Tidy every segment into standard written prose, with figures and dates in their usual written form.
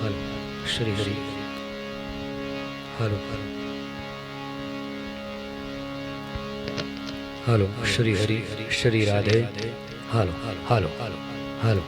Hello Shri Hari hello hello Shri Hari Shri Radhe hello hello hello hello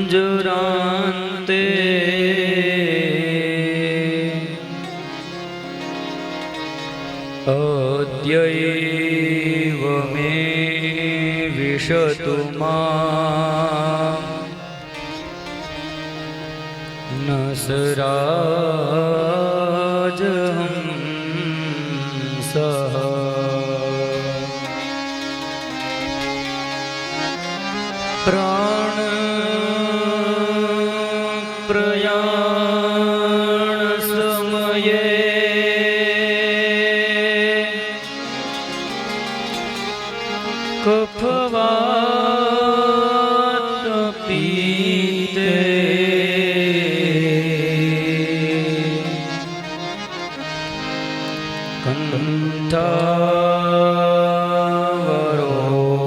પંજરાંતે અદ્યૈવ મે વિશતુ માં નસરાજહંસઃ પ્રાણ પ્રયાણ સમયે કફવાત પીતે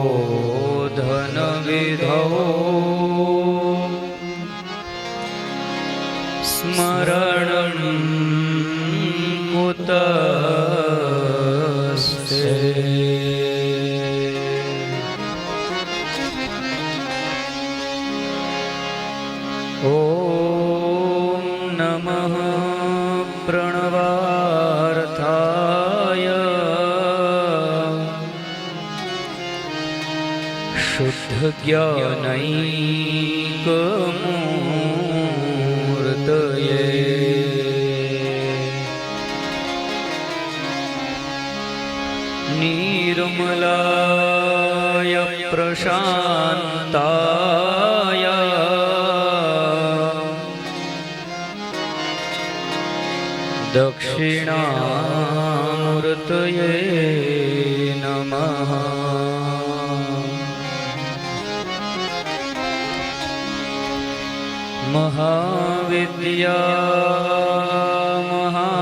કંઠાવરોધન વિધો સ્મરણ કુતસ્તે ઓમ નમઃ પ્રણવાર્થાય શુદ્ધ જ્ઞાનૈકમૂર્તયે નિર્મલાય પ્રશાંતાય દક્ષિણામૂર્તયે નમઃ મહાવિદ્યા મહાવાણી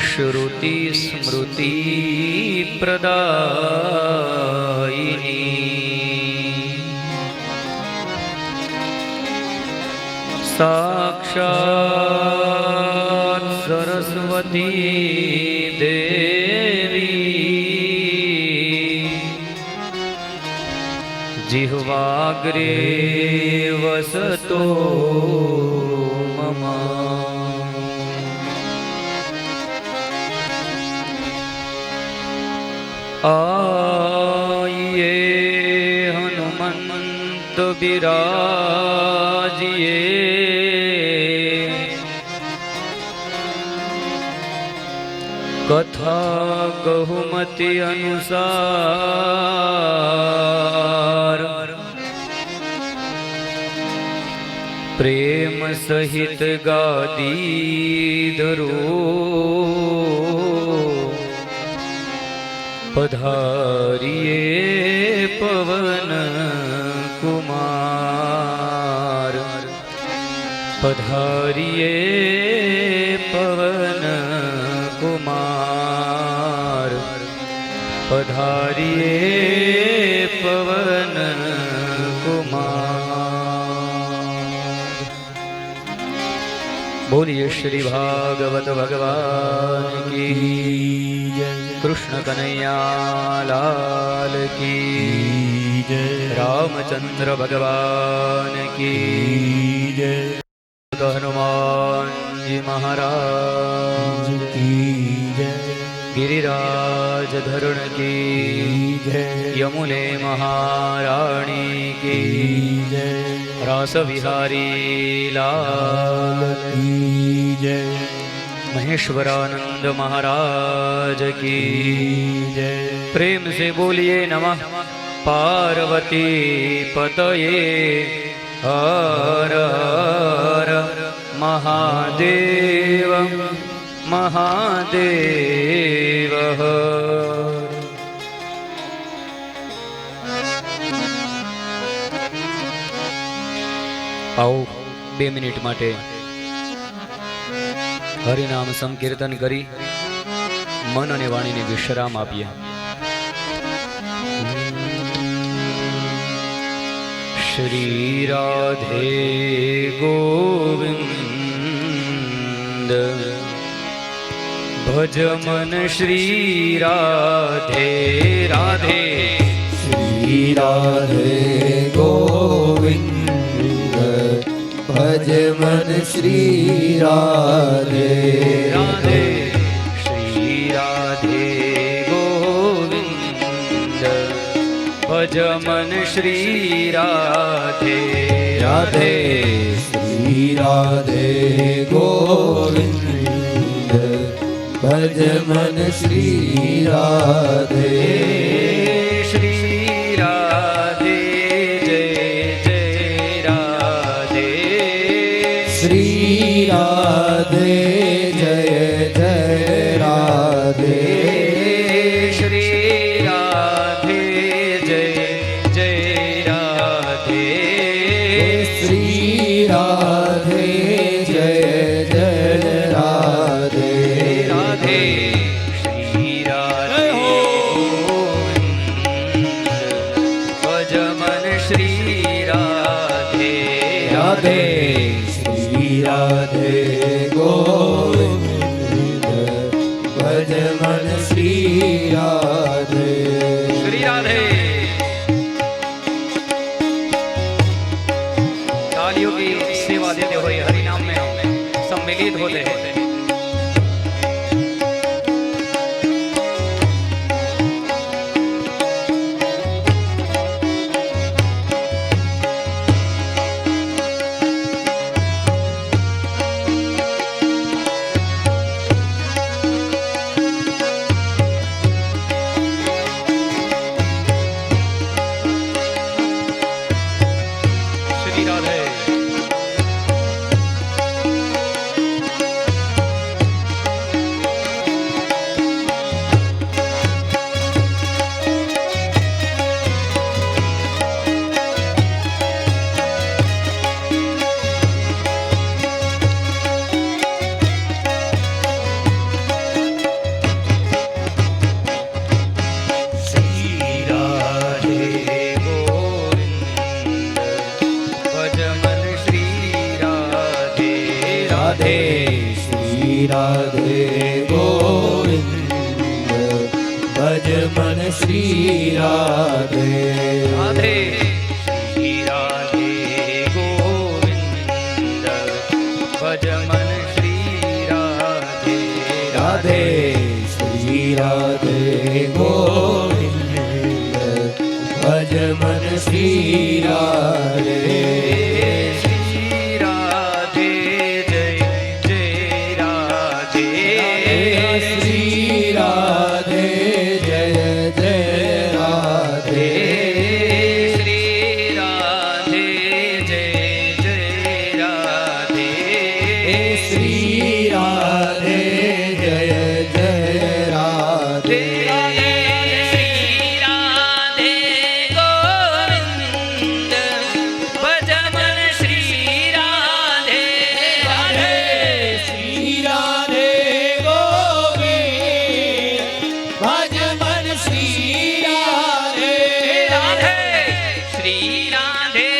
શ્રુતિ સ્મૃતિ પ્રદાયિની સાક્ષાત સરસ્વતી દેવી જીહ્વાગ્રે વસતો મમ આયે હનુમંત બિરાજીએ કથા કહુમતિ અનુસાર પ્રેમ સહિત ગાદી ધરો પધારીએ પવન કુમાર પધારીએ પવન કુમાર પધારીએ પવન કુમાર બોલીએ શ્રી ભાગવત ભગવાન કી જય કૃષ્ણ કનૈયા લાલ કી જય રામચંદ્ર ભગવાન કી જય હનુમાનજી મહારાજ કી જય गिरिराज धरुण की जय यमुने महारानी की जय रास विहारी लाल की जय महेश्वरानंद महाराज की जय प्रेम से बोलिए नमः पार्वती पतये हर हर महादेव महादेव आओ 2 મિનિટ માટે હરિનામ સંકીર્તન કરી મન અને વાણીને વિશ્રામ આપીએ. શ્રી રાધે ગોવિંદ ભજ મન શ્રી રાધે રાધે. શ્રી રાધે ગોવિંદ ભજ મન શ્રી રાધે રાધે. શ્રી રાધે ગોવિંદ ભજ મન શ્રી રાધે રાધે. શ્રી રાધે ગોવિંદ ભજ મન શ્રી રાધે. શ્રી રાધે જય જય રાધે. શ્રી રાધે જય જય રાધે. શ્રી રાધે જય જય રાધે. શ્રી રાધે જય જય રાધે. રાધે. શ્રી રાધે ભજ મન શ્રી રાધે રાધે. શ્રી રાધે ગોવિંદ ભજ મન શ્રી રાધે. श्री राधे. तालियों की सेवा देते हुए हरि नाम में सम्मिलित होते हैं. श्री राधे. श्री राधे गोविंद भज मन श्री राधे राधे. श्री राधे गोविंद भज मन श्री राधे. राधे. श्री राधे गोविंद भज मन श्री राधे राधे. श्री राधे गोविंद भज मन श्री राधे. श्री राधे जय जय राधे. श्री राधे जय जय राधे. श्री राधे जय जय राधे. श्री राधे जय जय राधे. श्री राधे गोविंद भज मन श्री राधे राधे. श्री राधे गोविंद भज मन श्री राधे. राधे. श्री राधे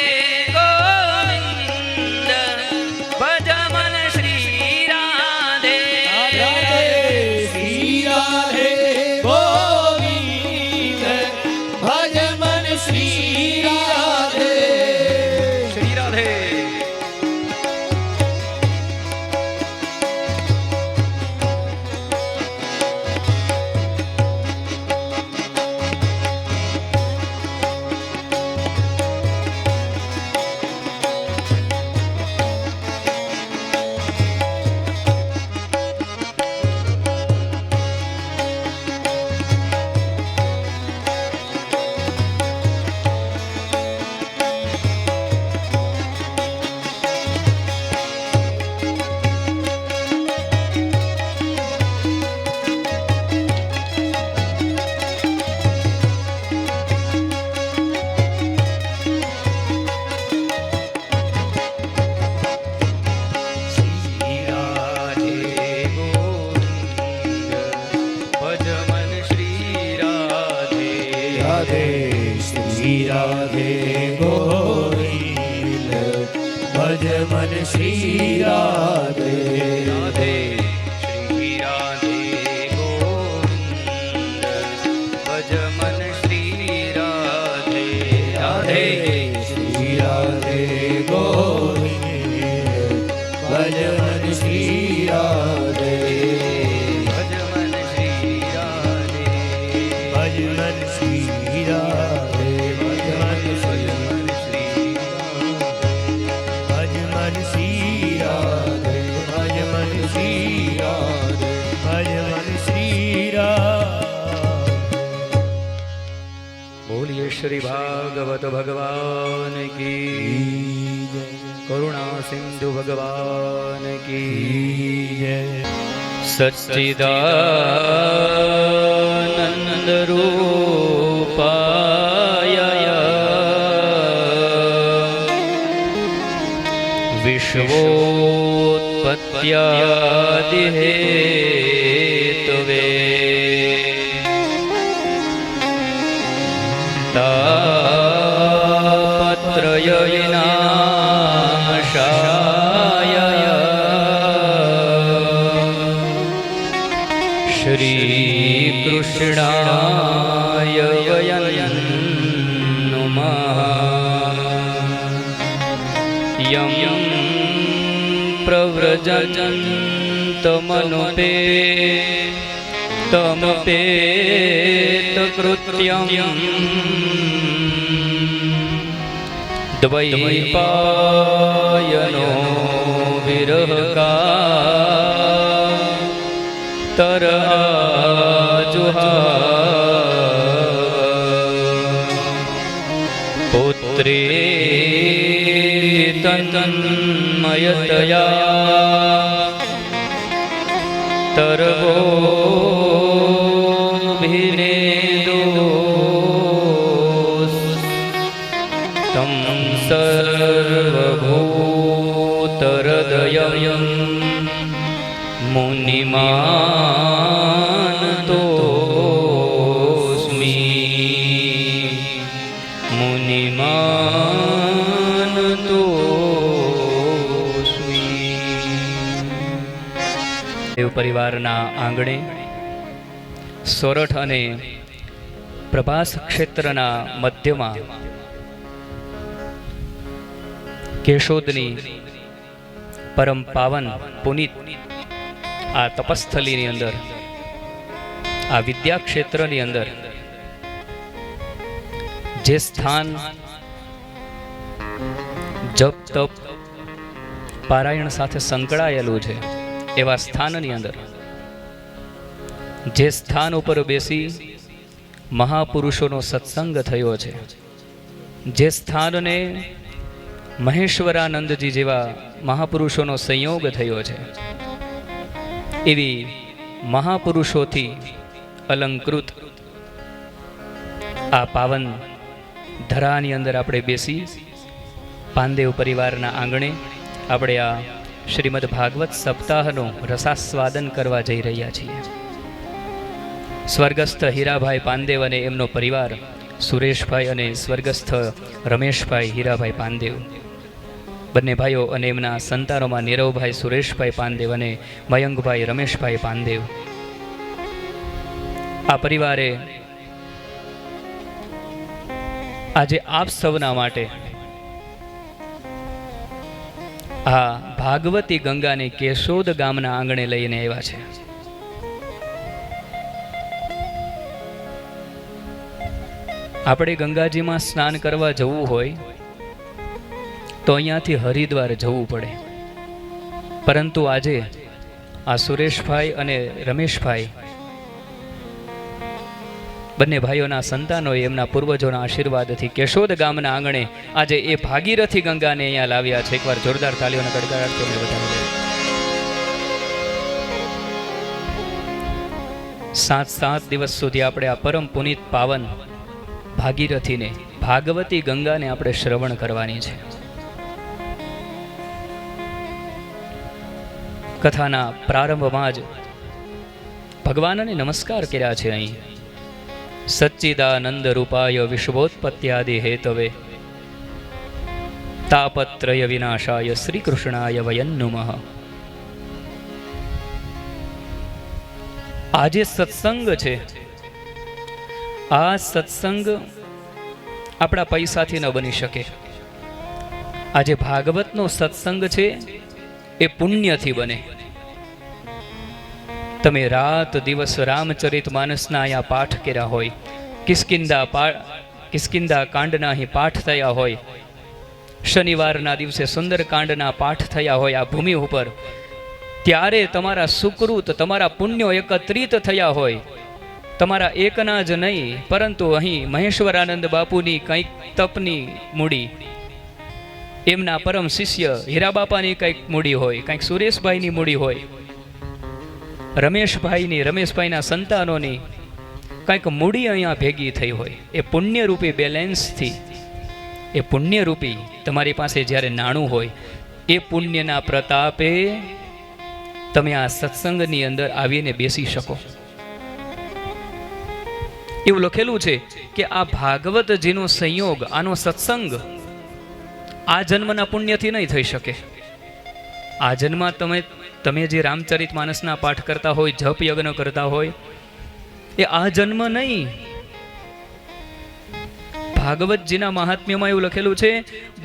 गोविंद भज मन श्री राधे राधे. श्री राधे गोविंद भज मन श्री राधे. श्री राधे. ભજ મન શ્રી રાધે રાધે શ્રી રાધે રાધે શ્રી રાધે ગોવિંદ ભજ મન શ્રી રાધે ભજ મન શ્રી રાધે ભજ મન શ્રી રાધે ભજ મન શ્રી ભજ મન શ્રી રાધે ભજ મન શ્રી રાધે ભજ મન શ્રી રાધે બોલીએ શ્રી ભાગવત ભગવાન કી કરુણા સિંધુ ભગવાન કી સચ્ચિદાનંદ રૂપાય વિશ્વોત્પત્યાદિ હેતવે તાપત્રય વિનાશાય શ્રી કૃષ્ણાય વયં નુમઃ યં પ્રવ્રજन्तમનુપે તમપેત કૃત્યં દ્વૈપાયનો વિરહકા તરાજુહા પુત્રેતિ તન્મયતયા તર્વો તમ સર્વભૂતહૃદયં મુનિમાનતોસ્મિ મુનિમાનતોસ્મિ. દેવ પરિવારના આંગણે સોરઠ અને પ્રભાસ ક્ષેત્રના મધ્યમાં કેશોદની પરમ પાવન પુનિત આ તપસ્થલીની અંદર, આ વિદ્યા ક્ષેત્રની અંદર જે સ્થાન જપ તપ પારાયણ સાથે સંકળાયેલું છે, એવા સ્થાનની અંદર, જે સ્થાન ઉપર બેસી મહાપુરુષોનો સત્સંગ થયો છે, જે સ્થાનને મહેશ્વરાનંદજી જેવા મહાપુરુષોનો સંયોગ થયો છે, એવી મહાપુરુષોથી અલંકૃત આ પાવન ધરાની અંદર આપણે બેસી પાંદેવ પરિવારના આંગણે આપણે આ શ્રીમદ ભાગવત સપ્તાહનો રસાસ્વાદન કરવા જઈ રહ્યા છીએ. સ્વર્ગસ્થ હીરાભાઈ પાંદેવ અને એમનો પરિવાર સુરેશભાઈ અને સ્વર્ગસ્થ રમેશભાઈ હીરાભાઈ પાંદેવ, બંને ભાઈઓ અને એમના સંતાનોમાં નીરવભાઈ સુરેશભાઈ પાંદેવ અને મયંકભાઈ રમેશભાઈ પાંદેવ, આ પરિવારે આજે આપ સૌના માટે આ ભાગવતી ગંગાને કેશોદ ગામના આંગણે લઈને આવ્યા છે. આપણે ગંગાજીમાં સ્નાન કરવા જવું હોય તો અહીંયાથી હરિદ્વાર જવું પડે, પરંતુ આજે આ સુરેશભાઈ અને રમેશભાઈ બંને ભાઈઓના સંતાનોએ એમના પૂર્વજોના આશીર્વાદથી કેશોદ ગામના આંગણે આજે એ ભાગીરથી ગંગાને અહીંયા લાવ્યા છે. એકવાર જોરદાર તાળીઓના ગડગડાટ તમને બતાવી દે. 7 દિવસ સુધી આપણે આ પરમ પુનિત પાવન ભાગીરથીને, ભાગવતી ગંગાને આપણે શ્રવણ કરવાની છે. કથાના પ્રારંભમાં જ ભગવાનને નમસ્કાર કર્યા છે. અહીં સચ્ચિદાનંદ રૂપાય વિશ્વોત્પત્યાદિ હેતવે તાપત્રય વિનાશાય શ્રી કૃષ્ણાય વયં નુમઃ. આજે સત્સંગ છે, આ સત્સંગ આપણા પૈસાથી ન બની શકે. આજે ભાગવતનો સત્સંગ છે એ પુણ્યથી બને. તમે રાત દિવસ રામચરિત માનસના અહીંયા પાઠ કર્યા હોય, કિષ્કિંધા કાંડના અહીં પાઠ થયા હોય, શનિવારના દિવસે સુંદરકાંડના પાઠ થયા હોય આ ભૂમિ ઉપર, ત્યારે તમારા સુકૃત, તમારા પુણ્યો એકત્રિત થયા હોય. તમારા એકના જ નહીં, પરંતુ અહીં મહેશ્વરાનંદ બાપુની કંઈક તપની મૂડી, એમના પરમ શિષ્ય હીરાબાપાની કંઈક મૂડી હોય, કંઈક સુરેશભાઈની મૂડી હોય, રમેશભાઈના સંતાનોની કંઈક મૂડી અહીંયા ભેગી થઈ હોય. એ પુણ્યરૂપી બેલેન્સથી, એ પુણ્યરૂપી તમારી પાસે જ્યારે નાણું હોય, એ પુણ્યના પ્રતાપે તમે આ સત્સંગની અંદર આવીને બેસી શકો. એવું લખેલું છે કે આ ભાગવતજીનો સંયોગ, આનો સત્સંગ આ જન્મના પુણ્યથી નહીં થઈ શકે. આ જન્મમાં તમે જે રામચરિત માનસના પાઠ કરતા હોય, જપ યજ્ઞ કરતા હોય, એ આ જન્મ નહીં. ભાગવતજીના મહાત્મ્યમાં એવું લખેલું છે,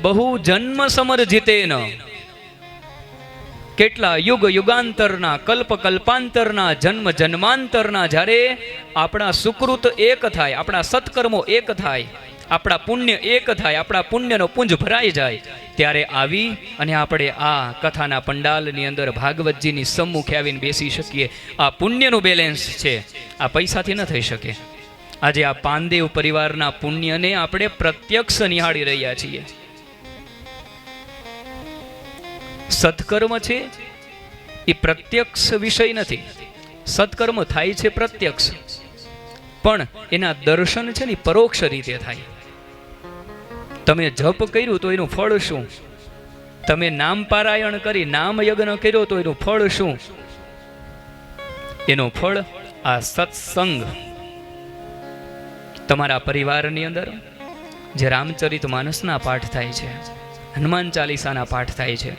બહુ જન્મ સમર્જિતેન, કેટલા યુગ યુગાંતરના, કલ્પ કલ્પાંતરના, જન્મ જન્માંતરના જ્યારે આપણા સુકૃત એક થાય, આપણા સત્કર્મો એક થાય, આપણા પુણ્ય એક થાય, આપણા પુણ્યનો પુંજ ભરાઈ જાય, ત્યારે આવી અને આપણે આ કથાના પંડાલની અંદર ભાગવતજીની સમ્મુખે આવીને બેસી શકીએ. આ પુણ્યનું બેલેન્સ છે, આ પૈસાથી ન થઈ શકે. આજે આ પાંદેવ પરિવારના પુણ્યને આપણે પ્રત્યક્ષ નિહાળી રહ્યા છીએ. સત્કર્મ છે એ પ્રત્યક્ષ વિષય નથી. સત્કર્મ થાય છે પ્રત્યક્ષ, પણ એના દર્શન છે ને પરોક્ષ રીતે થાય. તમે જપ કર્યું તો એનું ફળ શું? તમે નામ પારાયણ કરી, નામ યજ્ઞ કર્યો તો એનું ફળ શું? એનું ફળ આ સત્સંગ. તમારા પરિવારની અંદર જે રામચરિત માનસના પાઠ થાય છે, હનુમાન ચાલીસાના પાઠ થાય છે,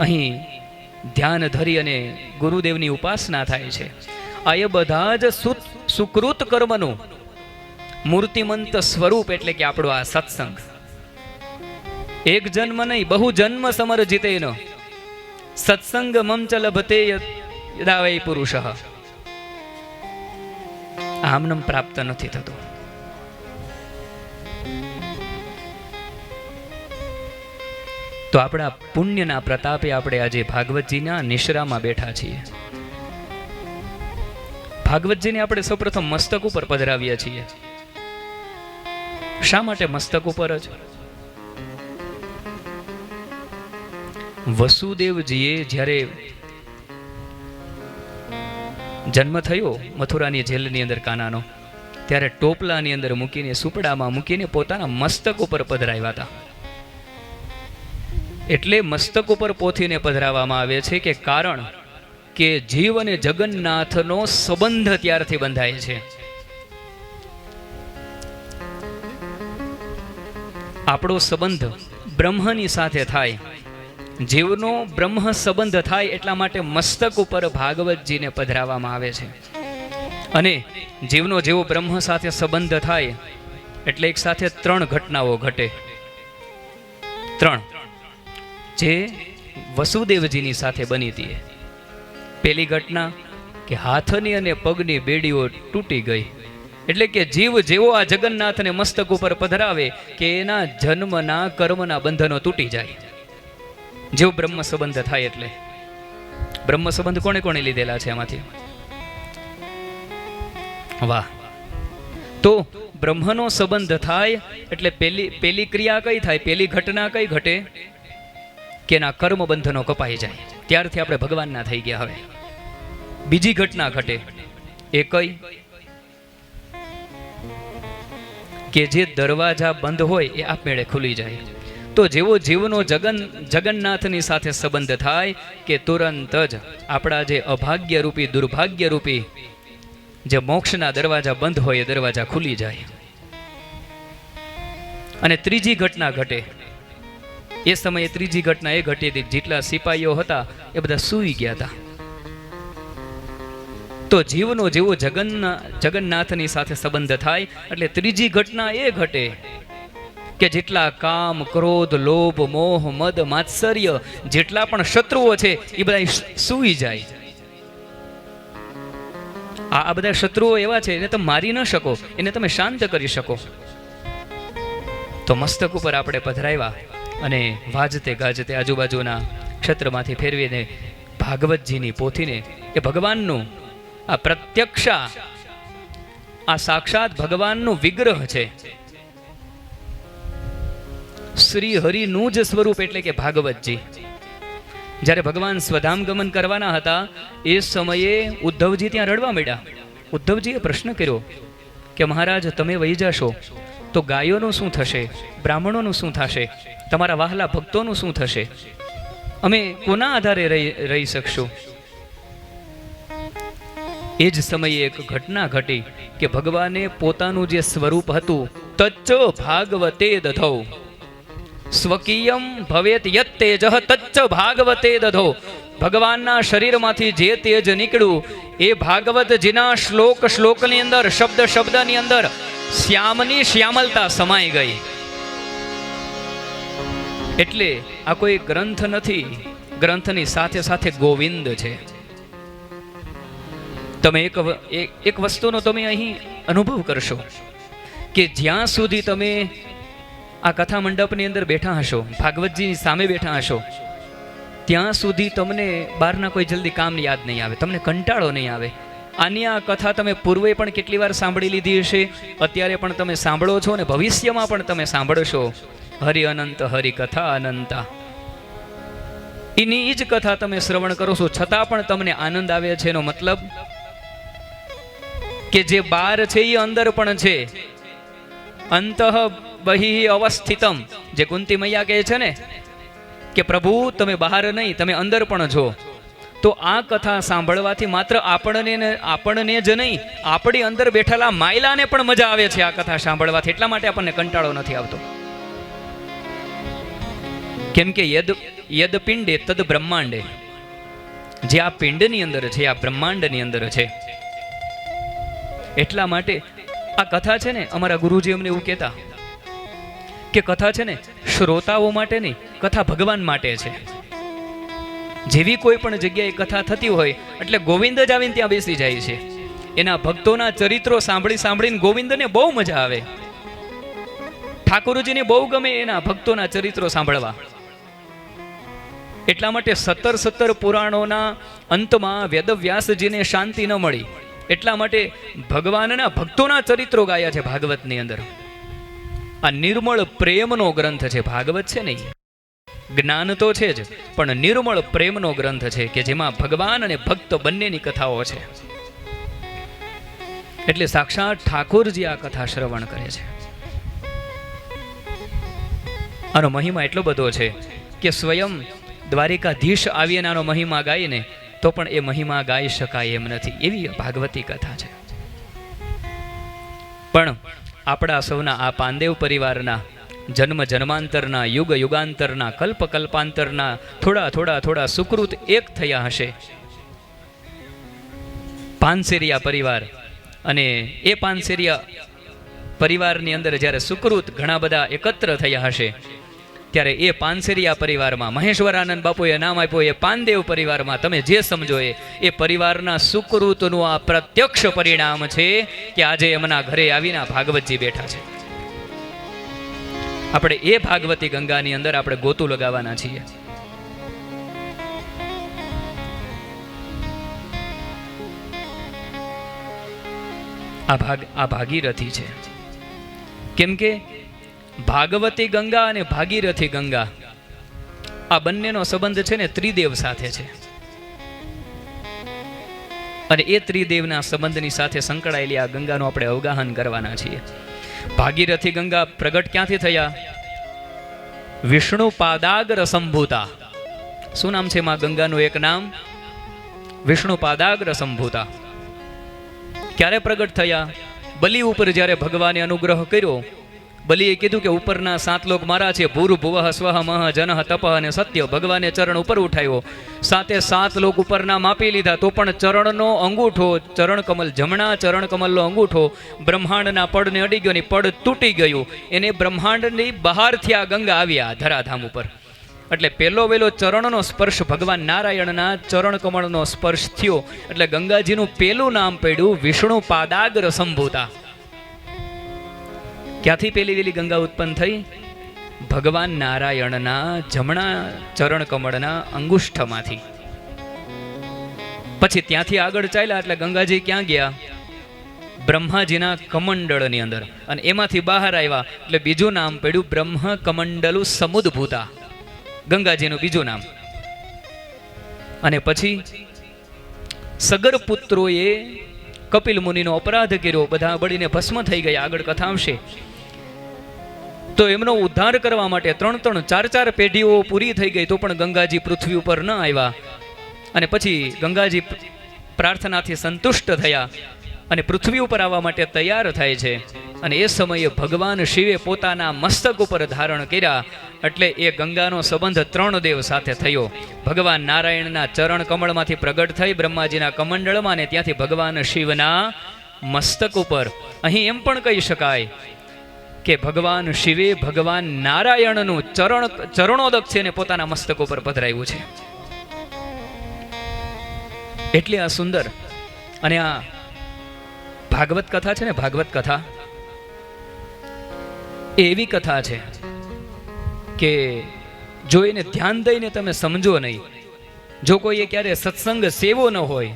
અહીં ધ્યાન ધરી અને ગુરુદેવની ઉપાસના થાય છે, આ એ બધા જ સુકૃત કર્મનું મૂર્તિમંત સ્વરૂપ એટલે કે આપણો આ સત્સંગ. એક જન્મ નહીં, બહુ જન્મ સમર્જિતેન સત્સંગ મમચ લભતે યદા વૈ પુરુષ. આમનમ પ્રાપ્ત નથી થતું. તો આપણા પુણ્યના પ્રતાપે આપણે આજે ભાગવતજીના નિશ્રામાં બેઠા છીએ. ભાગવતજીને આપણે સૌપ્રથમ મસ્તક ઉપર પધરાવીએ છીએ. શા માટે મસ્તક ઉપર જ? વસુદેવજીએ જ્યારે જન્મ થયો મથુરાની જેલની અંદર કાનાનો, ત્યારે ટોપલાની અંદર મૂકીને, સુપડામાં મૂકીને પોતાના મસ્તક ઉપર પધરાવ્યા હતા. એટલે મસ્તક ઉપર પોથીને પધરાવવામાં આવે છે કે કારણ કે જીવ અને જગન્નાથનો સંબંધ ત્યારથી બંધાય છે. આપણો સંબંધ બ્રહ્મની સાથે થાય, જીવનો બ્રહ્મ સંબંધ થાય, એટલા માટે મસ્તક ઉપર ભાગવતજીને પધરાવવામાં આવે છે. અને જીવનો જેવો બ્રહ્મ સાથે સંબંધ થાય એટલે એક સાથે ત્રણ ઘટનાઓ ઘટે. ત્રણ જે વસુદેવજીની સાથે બની હતી. પહેલી ઘટના કે હાથની અને પગની બેડીઓ તૂટી ગઈ. એટલે કે જીવ જેવો આ જગન્નાથને મસ્તક ઉપર પધરાવે કે એના જન્મના કર્મના બંધનો તૂટી જાય. જેવો બ્રહ્મ સંબંધ થાય એટલે. બ્રહ્મ સંબંધ કોણે કોણે લીધેલા છે આમાંથી? વાહ! તો બ્રહ્મનો સંબંધ થાય એટલે પેલી ક્રિયા કઈ થાય? પેલી ઘટના કઈ ઘટે? કે એના કર્મ બંધનો કપાઈ જાય. ત્યારથી આપણે ભગવાનના થઈ ગયા. હવે બીજી ઘટના ઘટે, એ કઈ? કે જે દરવાજા બંધ હોય એ આપમેળે ખુલી જાય. તો જેવો જીવનો જગન્નાથની સાથે સંબંધ થાય કે તુરંત જ આપણા જે અભાગ્ય રૂપી, દુર્ભાગ્ય રૂપી જે મોક્ષના દરવાજા બંધ હોય એ દરવાજા ખુલી જાય. અને ત્રીજી ઘટના ઘટે. એ સમયે ત્રીજી ઘટના એ ઘટી હતી, જેટલા સિપાહીઓ હતા એ બધા સૂઈ ગયા હતા. તો જીવનો જેવો જગન્નાથની સાથે સંબંધ થાય એટલે ત્રીજી ઘટના એ ઘટે કે જેટલા કામ, ક્રોધ, લોભ, મોહ, મદ, માત્સર્ય જેટલા પણ શત્રુઓ છે એ બધા સૂઈ જાય. આ બધા શત્રુઓ એવા છે એને તમે મારી ન શકો, એને તમે શાંત કરી શકો. તો મસ્તક ઉપર આપણે પધરાવ્યા અને વાજતે ગાજતે આજુબાજુના ક્ષેત્રમાંથી ફેરવીને ભાગવતજીની પોથીને એ ભગવાનનું આ પ્રત્યક્ષા, આ સાક્ષાત ભગવાનનું વિગ્રહ છે. શ્રી હરિનું જ સ્વરૂપ એટલે કે ભાગવતજી. જ્યારે ભગવાન સ્વધામ ગમન કરવાના હતા એ સમયે ઉદ્ધવજી ત્યાં રડવા માંડ્યા. ઉદ્ધવજીએ પ્રશ્ન કર્યો કે મહારાજ તમે વહી જશો તો ગાયોનું શું થશે, બ્રાહ્મણોનું શું થશે, તમારા વહાલા ભક્તોનું શું થશે, અમે કોના આધારે રહી શકશું? એ જ સમયે એક ઘટના ઘટી કે ભગવાને પોતાનું જે સ્વરૂપ હતું તચ્ચ ભાગવતે દધૌ સ્વકીયમ ભવેત યત તેજ તચ્ચ ભાગવતે દધો. ભગવાનના શરીરમાંથી જે તેજ નીકળ્યું એ ભાગવતજીના શ્લોકની અંદર, શબ્દની અંદર શ્યામની શ્યામલતા સમાઈ ગઈ. એટલે આ કોઈ ગ્રંથ નથી, ગ્રંથની સાથે સાથે ગોવિંદ છે. તમે એક વસ્તુનો તમે અહીં અનુભવ કરશો કે જ્યાં સુધી તમે આ કથા મંડપની અંદર બેઠા હશો, ભાગવતજીની સામે બેઠા હશો, ત્યાં સુધી તમને બહારના કોઈ જલ્દી કામ યાદ નહીં આવે, તમને કંટાળો નહીં આવે. આની આ કથા તમે પૂર્વે પણ કેટલી વાર સાંભળી લીધી હશે, અત્યારે પણ તમે સાંભળો છો અને ભવિષ્યમાં પણ તમે સાંભળશો. હરિ અનંત, હરિ કથા અનંતા. એની જ કથા તમે શ્રવણ કરો છો છતાં પણ તમને આનંદ આવે છે. એનો મતલબ કે જે બહાર છે એ અંદર પણ છે. અંતઃ બહિ અવસ્થિતમ, જે કુંતી મૈયા કહે છે ને કે પ્રભુ તમે બહાર નહીં, તમે અંદર પણ છો. તો આ કથા સાંભળવાથી માત્ર આપણને જ નહીં, આપણી અંદર બેઠેલા માયલાને પણ મજા આવે છે આ કથા સાંભળવાથી. એટલા માટે આપણને કંટાળો નથી આવતો. કેમ કે યદ પિંડે તદ બ્રહ્માંડે, જે આ પિંડની અંદર છે, આ બ્રહ્માંડની અંદર છે. એટલા માટે આ કથા છે ને, અમારા ગુરુજી અમને એવું કહેતા કે કથા છે ને શ્રોતાઓ માટે નહીં, કથા ભગવાન માટે છે. જેવી કોઈ પણ જગ્યાએ કથા થતી હોય એટલે ગોવિંદ જ આવીને ત્યાં બેસી જાય છે. એના ભક્તોના ચરિત્રો સાંભળીને ગોવિંદને બહુ મજા આવે. ઠાકોરજીને બહુ ગમે એના ભક્તોના ચરિત્રો સાંભળવા. એટલા માટે 17 પુરાણોના અંતમાં વેદવ્યાસજીને શાંતિ ન મળી. એટલા માટે ભગવાનના ભક્તોના ચરિત્રો ગાયા છે ભાગવતની અંદર. આ નિર્મળ પ્રેમનો ગ્રંથ છે ભાગવત છે ને. જ્ઞાન તો છે જ, પણ નિર્મળ પ્રેમનો ગ્રંથ છે કે જેમાં ભગવાન અને ભક્ત બંનેની કથાઓ છે. એટલે સાક્ષાત ઠાકોરજી આ કથા શ્રવણ કરે છે. આનો મહિમા એટલો બધો છે કે સ્વયં દ્વારિકાધીશ આવીને આનો મહિમા ગાઈને તો પણ એ મહિમા ગાઈ શકાય એમ નથી, એવી ભાગવતી કથા છે. પણ આપણા સૌના આ પાંદેવ પરિવારના જન્મ જન્માંતરના, યુગ યુગાંતરના, કલ્પ કલ્પાંતરના થોડા સુકૃત એક થયા હશે. પાનસેરિયા પરિવાર, અને એ પાનસેરિયા પરિવારની અંદર જ્યારે સુકૃત ઘણા બધા એકત્ર થયા હશે ત્યારે એ પાનસેરિયા પરિવારમાં મહેશ્વરાનંદ બાપુએ નામ આપ્યું એ પાંદેવ પરિવારમાં તમે જે સમજો એ પરિવારના સુકૃતનું આ પ્રત્યક્ષ પરિણામ છે કે આજે એમના ઘરે આવીને ભાગવતજી બેઠા છે. આપણે એ ભાગવતી ગંગાની અંદર આપણે ગોતું લગાવવાના છીએ. આ ભાગીરથી છે. કેમ કે ભાગવતી ગંગા અને ભાગીરથી ગંગા આ બંનેનો સંબંધ છે ને ત્રિદેવ સાથે છે. અને એ ત્રિદેવના સંબંધની સાથે સંકળાયેલી આ ગંગાનું આપણે અવગાહન કરવાના છીએ. ભાગીરથી ગંગા પ્રગટ ક્યાંથી થયા? વિષ્ણુ પાદાગ્ર સંભૂતા. શું નામ છે માં ગંગાનું એક નામ? વિષ્ણુ પાદાગ્ર સંભૂતા. ક્યારે પ્રગટ થયા? બલિ ઉપર જ્યારે ભગવાને અનુગ્રહ કર્યો બલિએ કીધું કે ઉપરના 7 લોક મારા છે, ભૂર ભુવઃ સ્વઃ મહ જનઃ તપઃ અને સત્ય. ભગવાને ચરણ ઉપર ઉઠાવ્યો, 7 લોક ઉપરના માપી લીધા, તો પણ ચરણનો અંગૂઠો, ચરણ કમલ જમણા ચરણ કમલનો અંગૂઠો બ્રહ્માંડના પડને અડી ગયો ને પડ તૂટી ગયું. એને બ્રહ્માંડની બહારથી આ ગંગા આવ્યા ધરાધામ ઉપર. એટલે પહેલો વેલો ચરણનો સ્પર્શ ભગવાન નારાયણના ચરણ કમળનો સ્પર્શ થયો. એટલે ગંગાજીનું પહેલું નામ પડ્યું વિષ્ણુ પાદાગ્ર સંભૂતા. ક્યાંથી પેલી વેલી ગંગા ઉત્પન્ન થઈ? ભગવાન નારાયણના જમણા ચરણ કમળના અંગુષ્ઠમાંથી. પછી ત્યાંથી આગળ ચાલ્યા એટલે ગંગાજી ક્યાં ગયા? બ્રહ્માજીના કમંડળની અંદર. અને એમાંથી બહાર આવ્યા એટલે બીજું નામ પડ્યું બ્રહ્મ કમંડલુ સમુદ્ભૂતા, ગંગાજીનું બીજું નામ. અને પછી સગર પુત્રોએ કપિલ મુનિનો અપરાધ કર્યો, બધા બળીને ભસ્મ થઈ ગયા. આગળ કથા આવશે. તો એમનો ઉદ્ધાર કરવા માટે 3 4 પેઢીઓ પૂરી થઈ ગઈ, તો પણ ગંગાજી પૃથ્વી ઉપર ન આવ્યા. અને પછી ગંગાજી પ્રાર્થનાથી સંતુષ્ટ થયા અને પૃથ્વી ઉપર આવવા માટે તૈયાર થાય છે. અને એ સમયે ભગવાન શિવે પોતાના મસ્તક ઉપર ધારણ કર્યા. એટલે એ ગંગાનો સંબંધ 3 દેવ સાથે થયો. ભગવાન નારાયણના ચરણ કમળમાંથી પ્રગટ થઈ બ્રહ્માજીના કમંડળમાં, અને ત્યાંથી ભગવાન શિવના મસ્તક ઉપર. અહીં એમ પણ કહી શકાય કે ભગવાન શિવે ભગવાન નારાયણનું ચરણોદક છે ને પોતાના મસ્તક ઉપર પધરાવ્યું છે. એટલે આ સુંદર. અને આ ભાગવત કથા છે ને, ભાગવત કથા એવી કથા છે કે જો એને ધ્યાન દઈને તમે સમજો નહીં, જો કોઈએ ક્યારે સત્સંગ સેવો ન હોય,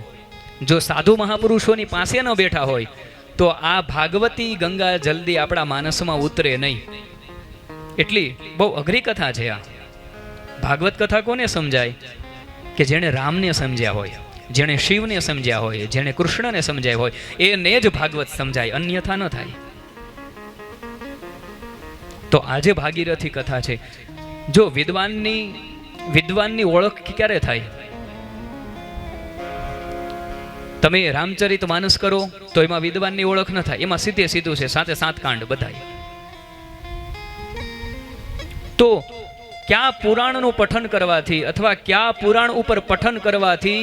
જો સાધુ મહાપુરુષોની પાસે ન બેઠા હોય, તો આ ભાગવતી ગંગા જલ્દી આપણા માનસમાં ઉતરે નહીં. એટલી બહુ અઘરી કથા છે આ. ભાગવત કથા કોને સમજાય? કે જેણે રામને સમજ્યા હોય, જેણે શિવને સમજ્યા હોય, જેણે કૃષ્ણને સમજ્યા હોય, એને જ ભાગવત સમજાય, અન્યથા ન થાય. તો આજે ભાગીરથી કથા છે. જો વિદ્વાનની ઓળખ ક્યારે થાય? તમે રામચરિત માનસ કરો તો એમાં વિદ્વાનની ઓળખ ન થાય, એમાં સીધું છે 7 કાંડ બધાય. તો ક્યાં પુરાણનું પઠન કરવાથી અથવા ક્યાં પુરાણ ઉપર પઠન કરવાથી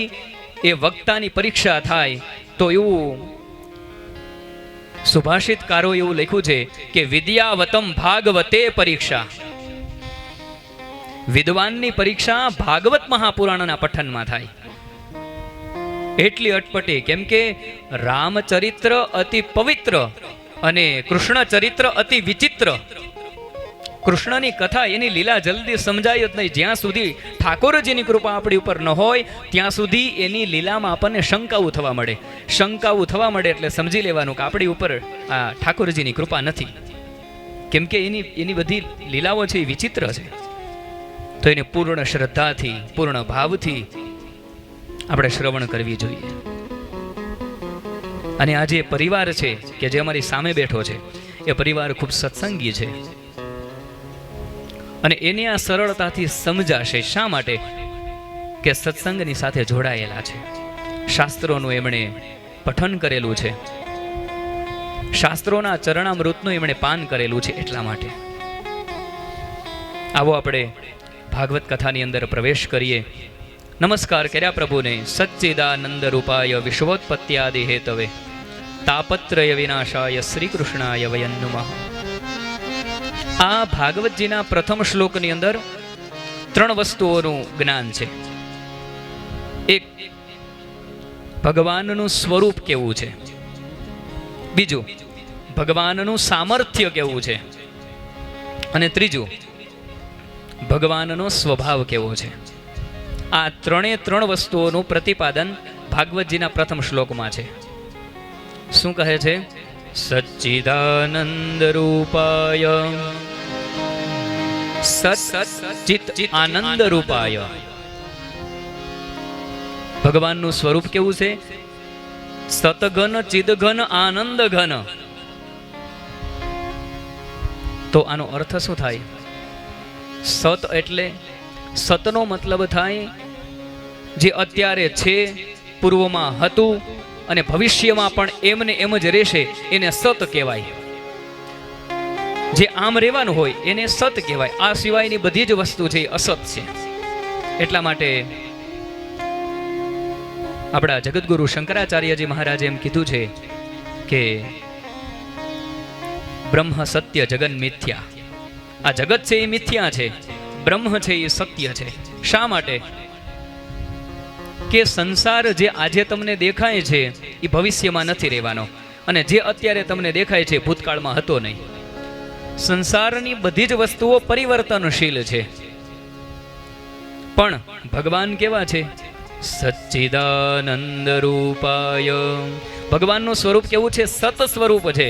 એ વક્તાની પરીક્ષા થાય? તો એવું સુભાષિતકારો એવું લખ્યું છે કે વિદ્યાવતમ ભાગવતે પરીક્ષા. વિદ્વાનની પરીક્ષા ભાગવત મહાપુરાણના પઠનમાં થાય. એટલી અટપટી, કેમ કે રામચરિત્ર અતિ પવિત્ર અને કૃષ્ણ ચરિત્ર અતિ વિચિત્ર. કૃષ્ણની કથા, એની લીલા જલ્દી સમજાય જ નહીં. જ્યાં સુધી ઠાકોરજીની કૃપા આપણી ઉપર ન હોય ત્યાં સુધી એની લીલામાં આપણને શંકાઓ થવા મળે. એટલે સમજી લેવાનું કે આપણી ઉપર આ ઠાકોરજીની કૃપા નથી, કેમ કે એની બધી લીલાઓ છે એ વિચિત્ર છે. તો એને પૂર્ણ શ્રદ્ધાથી, પૂર્ણ ભાવથી આપણે શ્રવણ કરવી જોઈએ. અને આ જે પરિવાર છે કે જે અમારી સામે બેઠો છે, એ પરિવાર ખૂબ સત્સંગી છે. અને એને આ સરળતાથી સમજાશે. શા માટે? કે સત્સંગની સાથે જોડાયેલા છે, શાસ્ત્રોનું એમણે પઠન કરેલું છે, શાસ્ત્રોના ચરણામૃતનું એમણે પાન કરેલું છે. એટલા માટે આવો આપણે ભાગવત કથાની અંદર પ્રવેશ કરીએ. નમસ્કાર કર્યા પ્રભુને. સચ્ચિદાનંદ રૂપાય વિશ્વોત્પત્યાદિ હેતવે તાપત્રય વિનાશાય શ્રી કૃષ્ણાય વયં નમઃ. આ ભાગવતજીના પ્રથમ શ્લોકની અંદર 3 વસ્તુઓનું જ્ઞાન છે. એક, ભગવાનનું સ્વરૂપ કેવું છે. બીજું, ભગવાનનું સામર્થ્ય કેવું છે. અને ત્રીજું, ભગવાનનો સ્વભાવ કેવો છે. આ 3 વસ્તુઓનું પ્રતિપાદન ભાગવતજીના પ્રથમ શ્લોકમાં છે. શું કહે છે? સચ્ચિદાનંદ રૂપાય સચ્ચિત આનંદ રૂપાય. ભગવાનનું સ્વરૂપ કેવું છે? સતઘન ચિદઘન આનંદ ઘન. તો આનો અર્થ શું થાય? સત એટલે, સતનો મતલબ થાય જે અત્યારે છે, પૂર્વમાં હતું અને ભવિષ્યમાં પણ એમને એમ જ રહેશે, એને સત કહેવાય. જે આમ રહેવાનું હોય એને સત કહેવાય. આ સિવાયની બધી જ વસ્તુ છે એ અસત છે. એટલા માટે આપણા જગતગુરુ શંકરાચાર્યજી મહારાજે એમ કીધું છે કે બ્રહ્મ સત્ય જગન મિથ્યા. આ જગત છે એ મિથ્યા છે, બ્રહ્મ છે એ સત્ય છે. શા માટે? કે સંસાર જે આજે તમને દેખાય છે એ ભવિષ્યમાં નથી રહેવાનો, અને જે અત્યારે તમને દેખાય છે ભૂતકાળમાં હતો નહીં. સંસારની બધી જ વસ્તુઓ પરિવર્તનશીલ છે, પણ ભગવાન કેવા છે? સચ્ચિદાનંદ રૂપાય. ભગવાનનું સ્વરૂપ કેવું છે? સત સ્વરૂપ છે.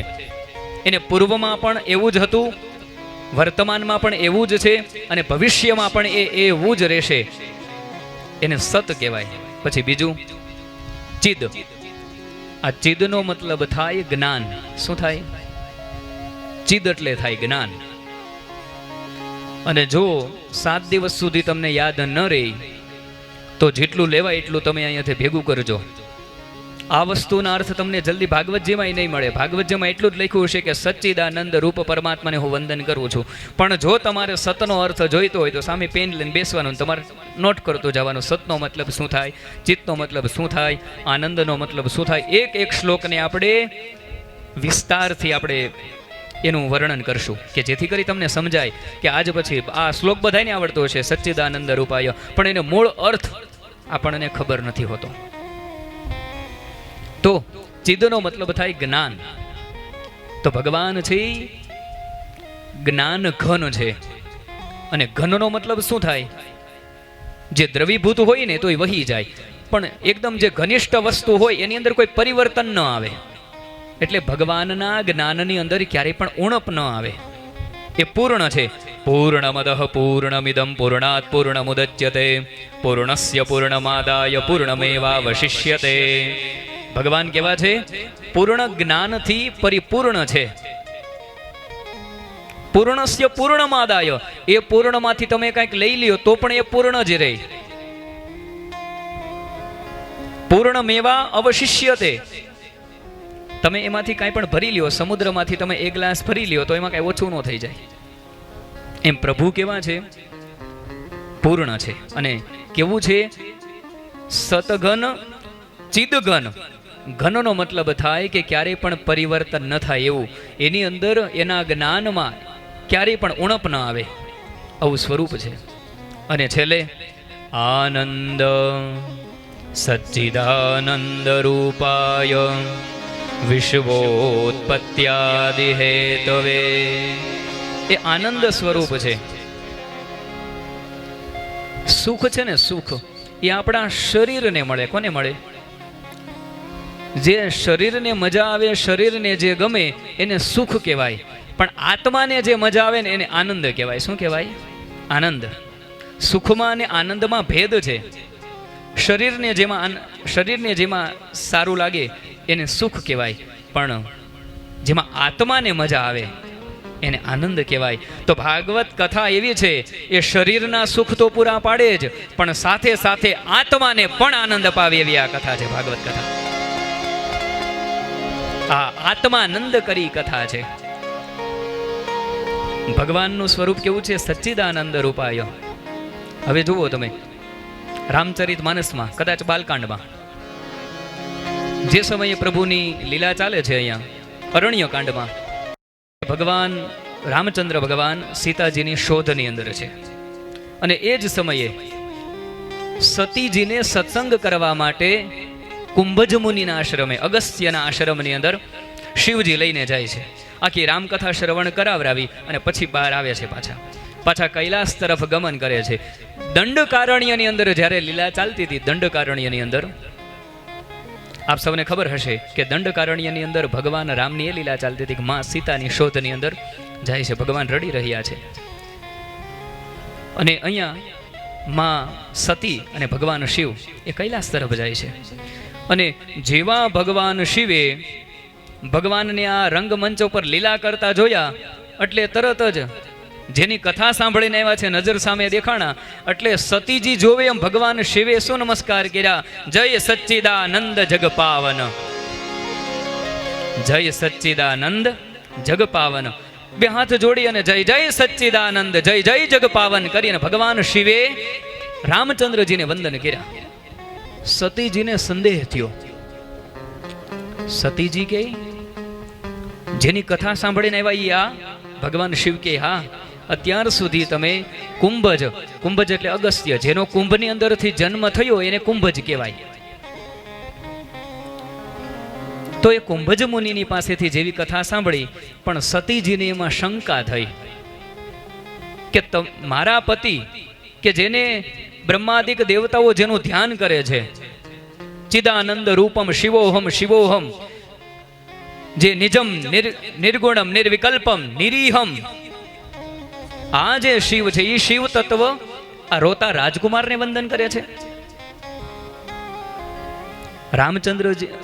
એને પૂર્વમાં પણ એવું જ હતું, વર્તમાનમાં પણ એવું જ છે, અને ભવિષ્યમાં પણ એવું જ રહેશે. એને સત કહેવાય. પછી બીજું ચિદ. આ ચિદનો મતલબ થાય જ્ઞાન. શું થાય? ચિદ એટલે થાય જ્ઞાન. અને જો 7 દિવસ સુધી તમને યાદ ન રહે તો જેટલું લેવાય એટલું તમે અહીંયાથી ભેગું કરજો. આ વસ્તુના અર્થ તમને જલ્દી ભાગવતજીમાં નહીં મળે. ભાગવતજીમાં એટલું જ લખ્યું છે કે સચ્ચિદાનંદ રૂપ પરમાત્માને હું વંદન કરું છું. પણ જો તમારે સતનો અર્થ જોઈતો હોય તો સામે પેન લઈને બેસવાનું, તમારે નોટ કરતો જવાનું. સતનો મતલબ શું થાય, ચિત્તનો મતલબ શું થાય, આનંદનો મતલબ શું થાય. એક શ્લોકને આપણે વિસ્તારથી આપણે એનું વર્ણન કરશું કે જેથી કરી તમને સમજાય કે આજ પછી આ શ્લોક બધાને આવડતો હશે, સચ્ચિદાનંદ રૂપાય, પણ એને મૂળ અર્થ આપણને ખબર નથી હોતો. તો ચિદનો મતલબ થાય જ્ઞાન. તો ભગવાન છે જ્ઞાન ઘન છે. અને ઘનનો મતલબ શું થાય? જે દ્રવીભૂત હોય ને તો એ વહી જાય, પણ એકદમ જે ઘનિષ્ઠ વસ્તુ હોય એની અંદર કોઈ પરિવર્તન ન આવે. એટલે ભગવાનના જ્ઞાનની અંદર ક્યારેય પણ ઉણપ ન આવે. એ પૂર્ણ છે. પૂર્ણમદઃ પૂર્ણમિદં પૂર્ણાત પૂર્ણમુદચ્યતે પૂર્ણસ્ય પૂર્ણમાદાય પૂર્ણમેવાવશિષ્યતે. ભગવાન કેવા છે? પૂર્ણ જ્ઞાનથી પરિપૂર્ણ છે. પૂર્ણસ્ય પૂર્ણમાદાય. એ પૂર્ણમાંથી તમે કંઈક લઈ લ્યો તો પણ એ પૂર્ણ જ રહે. પૂર્ણમેવા અવશિષ્યતે. તમે એમાંથી કાંઈ પણ ભરી લ્યો, સમુદ્રમાંથી તમે 1 ગ્લાસ ભરી લ્યો તો એમાં કાંઈ ઓછું ન થઈ જાય. એમ પ્રભુ કેવા છે? પૂર્ણ છે. અને કેવું છે? સતઘન ચિદઘન. ઘનનો મતલબ થાય કે ક્યારેય પણ પરિવર્તન ન થાય એવું, એની અંદર એના જ્ઞાનમાં ક્યારેય પણ ઉણપ ન આવે, આવું સ્વરૂપ છે. અને છેલ્લે આનંદ સચ્ચિદાનંદ રૂપાય વિશ્વોત્પત્યાદિ હેતવે. એ આનંદ સ્વરૂપ છે. સુખ છે ને, સુખ એ આપણા શરીરને મળે. કોને મળે? જે શરીરને મજા આવે, શરીરને જે ગમે એને સુખ કહેવાય. પણ આત્માને જે મજા આવે ને એને આનંદ કહેવાય. શું કહેવાય? આનંદ. સુખમાં અને આનંદમાં ભેદ છે. શરીરને જેમાં સારું લાગે એને સુખ કહેવાય, પણ જેમાં આત્માને મજા આવે એને આનંદ કહેવાય. તો ભાગવત કથા એવી છે, એ શરીરના સુખ તો પૂરા પાડે જ, પણ સાથે સાથે આત્માને પણ આનંદ અપાવે એવી આ કથા છે ભાગવત કથા. આ આત્માનંદ કરી કથા છે. ભગવાનનું સ્વરૂપ કેવું છે? સચ્ચિદાનંદ રૂપાય. હવે જુઓ તમે રામચરિત માનસમાં, કદાચ બાલકાંડમાં જે સમયે પ્રભુની લીલા ચાલે છે, અહીંયા અરણ્ય કાંડમાં ભગવાન રામચંદ્ર ભગવાન સીતાજીની શોધની અંદર છે. અને એ જ સમયે સતીજીને સત્સંગ કરવા માટે કુંભજ મુનિના આશ્રમે, અગસ્ત્યના આશ્રમની અંદર શિવજી લઈને જાય છે. આખી રામકથા શ્રવણ કરાવરાવી અને પછી બહાર આવે છે. પાછા કૈલાસ તરફ ગમન કરે છે. દંડકારણ્યની અંદર જ્યારે લીલા ચાલતી હતી, દંડકારણ્યની અંદર આપ સૌને ખબર હશે કે દંડકારણ્યની અંદર ભગવાન રામની એ લીલા ચાલતી હતી કે માં સીતાની શોધની અંદર જાય છે. ભગવાન રડી રહ્યા છે. અને અહીંયા માં સતી અને ભગવાન શિવ એ કૈલાસ તરફ જાય છે. અને જેવા ભગવાન શિવે ભગવાનને આ રંગમંચ ઉપર લીલા કરતા જોયા એટલે તરત જ જેની કથા સાંભળીને આવ્યા છે, નજર સામે દેખાણા એટલે સતીજી જોવે એમ ભગવાન શિવે શું નમસ્કાર કર્યા? જય સચ્ચિદાનંદ જગપાવન. જય સચ્ચિદાનંદ જગપાવન. બે હાથ જોડી અને જય જય સચ્ચિદાનંદ, જય જય જગ પાવન કરીને ભગવાન શિવે રામચંદ્રજીને વંદન કર્યા. સતીજીને સંદેહ થયો. સતીજી કે જેની કથા સાંભળીને આવ્યા ભગવાન શિવ કે હા, અત્યાર સુધી તમે કુંભજ એટલે અગસ્ત્ય, જેનો કુંભની અંદરથી જન્મ થયો એને કુંભજ કહેવાય. તો એ કુંભજ મુનિની પાસેથી જેવી કથા સાંભળી, પણ સતીજીને એમાં શંકા થઈ કે મારા પતિ કે જેને બ્રહ્માદિક દેવતાઓ જેનું ધ્યાન કરે છે, ચિદાનંદ રૂપમ શિવોહમ શિવોહમ, જે નિજમ નિર્ગુણમ નિર્વિકલ્પમ નિરીહમ, આ જે શિવ છે એ શિવ તત્વ આ રોતા રાજકુમારને વંદન કરે છે.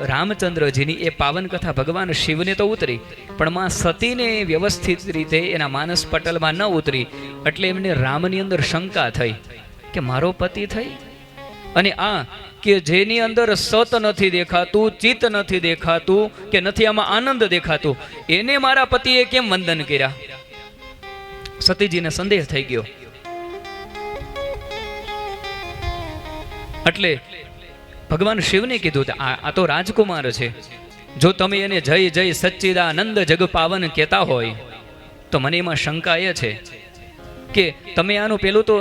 રામચંદ્રજીની એ પાવન કથા ભગવાન શિવને તો ઉતરી, પણ માં સતીને વ્યવસ્થિત રીતે એના માનસ પટલમાં ન ઉતરી, એટલે એમને રામની અંદર શંકા થઈ કે મારો પતિ થઈ અને આ કે જેની અંદર સત નથી દેખાતું, ચિત્ત નથી દેખાતું, કે નથી આમાં આનંદ દેખાતું, એને મારા પતિએ કેમ વંદન કર્યા? સતીજીને સંદેહ થઈ ગયો. એટલે ભગવાન શિવને કીધું આ તો રાજકુમાર છે, જો તમે એને જય જય સચ્ચિદાનંદ જગ પાવન કહેતા હોય તો મને એમાં શંકા એ છે કે તમે આનું પેલું તો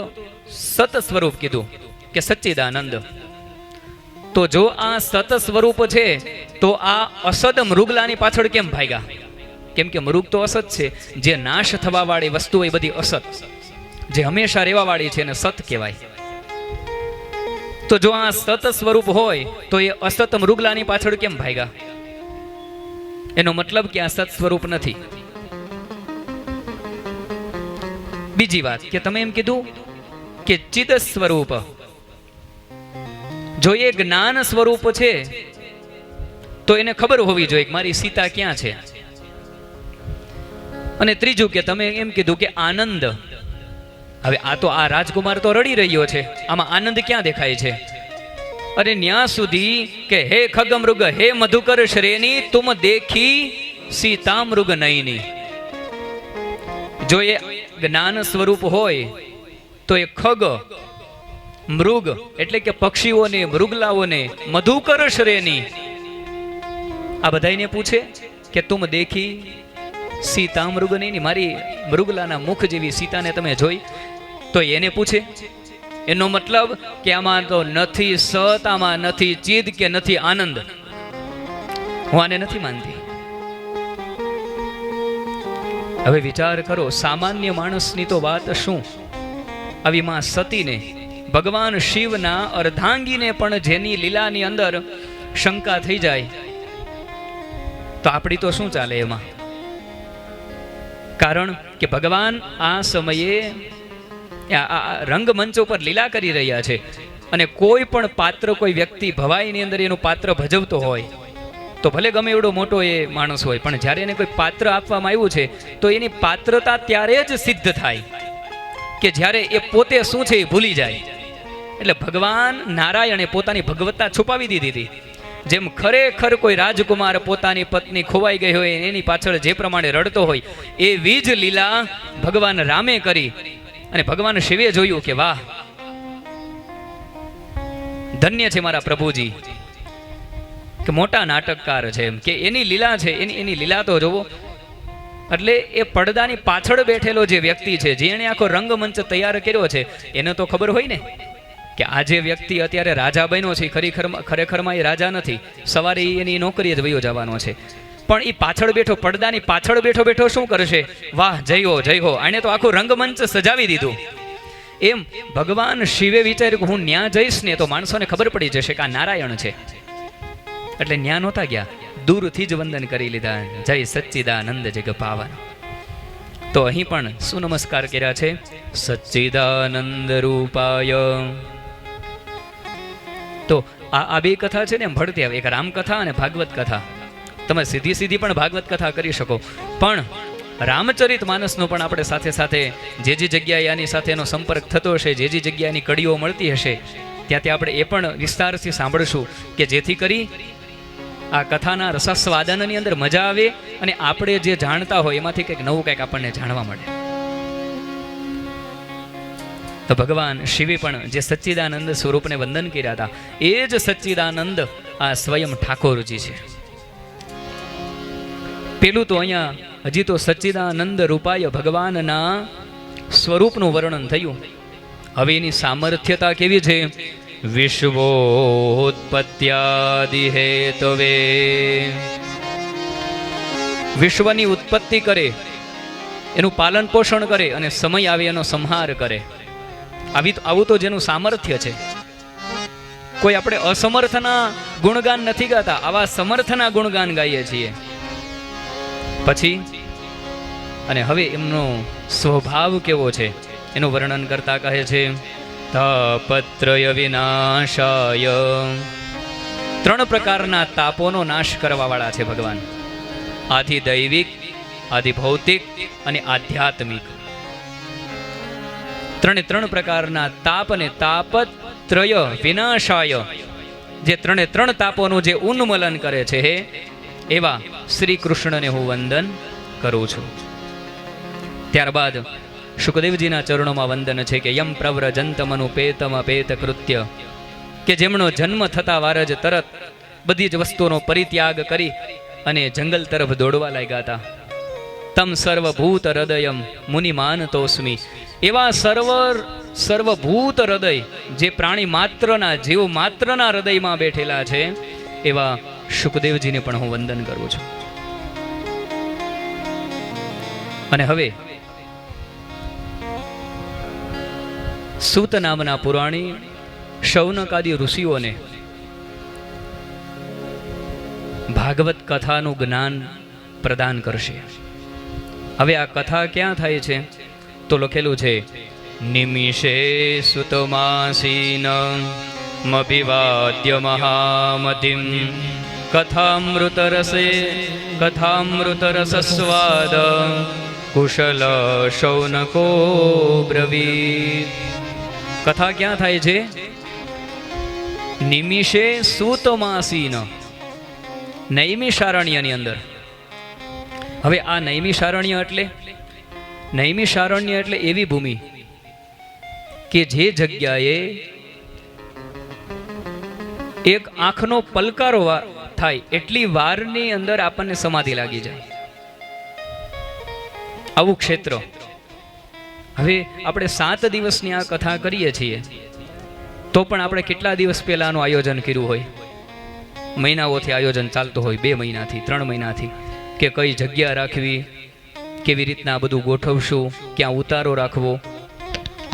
સત સ્વરૂપ કીધું કે સચ્ચિદાનંદ, તો જો આ સત સ્વરૂપ છે તો આ અસદ મૃગલાની પાછળ કેમ ભાગ્યા? કેમ કે મૃગ તો અસત છે, જે નાશ થવા વાળી વસ્તુ એ બધી અસત, જે હંમેશા રહેવા વાળી છે એને સત કહેવાય. તો જો આ સત સ્વરૂપ હોય તો એ અસત મૃગલાની પાછળ કેમ ભાગ્યા? એનો મતલબ કે આ સત સ્વરૂપ નથી. બીજી વાત કે તમે એમ કીધું કે ચિદ સ્વરૂપ, જો એ જ્ઞાન સ્વરૂપ છે તો એને ખબર હોવી જોઈએ કે મારી સીતા ક્યાં છે. અને ત્રીજું કે તમે એમ કીધું કે આનંદ, હવે આ તો આ રાજકુમાર તો રડી રહ્યો છે, આમાં આનંદ ક્યાં દેખાય છે? અરે ન્યા સુધી કે હે ખગમૃગ હે મધુકર શ્રેણી તુમ દેખી સીતા મૃગ નયની. જો એ જ્ઞાન સ્વરૂપ હોય તો એ ખગ મૃગ એટલે કે પક્ષીઓને મૃગલાઓને મધુકર શ્રેણી આ બધાને પૂછે કે તુમ દેખી સીતા મૃગ નહીં, મારી મૃગલાના મુખ જેવી સીતાને તમે જોઈ? તો એને પૂછે. એનો મતલબ કે આમાં તો નથી સત, આમાં નથી ચિદ કે નથી આનંદ. હું આને નથી માનતી. હવે વિચાર કરો, સામાન્ય માણસની તો વાત શું, આવી માં સતીને ભગવાન શિવના અર્ધાંગીને પણ જેની લીલાની અંદર શંકા થઈ જાય તો આપણી તો શું ચાલે એમાં? કારણ કે ભગવાન આ સમયે રંગમંચ ઉપર લીલા કરી રહ્યા છે, અને કોઈ પણ પાત્ર, કોઈ વ્યક્તિ ભવાઈની અંદર એનું પાત્ર ભજવતો હોય તો ભલે ગમે એવડો મોટો એ માણસ હોય, પણ જ્યારે એને કોઈ પાત્ર આપવામાં આવ્યું છે તો એની પાત્રતા ત્યારે જ સિદ્ધ થાય કે જ્યારે એ પોતે શું છે એ ભૂલી જાય. એટલે ભગવાન નારાયણે પોતાની ભગવત્તા છુપાવી દીધી હતી. જેમ ખરેખર કોઈ રાજકુમાર પોતાની પત્ની ખોવાઈ ગઈ હોય એની પાછળ જે પ્રમાણે રડતો હોય એવી જ લીલા ભગવાન રામે કરી, અને ભગવાન શિવે જોયું કે વાહ, ધન્ય છે મારા પ્રભુજી, કે મોટા નાટકકાર છે, એમ કે એની લીલા છે, એની લીલા તો જોવો. એટલે એ પડદાની પાછળ બેઠેલો જે વ્યક્તિ છે, જેણે આખો રંગમંચ તૈયાર કર્યો છે, એને તો ખબર હોય ને કે આ જે વ્યક્તિ અત્યારે રાજા બન્યો છે ખરેખરમાં એ રાજા નથી, સવારે એની નોકરીએ જ વયો જવાનો છે, પણ એ પાછળ બેઠો, પડદાની પાછળ બેઠો બેઠો શું કરશે? વાહ, જય હો જય હો, આને તો આખું રંગમંચ સજાવી દીધું. એમ ભગવાન શિવે વિચાર્યું કે હું ન્યા જઈશ ને તો માણસોને ખબર પડી જશે કે આ નારાયણ છે, એટલે ન્યા નહોતા ગયા, દૂરથી જ વંદન કરી લીધા, જય સચ્ચિદાનંદ જગ પાવન. તો અહીં પણ શું નમસ્કાર કર્યા છે? સચ્ચિદાનંદ રૂપાય. તો આ બે કથા છે ને એમ ભળતી આવે, એક રામકથા અને ભાગવત કથા. તમે સીધી પણ ભાગવત કથા કરી શકો, પણ રામચરિત માનસનો પણ આપણે સાથે સાથે જે જગ્યાએ આની સાથે એનો સંપર્ક થતો હશે, જે જગ્યાની કડીઓ મળતી હશે, ત્યાંથી આપણે એ પણ વિસ્તારથી સાંભળશું કે જેથી કરી આ કથાના રસાસ્વાદનની અંદર મજા આવે અને આપણે જે જાણતા હોય એમાંથી કંઈક નવું કંઈક આપણને જાણવા મળે. તો ભગવાન શિવે પણ જે સચ્ચિદાનંદ સ્વરૂપને વંદન કર્યા હતા એ જ સચ્ચિદાનંદ આ સ્વયં ઠાકોરજી છે. પેલું તો અહીંયા હજી તો સચ્ચિદાનંદ રૂપાય ભગવાનના સ્વરૂપનું વર્ણન થયું. હવે એની સામર્થ્યતા કેવી છે? વિશ્વોત્પત્યાદિ હેતવે, વિશ્વની ઉત્પત્તિ કરે, એનું પાલન પોષણ કરે અને સમય આવે એનો સંહાર કરે. આવું તો જેનું સામર્થ્ય છે. કોઈ આપણે અસમર્થના ગુણગાન નથી ગાતા, આવા સમર્થના ગુણગાન ગાઈએ છીએ. પછી અને હવે એમનો સ્વભાવ કેવો છે એનું વર્ણન કરતા કહે છે તાપત્રય વિનાશાય, 3 પ્રકારના તાપોનો નાશ કરવા વાળા છે ભગવાન. આધિ દૈવિક, આધિ ભૌતિક અને આધ્યાત્મિક. 3 પ્રકારના તાપ અને તાપત્રય વિનાશાય, જે 3 તાપોનું જે ઉન્મૂલન કરે છે એવા શ્રી કૃષ્ણને હું વંદન કરું છું. ત્યારબાદ શુકદેવજીના ચરણોમાં વંદન છે કે યમ પ્રવ્રજંતમનુપેતમ પેત કૃત્ય, કે જેમનો જન્મ થતા વાર જ તરત બધી જ વસ્તુઓનો પરિત્યાગ કરી અને જંગલ તરફ દોડવા લાગ્યા હતા. તમ સર્વભૂત હૃદયમ મુનિમાનતોસ્મી, એવા સર્વભૂત હૃદય જે પ્રાણી માત્રના જીવ માત્રના હૃદયમાં બેઠેલા છે એવા શુકદેવજીને પણ હું વંદન કરું છું. અને હવે સૂત નામના પુરાણી શૌનકાદી ઋષિઓને ભાગવત કથાનું જ્ઞાન પ્રદાન કરશે. હવે આ કથા ક્યાં થાય છે તો લખેલું છે નિમિષે સુતમાસીન મભિવાદ્ય મહામતિમ કથામૃતરસસ્વાદ કુશલ શૌનકો બ્રવીત. કથા ક્યાં થાય છે? નિમિષે સૂતમાસીન, નૈમિષારણ્યની અંદર. હવે આ નૈમિષારણ્ય એટલે એવી ભૂમિ કે જે જગ્યાએ એક આંખનો પલકારો થાય એટલી વારની અંદર આપણને સમાધિ લાગી જાય, આવું ક્ષેત્ર. હવે આપણે 7 દિવસની આ કથા કરીએ છીએ તો પણ આપણે કેટલા દિવસ પહેલાનું આયોજન કર્યું હોય? મહિનાઓથી આયોજન ચાલતું હોય, 2 મહિનાથી 3 મહિનાથી, કે કઈ જગ્યા રાખવી, કેવી રીતના બધું ગોઠવશું, ક્યાં ઉતારો રાખવો,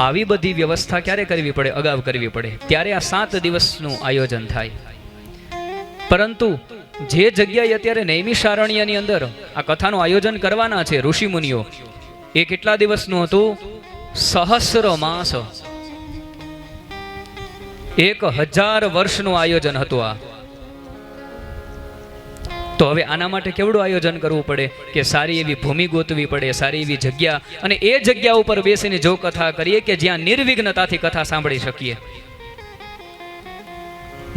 આવી બધી વ્યવસ્થા ક્યારે કરવી પડે? અગાઉ કરવી પડે. ત્યારે આ 7 દિવસનું આયોજન થાય. પરંતુ જે જગ્યાએ અત્યારે નૈમિષારણ્યની અંદર આ કથાનું આયોજન કરવાના છે ઋષિ મુનિઓ, એ કેટલા દિવસનું હતું? સહસ્ર માસ, 1000 વર્ષનું આયોજન હતું આ. તો હવે આના માટે કેવડું આયોજન કરવું પડે કે સારી એવી ભૂમિ ગોતવી પડે, સારી એવી જગ્યા, અને એ જગ્યા ઉપર બેસીને જો કથા કરીએ કે જ્યાં નિર્વિઘ્નતાથી કથા સાંભળી શકીએ.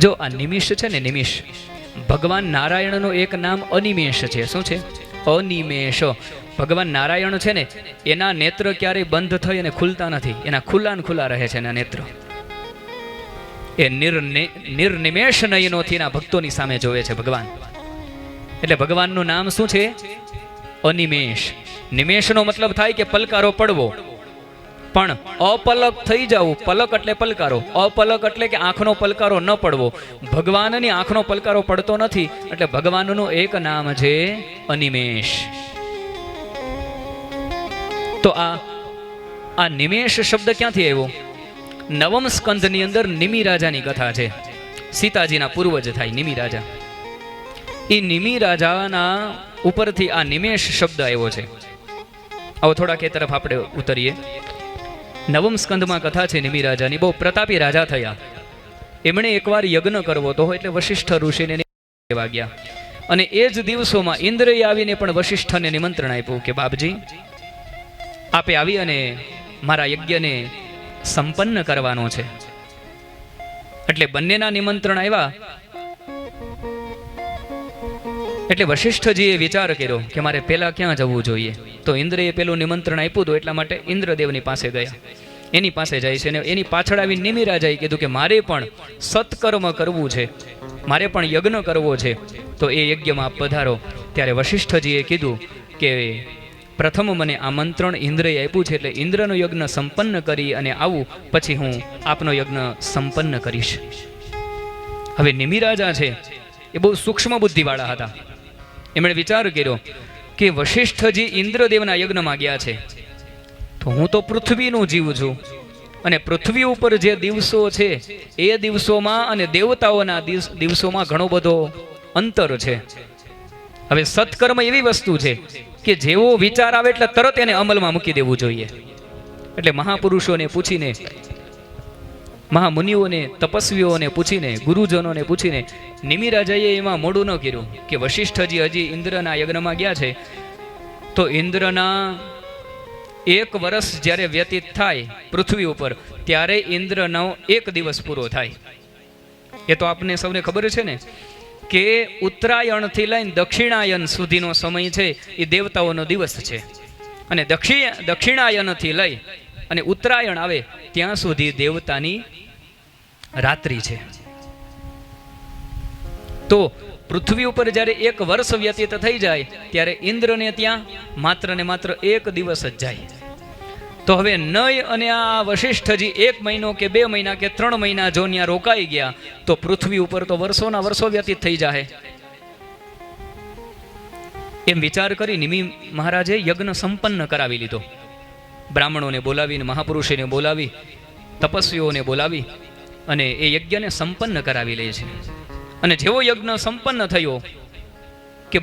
જો આ નિમિષ છે ને, નિમિષ, ભગવાન નારાયણનું એક નામ અનિમેષ છે. શું છે? અનિમેષ. ભગવાન નારાયણ છે ને, એના નેત્ર ક્યારેય બંધ થઈ અને ખુલતા નથી, એના ખુલ્લા ને ખુલ્લા રહે છે એના નેત્ર. એ નિર્નિમેષ નયનોથી ના ભક્તોની સામે જોવે છે ભગવાન. એટલે ભગવાનનું નામ શું છે? અનિમેષ. નિમેષનો મતલબ થાય કે પલકારો પડવો, પણ અપલક થઈ જવું. પલક એટલે પલકારો, અપલક એટલે કે આંખનો પલકારો ન પડવો. ભગવાનની આંખનો પલકારો પડતો નથી, એટલે ભગવાનનું એક નામ છે અનિમેષ. તો આ નિમેષ શબ્દ ક્યાંથી આવ્યો? નવમ સ્કંધની અંદર નિમિ રાજાની કથા છે. સીતાજીના પૂર્વજ થાય નિમિ રાજા. એ નિમિ રાજાના ઉપરથી આ નિમેષ શબ્દ આવ્યો છે. આવો થોડાક એ તરફ આપણે ઉતરીએ. નવમ સ્કંધમાં કથા છે નિમિ રાજાની. બહુ પ્રતાપી રાજા થયા. એમણે એકવાર યજ્ઞ કરવો તો એટલે વશિષ્ઠ ઋષિને કહેવા ગયા, અને એ જ દિવસોમાં ઇન્દ્રએ આવીને પણ વશિષ્ઠને નિમંત્રણ આપ્યું કે બાપજી, આપે આવી અને મારા યજ્ઞને સંપન્ન કરવાનો છે. એટલે બંનેના નિમંત્રણ આવ્યા. એટલે વશિષ્ઠજીએ વિચાર કર્યો કે મારે પહેલાં ક્યાં જવું જોઈએ. તો ઇન્દ્રએ પેલું નિમંત્રણ આપ્યું હતું, એટલા માટે ઇન્દ્રદેવની પાસે ગયા. એની પાસે જાય છે અને એની પાછળ આવી નિમિરાજાએ કીધું કે મારે પણ સત્કર્મ કરવું છે, મારે પણ યજ્ઞ કરવો છે, તો એ યજ્ઞમાં પધારો. ત્યારે વશિષ્ઠજીએ કીધું કે પ્રથમ મને આમંત્રણ ઇન્દ્રએ આપ્યું છે, એટલે ઇન્દ્રનો યજ્ઞ સંપન્ન કરી અને આવું, પછી હું આપનો યજ્ઞ સંપન્ન કરીશ. હવે નિમિરાજા છે એ બહુ સૂક્ષ્મ બુદ્ધિવાળા હતા. એમણે વિચાર કર્યો કે વશિષ્ઠજી ઇન્દ્રદેવના યજ્ઞમાં ગયા છે, તો હું તો પૃથ્વીનો જીવ છું, અને પૃથ્વી ઉપર જે દિવસો છે એ દિવસોમાં અને દેવતાઓના દિવસોમાં ઘણો બધો અંતર છે. હવે સત્કર્મ એવી વસ્તુ છે કે જેવો વિચાર આવે એટલે તરત એને અમલમાં મૂકી દેવું જોઈએ. એટલે મહાપુરુષોને પૂછીને, મહામુનિઓને, તપસ્વીઓને પૂછીને, ગુરુજનોને પૂછીને નિમિરાજાએ એમાં મોડું ન કર્યું કે વશિષ્ઠજી હજી ઇન્દ્રના યજ્ઞમાં ગયા છે, તો ઇન્દ્રના 1 વર્ષ જ્યારે વ્યતીત થાય પૃથ્વી ઉપર, ત્યારે ઇન્દ્રનો 1 દિવસ પૂરો થાય. એ તો આપને સૌને ખબર છે ને કે ઉત્તરાયણથી લઈને દક્ષિણાયન સુધીનો સમય છે એ દેવતાઓનો દિવસ છે, અને દક્ષિણાયનથી લઈ અને ઉત્તરાયણ આવે ત્યાં સુધી દેવતાની રાત્રિ છે. તો પૃથ્વી ઉપર જ્યારે 1 વર્ષ વ્યતીત થઈ જાય ત્યારે ઇન્દ્રને ત્યાં માત્ર ને માત્ર 1 દિવસ જ જાય. તો હવે નય અને આ વશિષ્ઠજી 1 મહિનો કે 2 મહિના કે 3 મહિના જો ત્યાં રોકાઈ ગયા તો પૃથ્વી ઉપર તો વર્ષોના વર્ષો વ્યતીત થઈ જાય. એમ વિચાર કરી નિમિ મહારાજે યજ્ઞ સંપન્ન કરાવી લીધો. બ્રાહ્મણોને બોલાવીને, મહાપુરુષોને બોલાવી, તપસ્વીઓને બોલાવી અને એ યજ્ઞને સંપન્ન કરાવી લે છે. અને જેવો યજ્ઞ સંપન્ન થયો કે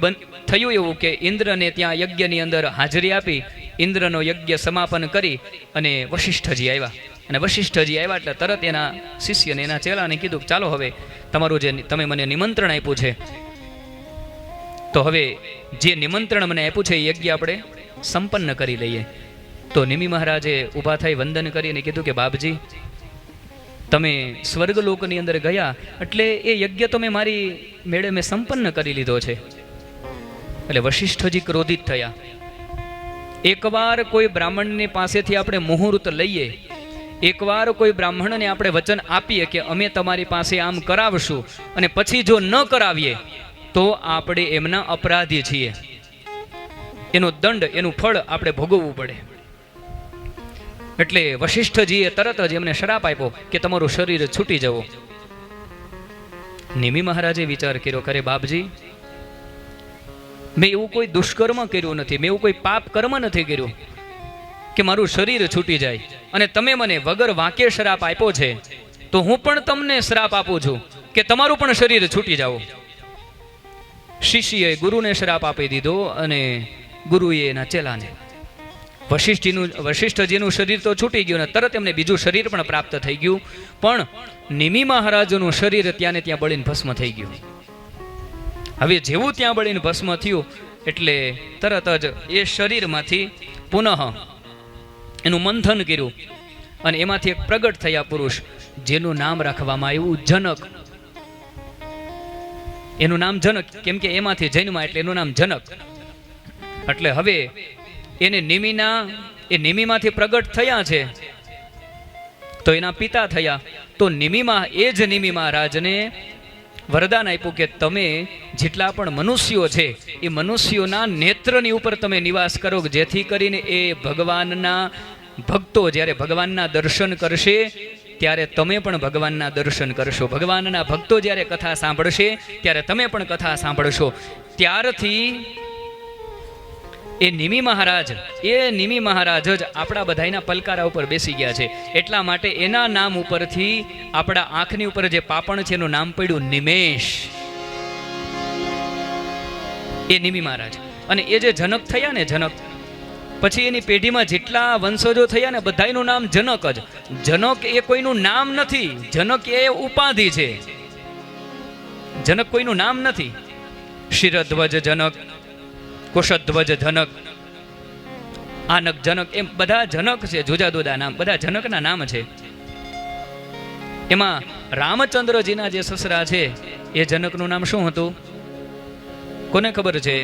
થયું એવું કે ઇન્દ્રને ત્યાં યજ્ઞની અંદર હાજરી આપી, ઇન્દ્રનો યજ્ઞ સમાપન કરી અને વશિષ્ઠજી આવ્યા. અને વશિષ્ઠજી આવ્યા એટલે તરત એના શિષ્યને, એના ચેલાને કીધું કે ચાલો હવે તમારું જે તમે મને નિમંત્રણ આપ્યું છે, તો હવે જે નિમંત્રણ મને આપ્યું છે એ યજ્ઞ આપણે સંપન્ન કરી લઈએ. તો નિમિ મહારાજે ઊભા થઈ વંદન કરીને કીધું કે બાપજી, તમે સ્વર્ગલોકની અંદર ગયા એટલે એ યજ્ઞ તો મેં મારી મેળે મેં સંપન્ન કરી લીધો છે. એટલે વશિષ્ઠજી ક્રોધિત થયા. એકવાર કોઈ બ્રાહ્મણની પાસેથી આપણે મુહૂર્ત લઈએ, એકવાર કોઈ બ્રાહ્મણને આપણે વચન આપીએ કે અમે તમારી પાસે આમ કરાવશું, અને પછી જો ન કરાવીએ તો આપણે એમના અપરાધી છીએ, એનો દંડ, એનું ફળ આપણે ભોગવવું પડે. એટલે વશિષ્ઠજીએ તરત જ એમને શ્રાપ આપ્યો કે તમારું શરીર છૂટી જવું. નિમિ મહારાજે વિચાર કર્યો, કરે બાપજી, મેં એવું કોઈ દુષ્કર્મ કર્યું નથી, મેં એવું કોઈ પાપ કર્મ નથી કર્યું કે મારું શરીર છૂટી જાય, અને તમે મને વગર વાંકે શ્રાપ આપ્યો છે, તો હું પણ તમને શ્રાપ આપું છું કે તમારું પણ શરીર છૂટી જાવ. શિષ્યએ ગુરુને શ્રાપ આપી દીધો અને ગુરુએ એના ચેલાને. વશિષ્ઠજીનું શરીર તો છૂટી ગયું ને તરત એમને બીજું શરીર પણ પ્રાપ્ત થઈ ગયું, પણ નિમિ મહારાજનું શરીર ત્યાં ને ત્યાં બળીને ભસ્મ થઈ ગયું. હવે જેવું ત્યાં બળીને ભસ્મ થયું એટલે તરત જ એ શરીરમાંથી પુનઃ એનું મંથન કર્યું, અને એમાંથી એક પ્રગટ થયા પુરુષ, જેનું નામ રાખવામાં આવ્યું જનક. એનું નામ જનક કેમ કે એમાંથી જન્મા એટલે એનું નામ જનક. એટલે હવે એને નિમિમાંથી પ્રગટ થયા છે તો એના પિતા થયા. તો એ જ નિમિ મહારાજને વરદાન આપ્યું કે તમે જેટલા પણ મનુષ્યો છે એ મનુષ્યોના નેત્રની ઉપર તમે નિવાસ કરો, જેથી કરીને એ ભગવાનના ભક્તો જ્યારે ભગવાનના દર્શન કરશે ત્યારે તમે પણ ભગવાનના દર્શન કરશો, ભગવાનના ભક્તો જ્યારે કથા સાંભળશે ત્યારે તમે પણ કથા સાંભળશો. ત્યારથી એ નિમિ મહારાજ જ આપણા બધાના પલકારા ઉપર બેસી ગયા છે. એટલા માટે એના નામ ઉપરથી આપણા આંખની ઉપર જે પાપણ છે એનું નામ પડ્યું નિમેષ. એ નિમિ મહારાજ. અને એ જે જનક થયા ને, જનક પછી એની પેઢીમાં જેટલા વંશજો થયા ને બધાનું નામ જનક જ. જનક એ કોઈનું નામ નથી, જનક એ ઉપાધિ છે. જનક કોઈનું નામ નથી. શિરધ્વજ જનક, કુશધ્વજ જનક, આનક જનક, એમ બધા જનક છે, જુદા જુદા નામ, બધા જનકના નામ છે. એમાં રામચંદ્રજીના જે સસરા છે એ જનકનું નામ શું હતું? કોને ખબર છે?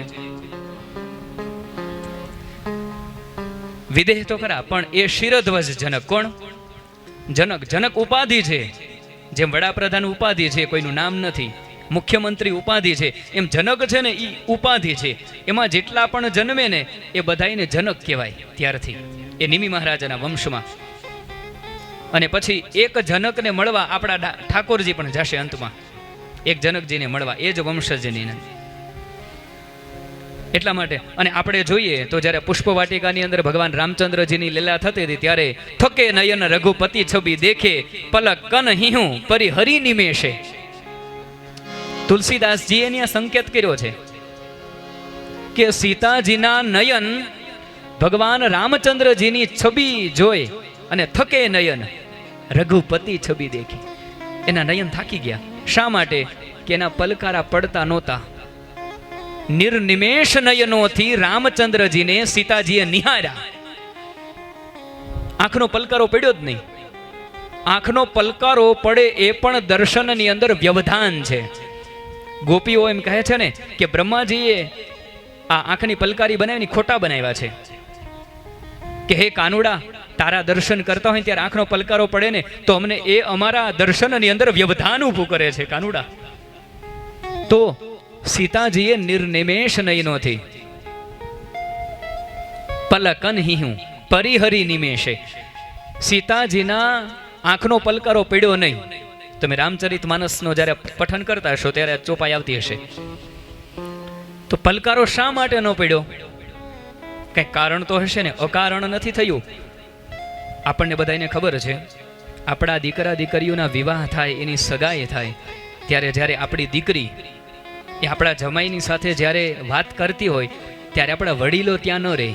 વિદેહ તો ખરા, પણ એ શિરધ્વજ જનક. કોણ? જનક. જનક ઉપાધિ છે. જેમ વડાપ્રધાન ઉપાધિ છે, કોઈનું નામ નથી. મુખ્યમંત્રી ઉપાધિ છે, એમ જનક છે ને એ ઉપાધિ છે. એમાં જેટલા પણ જન્મે ને એ બધાને જનક કહેવાય. ત્યારથી એ નિમિ મહારાજાના વંશમાં. અને પછી એક જનકને મળવા આપણા ઠાકોરજી પણ જશે અંતમાં, એક જનકજીને મળવા, એ જ વંશજની. એટલા માટે. અને આપણે જોઈએ તો જ્યારે પુષ્પ વાટિકાની અંદર ભગવાન રામચંદ્રજીની લીલા થતી હતી ત્યારે થકે નયન રઘુપતિ છબી દેખે પલક કન હિહું પરી હરિ નિમેષે. તુલસીદાસજીએ એની આ સંકેત કર્યો છે કે સીતાજીના નયન ભગવાન રામચંદ્રજીની છબી જોઈ અને થકે નયન રઘુપતિ છબી દેખી. એના નયન થાકી ગયા. શા માટે? કે એના પલકારા પડતા નહોતા. નિર્નિમેષ નયનોથી રામચંદ્રજીને સીતાજીએ નિહાળ્યા. આંખનો પલકારો પડ્યો જ નહીં. આંખનો પલકારો પડે એ પણ દર્શનની અંદર વ્યવધાન છે. ગોપીઓ એમ કહે છે ને કે બ્રહ્માજીએ આ આંખની પલકારી બનાવીને ખોટા બનાવ્યા છે. કે હે કાનુડા, તારા દર્શન કરતા હોય ત્યારે આંખનો પલકારો પડે ને તો અમને એ અમારા દર્શનની અંદર વ્યવધાન ઊભું કરે છે કાનુડા. તો સીતાજીએ નિર્નિમેષ નયનોથી પલકન હિહું પરિહરી નિમેષે, સીતાજીના આંખનો પલકારો પડ્યો નહીં. તમે રામચરિત માનસનો જ્યારે પઠન કરતા હશો ત્યારે ચોપાઈ આવતી હશે. તો પલકારો શા માટે ન પડ્યો? કઈ કારણ તો હશે ને, અકારણ નથી થયું. આપણને બધાને ખબર છે, આપણા દીકરા દીકરીઓના વિવાહ થાય, એની સગાઈ થાય ત્યારે જ્યારે આપણી દીકરી એ આપણા જમાઈની સાથે જ્યારે વાત કરતી હોય ત્યારે આપણા વડીલો ત્યાં ન રહે.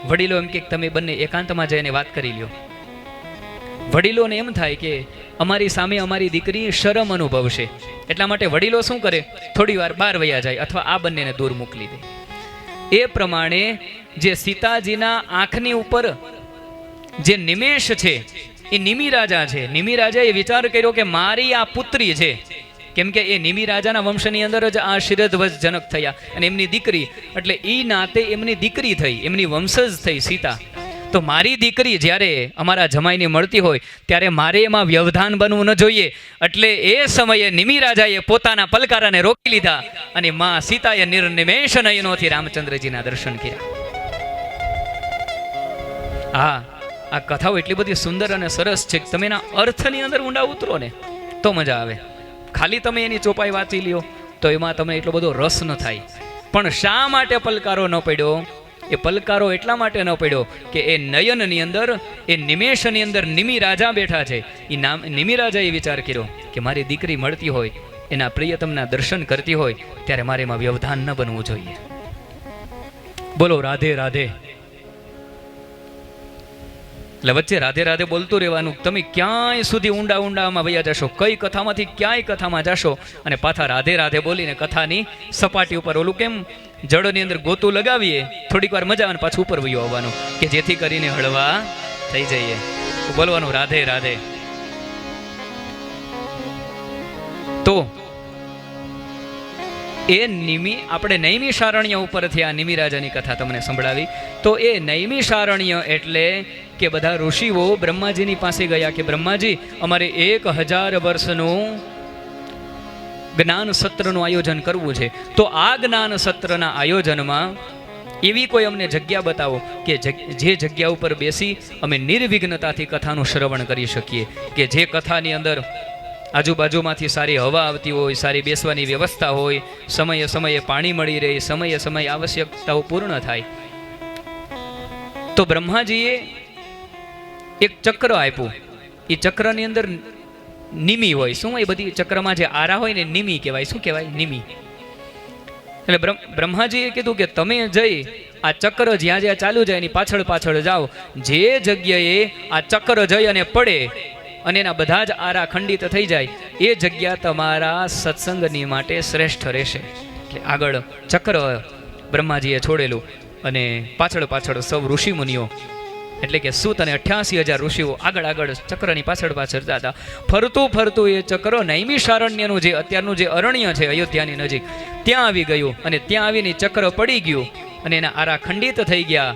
વડીલો એમ કે તમે બંને એકાંતમાં જઈને વાત કરી લ્યો. વડીલોને એમ થાય કે અમારી સામે અમારી દીકરી શરમ અનુભવશે, એટલા માટે વડીલો શું કરે? થોડી વાર બહાર વયા જાય અથવા આ બંનેને દૂર મોકલી દે. એ પ્રમાણે જે સીતાજીના આંખની ઉપર જે નિમેષ છે એ નિમિ રાજા છે. નિમિ રાજાએ વિચાર કર્યો કે મારી આ પુત્રી છે, કેમ કે એ નિમિ રાજાના વંશની અંદર જ આ શિરધ્વજ જનક થયા અને એમની દીકરી, એટલે એ નાતે એમની દીકરી થઈ, એમની વંશજ થઈ સીતા. તો મારી દીકરી જ્યારે અમારા જમાઈને મળતી હોય ત્યારે મારે એમાં વ્યવધાન બનવું ન જોઈએ. એટલે એ સમયે નિમિ રાજાએ પોતાના પલકારાને રોકી લીધા અને માં સીતાએ નિર્નિમેષ નયનોથી રામચંદ્રજીના દર્શન કર્યા. હા, આ કથાઓ એટલી બધી સુંદર અને સરસ છે કે તમે એના અર્થની અંદર ઊંડા ઉતરો ને તો મજા આવે. ખાલી તમે એની ચોપાઈ વાંચી લ્યો તો એમાં તમને એટલો બધો રસ ન થાય. પણ શા માટે પલકારો ન પડ્યો? એ પલકારો એટલા માટે ન પડ્યો કે એ નયનની અંદર, એ નિમેષની અંદર નિમિ રાજા બેઠા છે. એ નિમિ રાજાએ વિચાર કર્યો કે મારી દીકરી મળતી હોય, એના પ્રિયતમના દર્શન કરતી હોય ત્યારે મારે એમાં વ્યવધાન ન બનવું જોઈએ. બોલો રાધે રાધે. એટલે વચ્ચે રાધે રાધે બોલતું રહેવાનું. તમે ક્યાંય સુધી ઊંડા ઊંડામાં વયા જશો, કઈ કથામાંથી ક્યાંય કથામાં જશો અને પાછા રાધે રાધે બોલીને કથાની સપાટી ઉપર ઓલું કેમ જળની અંદર ગોતું લગાવીએ, થોડીક વાર મજા આવે પાછું ઉપર વયું આવવાનું કે જેથી કરીને હળવા થઈ જઈએ. બોલવાનું રાધે રાધે. તો એ નિમિ આપણે નૈમિષારણ્ય ઉપરથી આ નિમિ રાજાની કથા તમને સંભળાવી. તો એ નૈમિષારણ્ય એટલે કે બધા ઋષિઓ બ્રહ્માજીની પાસે ગયા કે બ્રહ્માજી, અમારે 1000 વર્ષનું જ્ઞાન સત્રનું આયોજન કરવું છે. તો આ જ્ઞાન સત્રના આયોજનમાં એવી કોઈ અમને જગ્યા બતાવો કે જે જગ્યા ઉપર બેસી અમે નિર્વિઘ્નતાથી કથાનું શ્રવણ કરી શકીએ, કે જે કથાની અંદર આજુબાજુમાંથી સારી હવા આવતી હોય, સારી બેસવાની વ્યવસ્થા હોય, સમયે સમયે પાણી મળી રહે, સમયે સમયે આવશ્યકતાઓ પૂર્ણ થાય. તો બ્રહ્માજીએ એક ચક્ર આપ્યું. એ ચક્રની અંદર નિમિ હોય. શું હોય? બધી ચક્રમાં જે આરા હોય ને નિમિ કહેવાય. શું કહેવાય? નિમિ. એટલે બ્રહ્માજીએ કીધું કે તમે જઈ આ ચક્ર જ્યાં જ્યાં ચાલુ જાય એની પાછળ પાછળ જાઓ. જે જગ્યાએ આ ચક્ર જઈ અને પડે અને એના બધા જ આરા ખંડિત થઈ જાય એ જગ્યા તમારા સત્સંગની માટે શ્રેષ્ઠ રહેશે. એટલે આગળ ચક્ર બ્રહ્માજીએ છોડેલું અને પાછળ પાછળ સૌ ઋષિમુનિઓ એટલે કે સૂત અને 88,000 ઋષિઓ આગળ આગળ ચક્રની પાછળ પાછળ જતા હતા. ફરતું ફરતું એ ચક્ર નૈમિષારણ્યનું જે અત્યારનું જે અરણ્ય છે અયોધ્યાની નજીક, ત્યાં આવી ગયું અને ત્યાં આવીને ચક્ર પડી ગયું અને એના આરા ખંડિત થઈ ગયા.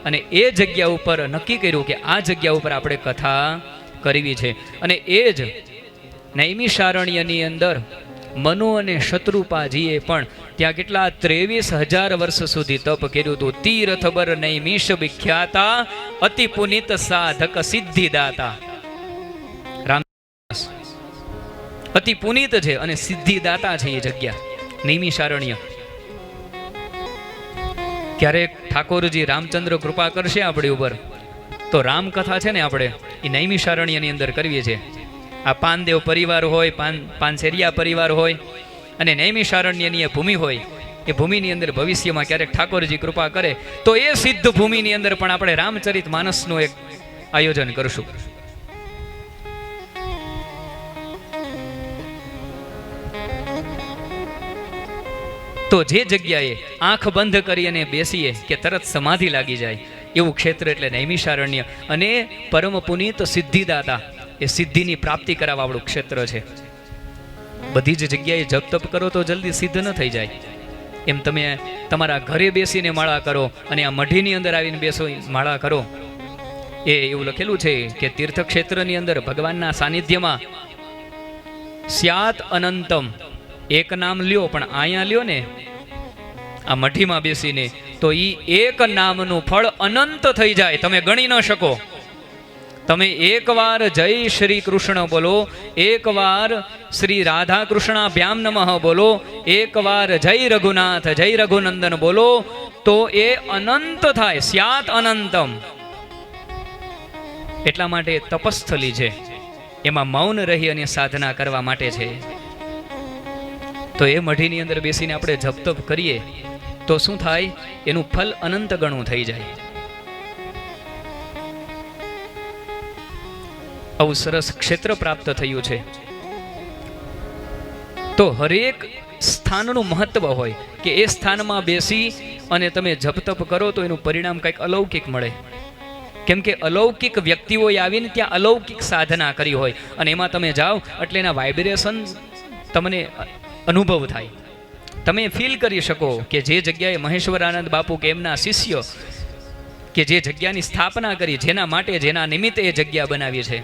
અને એ જગ્યા ઉપર નક્કી કર્યું કે આ જગ્યા ઉપર આપણે કથા કરવી છે. અને એ જ નૈમિષારણ્યની અંદર મનુ અને શત્રુપાજીએ પણ ત્યાં કેટલા 23,000 વર્ષ સુધી તપ કર્યું હતું. તીરથબર નૈમિષ વિખ્યાતા અતિ પુનિત સાધક સિદ્ધિદાતા. રામદાસ અતિ પુનિત છે અને સિદ્ધિદાતા છે એ જગ્યા નૈમિષારણ્ય. ક્યારેક ઠાકોરજી રામચંદ્ર કૃપા કરશે આપણી ઉપર તો રામકથા છે ને આપણે એ નૈમિષારણ્યની અંદર કરવી છે. આ પાનદેવ પરિવાર હોય, પાનસેરિયા પરિવાર હોય અને નૈમિષારણ્યની એ ભૂમિ હોય, એ ભૂમિની અંદર ભવિષ્યમાં ક્યારેક ઠાકોરજી કૃપા કરે તો એ સિદ્ધ ભૂમિની અંદર પણ આપણે રામચરિત માનસનું એક આયોજન કરશું. તો જે જગ્યાએ આંખ બંધ કરી અને બેસીએ કે તરત સમાધિ લાગી જાય એવું ક્ષેત્ર એટલે નૈમિષારણ્ય. અને પરમ પુનિત સિદ્ધિદાતા, એ સિદ્ધિની પ્રાપ્તિ કરાવવાવાળું ક્ષેત્ર છે. બધી જ જગ્યાએ જપ તપ કરો તો જલ્દી સિદ્ધ ન થઈ જાય. એમ તમે તમારા ઘરે બેસીને માળા કરો અને આ મઢીની અંદર આવીને બેસો માળા કરો. એ એવું લખેલું છે કે તીર્થક્ષેત્રની અંદર ભગવાનના સાનિધ્યમાં સ્યાત અનંતમ, એક નામ લ્યો પણ અહીંયા લ્યો ને આ મઢીમાં બેસીને તો ઈ એક નામનું ફળ અનંત થઈ જાય, તમે ગણી ન શકો. તમે એકવાર જય શ્રી કૃષ્ણ બોલો, એકવાર શ્રી રાધા કૃષ્ણાભ્યામ નમઃ બોલો, એકવાર જય રઘુનાથ જય રઘુનંદન બોલો તો એ અનંત થાય, સ્યાત અનંતમ. એટલા માટે તપસ્થલી છે, એમાં મૌન રહી અને સાધના કરવા માટે છે. તો એ મઢીની અંદર બેસીને આપણે જપ તપ કરીએ તો શું થાય, એનું ફલ અનંત ગણું થઈ જાય. આવું સરસ ક્ષેત્ર પ્રાપ્ત થયું છે. તો હરેક સ્થાનનું મહત્વ હોય કે એ સ્થાનમાં બેસી અને તમે જપ તપ કરો તો એનું પરિણામ કંઈક અલૌકિક મળે. કેમ કે અલૌકિક વ્યક્તિઓએ આવીને ત્યાં અલૌકિક સાધના કરી હોય અને એમાં તમે જાઓ એટલે એના વાઇબ્રેશન તમને અનુભવ થાય. તમે ફીલ કરી શકો કે જે જગ્યાએ મહેશ્વરાનંદ બાપુ કે એમના શિષ્ય કે જે જગ્યાની સ્થાપના કરી, જેના માટે જેના નિમિત્તે એ જગ્યા બનાવી છે,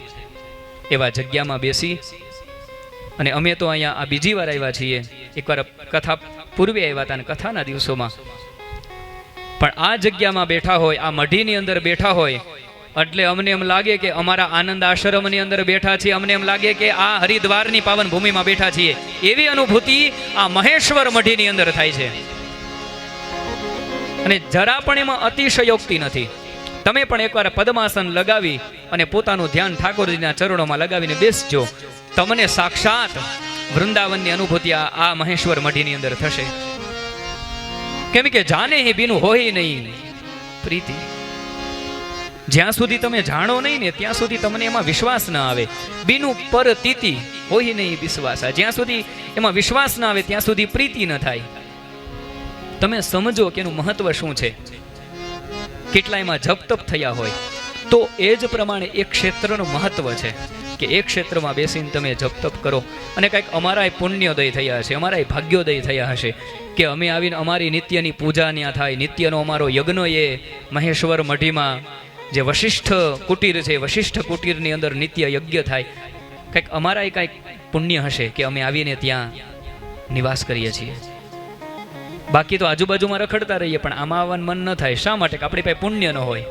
એવા જગ્યામાં બેસી અને અમે તો અહીંયા આ બીજી વાર આવ્યા છીએ. એકવાર કથા પૂર્વે આવ્યા હતા અને કથાના દિવસોમાં પણ આ જગ્યામાં બેઠા હોય, આ મઢીની અંદર બેઠા હોય એટલે અમને એમ લાગે કે અમારા આનંદ આશ્રમની અંદર બેઠા છીએ, અમને એમ લાગે કે આ હરિદ્વારની પાવન ભૂમિમાં બેઠા છીએ. એવી અનુભૂતિ આ મહેશ્વર મઢીની અંદર થાય છે અને જરા પણ એમાં અતિશયોક્તિ નથી. તમે પણ એકવાર પદ્માસન લગાવી અને પોતાનું ધ્યાન ઠાકોરજીના ચરણોમાં લગાવીને બેસજો, તમને સાક્ષાત વૃંદાવનની અનુભૂતિ આ મહેશ્વર મઢીની અંદર થશે. કેમ કે જાને હે બીનું હોય નહીં પ્રીતિ. જ્યાં સુધી તમે જાણો નહીં ને ત્યાં સુધી તમને એમાં વિશ્વાસ ન આવે. બીનું પર તીતિ હોય નહીં વિશ્વાસ. જ્યાં સુધી એમાં વિશ્વાસ ન આવે ત્યાં સુધી પ્રીતિ ન થાય. તમે સમજો કે એનું મહત્વ શું છે, કેટલા એમાં જપ તપ થયા હોય તો એ જ પ્રમાણે એ ક્ષેત્રનું મહત્વ છે કે એ ક્ષેત્રમાં બેસીને તમે જપ તપ કરો. અને કંઈક અમારાય પુણ્યોદય થયા હશે, અમારાય ભાગ્યોદય થયા હશે કે અમે આવીને અમારી નિત્યની પૂજા ત્યાં થાય, નિત્યનો અમારો યજ્ઞ એ મહેશ્વર મઢીમાં જે વશિષ્ઠ કુટીર છે, વશિષ્ઠ કુટીરની અંદર નિત્ય યજ્ઞ થાય. કંઈક અમારાય કંઈક પુણ્ય હશે કે અમે આવીને ત્યાં નિવાસ કરીએ છીએ. બાકી તો આજુબાજુમાં રખડતા રહીએ પણ આમાં આવવાનું મન ન થાય. શા માટે? કે આપણી પાસે પુણ્ય ન હોય.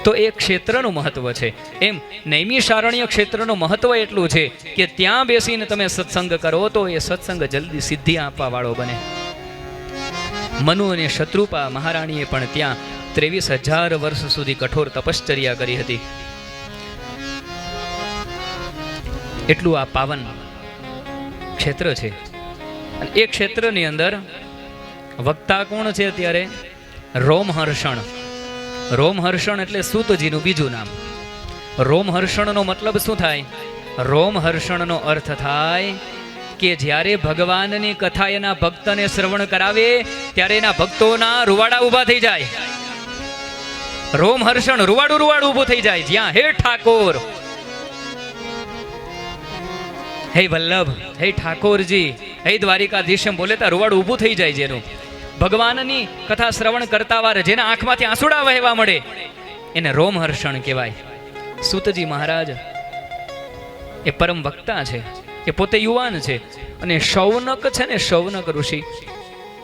તો એ ક્ષેત્રનું મહત્વ છે. એમ નૈમિષારણ્ય ક્ષેત્રનું મહત્વ એટલું છે કે ત્યાં બેસીને તમે સત્સંગ કરો તો એ સત્સંગ જલ્દી સિદ્ધિ આપવા વાળો બને. મનુ અને શત્રુપા મહારાણીએ પણ ત્યાં 23,000 વર્ષ સુધી કઠોર તપશ્ચર્યા કરી હતી. એટલું આ પાવન ક્ષેત્ર છે. અને એ ક્ષેત્રની અંદર વક્તા કોણ છે અત્યારે? રોમહર્ષણ. રોમહર્ષણ એટલે સૂતજીનું બીજું નામ. રોમહર્ષણનો મતલબ શું થાય? રોમહર્ષણનો અર્થ થાય કે જ્યારે ભગવાનની કથા એના ભક્તને શ્રવણ કરાવે ત્યારે એના ભક્તોના રૂવાડા ઊભા થઈ જાય. રોમ હર્ષણ રૂવાડું રૂવાડું ઊભું થઈ જાય. જ્યાં હે ઠાકોર, હે વલ્લભ, હે ઠાકોરજી, હે દ્વારિકાધીશ એમ બોલે ત્યાં રૂવાડું ઊભું થઈ જાય. જેનું ભગવાનની કથા શ્રવણ કરતા વાર જેના આંખમાંથી આંસુડા વહેવા મળે એને રોમ હર્ષણ કહેવાય. સૂતજી મહારાજ એ પરમ વક્તા છે, એ પોતે યુવાન છે, અને શૌનક છે ને, શૌનક ઋષિ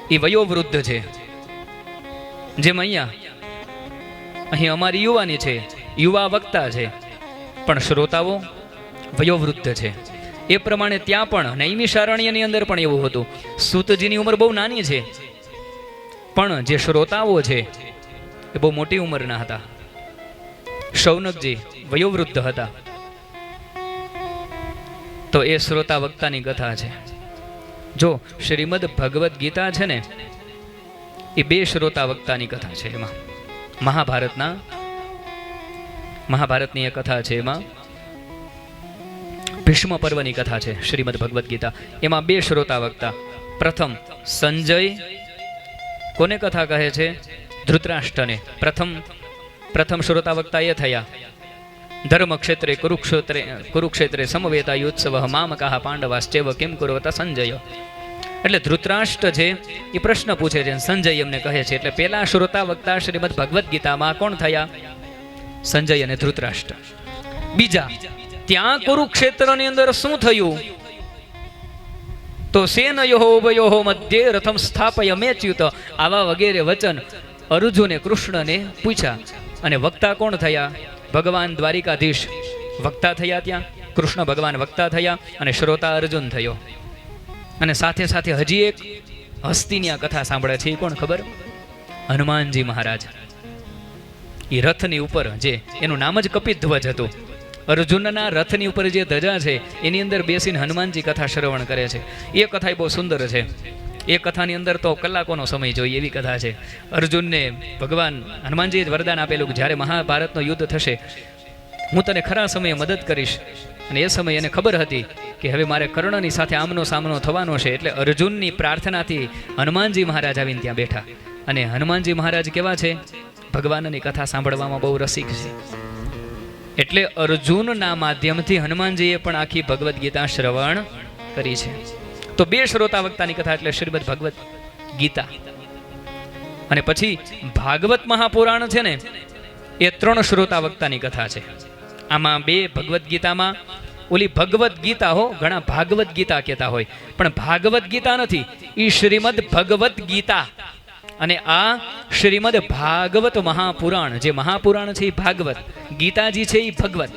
એ વયોવૃદ્ધ છે. જેમ અહીં અમારી યુવાની છે, યુવા વક્તા છે, પણ શ્રોતાઓ વયોવૃદ્ધ છે. એ પ્રમાણે ત્યાં પણ નૈમિષારણ્યની અંદર પણ એવું હતું. સૂતજીની ઉંમર બહુ નાની છે, પણ જે શ્રોતાઓ છે એ બહુ મોટી ઉંમરના હતા. શૌનકજી વયોવૃદ્ધ હતા. તો એ શ્રોતા વક્તાની કથા છે. જો શ્રીમદ ભગવદ્ ગીતા છે ને, એ બે શ્રોતા વક્તાની કથા છે. એમાં મહાભારતની એ કથા છે. એમાં ભીષ્મ પર્વની કથા છે શ્રીમદ ભગવદ્ ગીતા. એમાં બે શ્રોતા વક્તા. પ્રથમ સંજય, કોને કથા કહે છે? ધૃતરાષ્ટ્રને. પ્રથમ શ્રોતા વક્તા એ થયા. ધર્મક્ષેત્રે કુરુક્ષેત્રે સમવેતાયુત્સવ મામકાહ પાંડવાશ્ચેવ કિમ કુર્વત સંજય. એટલે ધૃતરાષ્ટ્ર છે એ પ્રશ્ન પૂછે છે, સંજય એમને કહે છે. એટલે પેલા શ્રોતા વક્તા શ્રીમદ ભગવદ્ ગીતામાં કોણ થયા? સંજય અને ધૃતરાષ્ટ્ર. બીજા, ત્યાં કુરુક્ષેત્રની અંદર શું થયું? તો સેનયોઃ ઉભયોઃ મધ્યે રથમ સ્થાપય મેચ્યુત. આવા વગેરે વચન અર્જુને કૃષ્ણને પૂછ્યા. અને વક્તા કોણ થયા? ભગવાન દ્વારિકાધીશ વક્તા થયા. ત્યાં કૃષ્ણ ભગવાન વક્તા થયા અને શ્રોતા અર્જુન થયો. અને સાથે સાથે હજી એક હસ્તીની આ કથા સાંભળે છે. એ કોણ ખબર? હનુમાનજી મહારાજ. એ રથની ઉપર, જે એનું નામ જ કપિધ્વજ હતું, અર્જુનના રથની ઉપર જે ધજા છે એની અંદર બેસીને હનુમાનજી કથા શ્રવણ કરે છે. એ કથા બહુ સુંદર છે. એ કથાની અંદર તો કલાકોનો સમય જોઈએ એવી કથા છે. અર્જુનને ભગવાન હનુમાનજીએ જ વરદાન આપેલું કે જ્યારે મહાભારતનો યુદ્ધ થશે હું તને ખરા સમયે મદદ કરીશ. અને એ સમયે એને ખબર હતી કે હવે મારે કર્ણની સાથે આમનો સામનો થવાનો છે. એટલે અર્જુનની પ્રાર્થનાથી હનુમાનજી મહારાજ આવીને ત્યાં બેઠા. અને હનુમાનજી મહારાજ કેવા છે? ભગવાનની કથા સાંભળવામાં બહુ રસિક છે. એટલે અર્જુનના માધ્યમથી હનુમાનજીએ પણ આખી ભગવદ્ ગીતા શ્રવણ કરી છે. તો બે શ્રોતા વક્તાની કથા એટલે શ્રીમદ ભગવદ્ ગીતા. અને પછી ભાગવત મહાપુરાણ છે ને, એ 3 શ્રોતા વક્તાની કથા છે. આમાં બે ભગવદ્ ગીતામાં, ઓલી ભગવદ્ ગીતા હો, ઘણા ભાગવત ગીતા કહેતા હોય, પણ ભાગવત ગીતા નથી, એ શ્રીમદ ભગવદ્ ગીતા. અને આ શ્રીમદ ભાગવત મહાપુરાણ, જે મહાપુરાણ છે એ ભાગવત, ગીતાજી છે એ ભગવત.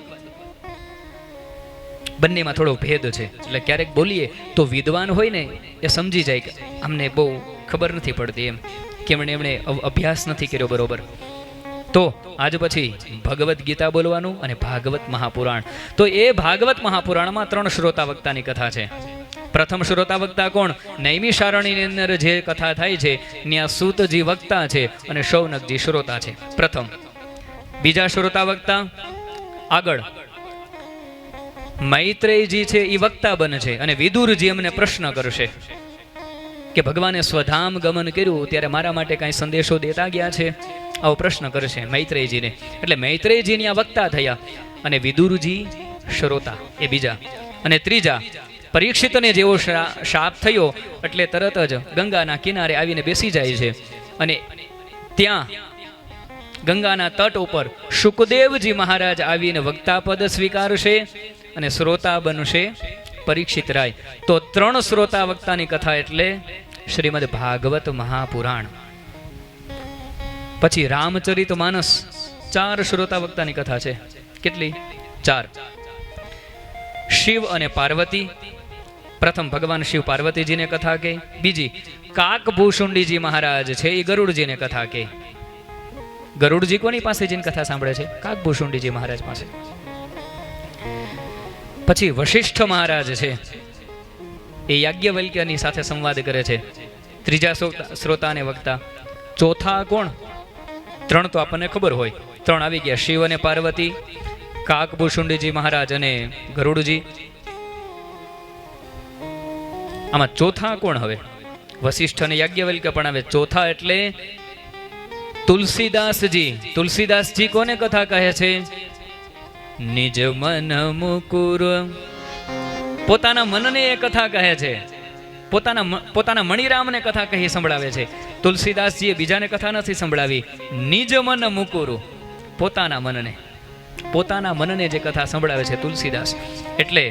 બંનેમાં થોડો ભેદ છે. એટલે ક્યારેક બોલીએ તો વિદ્વાન હોય ને એ સમજી જાય કે અમને બહુ ખબર નથી પડતી, એમ કે એમણે અભ્યાસ નથી કર્યો બરોબર. તો આજ પછી ભગવદ્ ગીતા બોલવાનું અને ભાગવત મહાપુરાણ. તો એ ભાગવત મહાપુરાણમાં 3 શ્રોતા વક્તાની કથા છે. પ્રથમ શ્રોતા વક્તા કોણ? નૈમિષારણ્યની અંદર જે કથા થાય છે ત્યાં સૂતજી વક્તા છે અને શૌનકજી શ્રોતા છે. પ્રથમ. બીજા શ્રોતા વક્તા આગળ મૈત્રેયજી છે એ વક્તા બનશે અને વિદુરજી એમને પ્રશ્ન કરશે કે ભગવાને સ્વધામ ગમન કર્યું ત્યારે મારા માટે કાંઈ સંદેશો દેતા ગયા છે? આવો પ્રશ્ન કરશે મૈત્રેયજીને. એટલે મૈત્રેયજીની આ વક્તા થયા અને વિદુરજી શ્રોતા, એ બીજા. અને ત્રીજા, પરીક્ષિતને જેવો શાપ થયો એટલે તરત જ ગંગાના કિનારે આવીને બેસી જાય છે. અને ત્યાં ગંગાના તટ ઉપર શુકદેવજી મહારાજ આવીને વક્તાપદ સ્વીકારશે અને શ્રોતા બનશે પરીક્ષિત રાય. તો 3 શ્રોતા વક્તાની કથા એટલે શ્રીમદ ભાગવત મહાપુરાણ. પછી રામચરિત માનસ 4 શ્રોતા વક્તાની કથા છે. કેટલી? 4. શિવ અને પાર્વતી. પ્રથમ ભગવાન શિવ પાર્વતીજીને કથા કહે. બીજી કાકભૂષુંડીજી મહારાજ છે એ ગરુડજીને કથા કહે. ગરુડજી કોની પાસે જઈને કથા સાંભળે છે? કાકભૂષુંડીજી મહારાજ પાસે. પછી વશિષ્ઠ મહારાજ છે એ યાજ્ઞવલ્ક્યની સાથે સંવાદ કરે છે. ત્રીજા શ્રોતા અને વક્તા. ચોથા કોણ? 3 તો આપણને ખબર હોય, 3 આવી ગયા, શિવ અને પાર્વતી, કાકભૂષુંડીજી મહારાજ અને ગરુડજી. આમાં ચોથા કોણ હવે? વશિષ્ઠ અને યાજ્ઞવલ્ક્ય પણ આવે ચોથા. એટલે તુલસીદાસજી કોને કથા કહે છે? નિજ મન મુકુર, પોતાના મનને એ કથા કહે છે, પોતાના મણિરામને કથા કહી સંભળાવે છે. તુલસીદાસજીએ બીજાને કથા નથી સંભળાવી. નિજ મન મુકુરુ, પોતાના મનને જે કથા સંભળાવે છે તુલસીદાસ. એટલે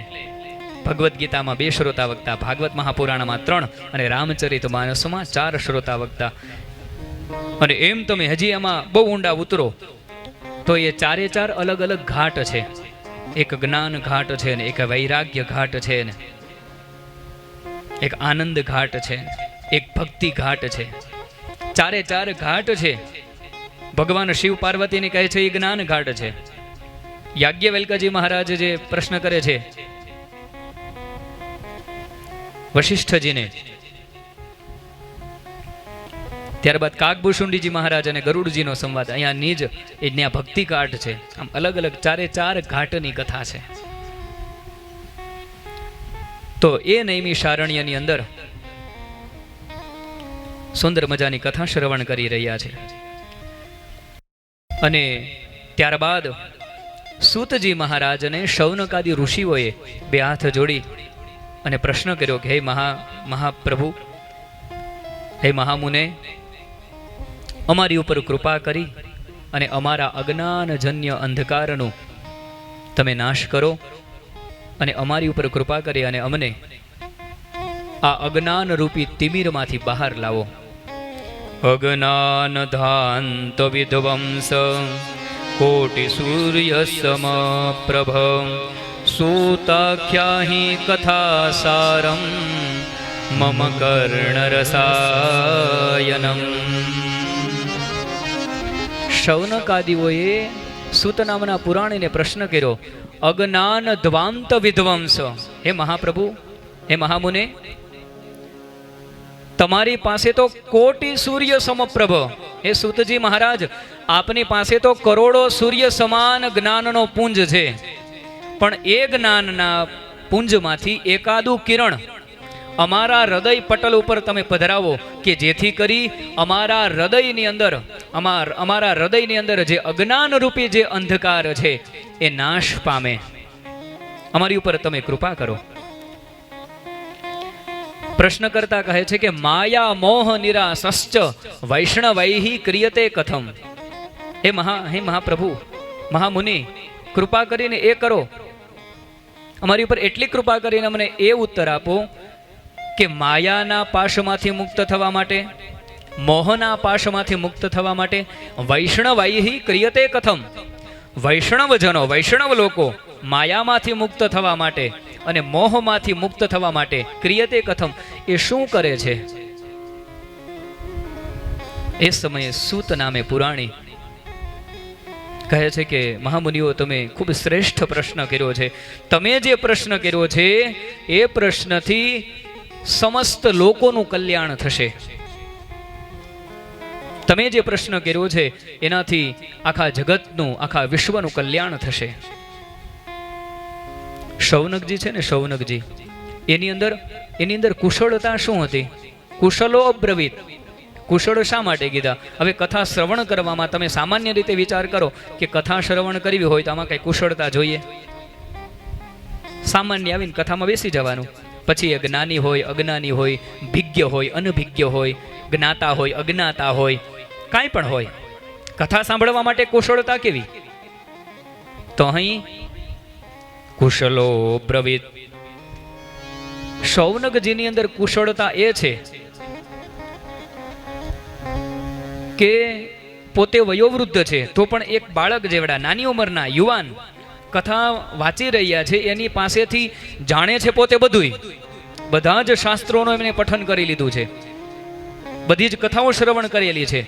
ભગવદ્ ગીતામાં 2 શ્રોતા વક્તા, ભાગવત મહાપુરાણમાં 3 અને રામચરિત માનસમાં 4 શ્રોતા વક્તા. અને એમ તમે હજી એમાં બહુ ઊંડા ઉતરો તો એ 4 અલગ અલગ ઘાટ છે. એક જ્ઞાન ઘાટ છે ને, એક વૈરાગ્ય ઘાટ છે ને, એક આનંદ ઘાટ છે, એક ભક્તિ ઘાટ છે. 4 ઘાટ છે. ભગવાન શિવ પાર્વતીને કહે છે એ જ્ઞાન ઘાટ છે. યાજ્ઞવલ્ક્યજી મહારાજ જે પ્રશ્ન કરે છે વશિષ્ઠજીને, ત્યારબાદ કાગભૂષુંડીજી મહારાજ અને ગરુડજીનો સંવાદ, અહીંયા નિજ એ ત્યાં ભક્તિ ઘાટ છે. આમ અલગ અલગ 4 ઘાટની કથા છે. તો એ નૈમિષારણ્યની અંદર સુંદર મજાની કથા શ્રવણ કરી રહ્યા છે. અને ત્યારબાદ સૂતજી મહારાજને શૌનકાદી ઋષિઓએ 2 હાથ જોડી અને પ્રશ્ન કર્યો કે હે મહાપ્રભુ, હે મહામુને, અમારી ઉપર કૃપા કરી અને અમારા અજ્ઞાનજન્ય અંધકારનો તમે નાશ કરો અને અમારી ઉપર કૃપા કરી અને અમને આ અજ્ઞાન રૂપી તિમિરમાંથી બહાર લાવો. અજ્ઞાન ધાંત વિધ્વંસ કોટિ સૂર્ય સમપ્રભ સૂતાખ્યાહી કથા સારમ મમ કર્ણરસાયનમ. શૌનકાદિઓએ સૂત નામના પુરાણીને પ્રશ્ન કર્યો, અજ્ઞાન ધ્વાંત વિધ્વંસ, હે મહાપ્રભુ, હે મહામુને, તમારી પાસે તો કોટિ સૂર્ય સમપ્રભ, હે સૂતજી મહારાજ, આપની પાસે તો કરોડો સૂર્ય સમાન જ્ઞાનનો પુંજ છે. પણ એ જ્ઞાનના પુંજમાંથી એકાદું કિરણ અમારા હૃદય પટલ ઉપર તમે પધરાવો કે જેથી કરી અમારા હૃદયની અંદર જે અજ્ઞાન રૂપી જે અંધકાર છે એ નાશ પામે. અમારી ઉપર તમે કૃપા કરો. પ્રશ્ન કરતા કહે છે કે માયા મોહ નિરાસશ્ચ વૈષ્ણવૈહિ ક્રિયતે કથમ. હે મહાપ્રભુ, મહામુનિ, કૃપા કરીને એ કરો, અમારી ઉપર એટલી કૃપા કરીને અમને એ ઉત્તર આપો કે માયાના પાશમાંથી મુક્ત થવા માટે, મોહના પાશમાંથી મુક્ત થવા માટે વૈષ્ણવૈહિ ક્રિયતે કથમ. વૈષ્ણવજનો, વૈષ્ણવ લોકો માયામાંથી મુક્ત થવા માટે અને મોહમાંથી મુક્ત થવા માટે ક્રિયતે કથમ, એ શું કરે છે? એ સમયે સૂત નામે પુરાણી કહે છે કે મહામુનિઓ, તમે ખૂબ શ્રેષ્ઠ પ્રશ્ન કર્યો છે. તમે જે પ્રશ્ન કર્યો છે એ પ્રશ્નથી સમસ્ત લોકોનું કલ્યાણ થશે. તમે જે પ્રશ્ન કર્યો છે એનાથી આખા જગતનું, આખા વિશ્વનું કલ્યાણ થશે. શૌનકજી છે ને, શૌનકજી, એની અંદર કુશળતા શું હતી? કુશલો અબ્રવીત. કુશળ શા માટે કીધા? હવે કથા શ્રવણ કરવામાં તમે સામાન્ય રીતે વિચાર કરો કે કથા શ્રવણ કરવી હોય તો આમાં કઈ કુશળતા જોઈએ? સામાન્ય આવીને કથામાં બેસી જવાનું. પછી એ જ્ઞાની હોય, અજ્ઞાની હોય, ભિજ્ઞ હોય, અનભિજ્ઞ હોય, જ્ઞાતા હોય, અજ્ઞાતા હોય, કાંઈ પણ હોય, કથા સાંભળવા માટે કુશળતા કેવી? તો અહીં કુશલો બ્રવીત. શૌનકજીની અંદર કુશળતા એ છે કે પોતે વયોવૃદ્ધ છે તો પણ એક બાળક જેવડા, નાની ઉંમરના યુવાન કથા વાંચી રહ્યા છે, એની પાસેથી જાણે છે પોતે બધુંય. બધા જ શાસ્ત્રોનો એમણે પઠન કરી લીધું છે, બધી જ કથાઓ શ્રવણ કરેલી છે.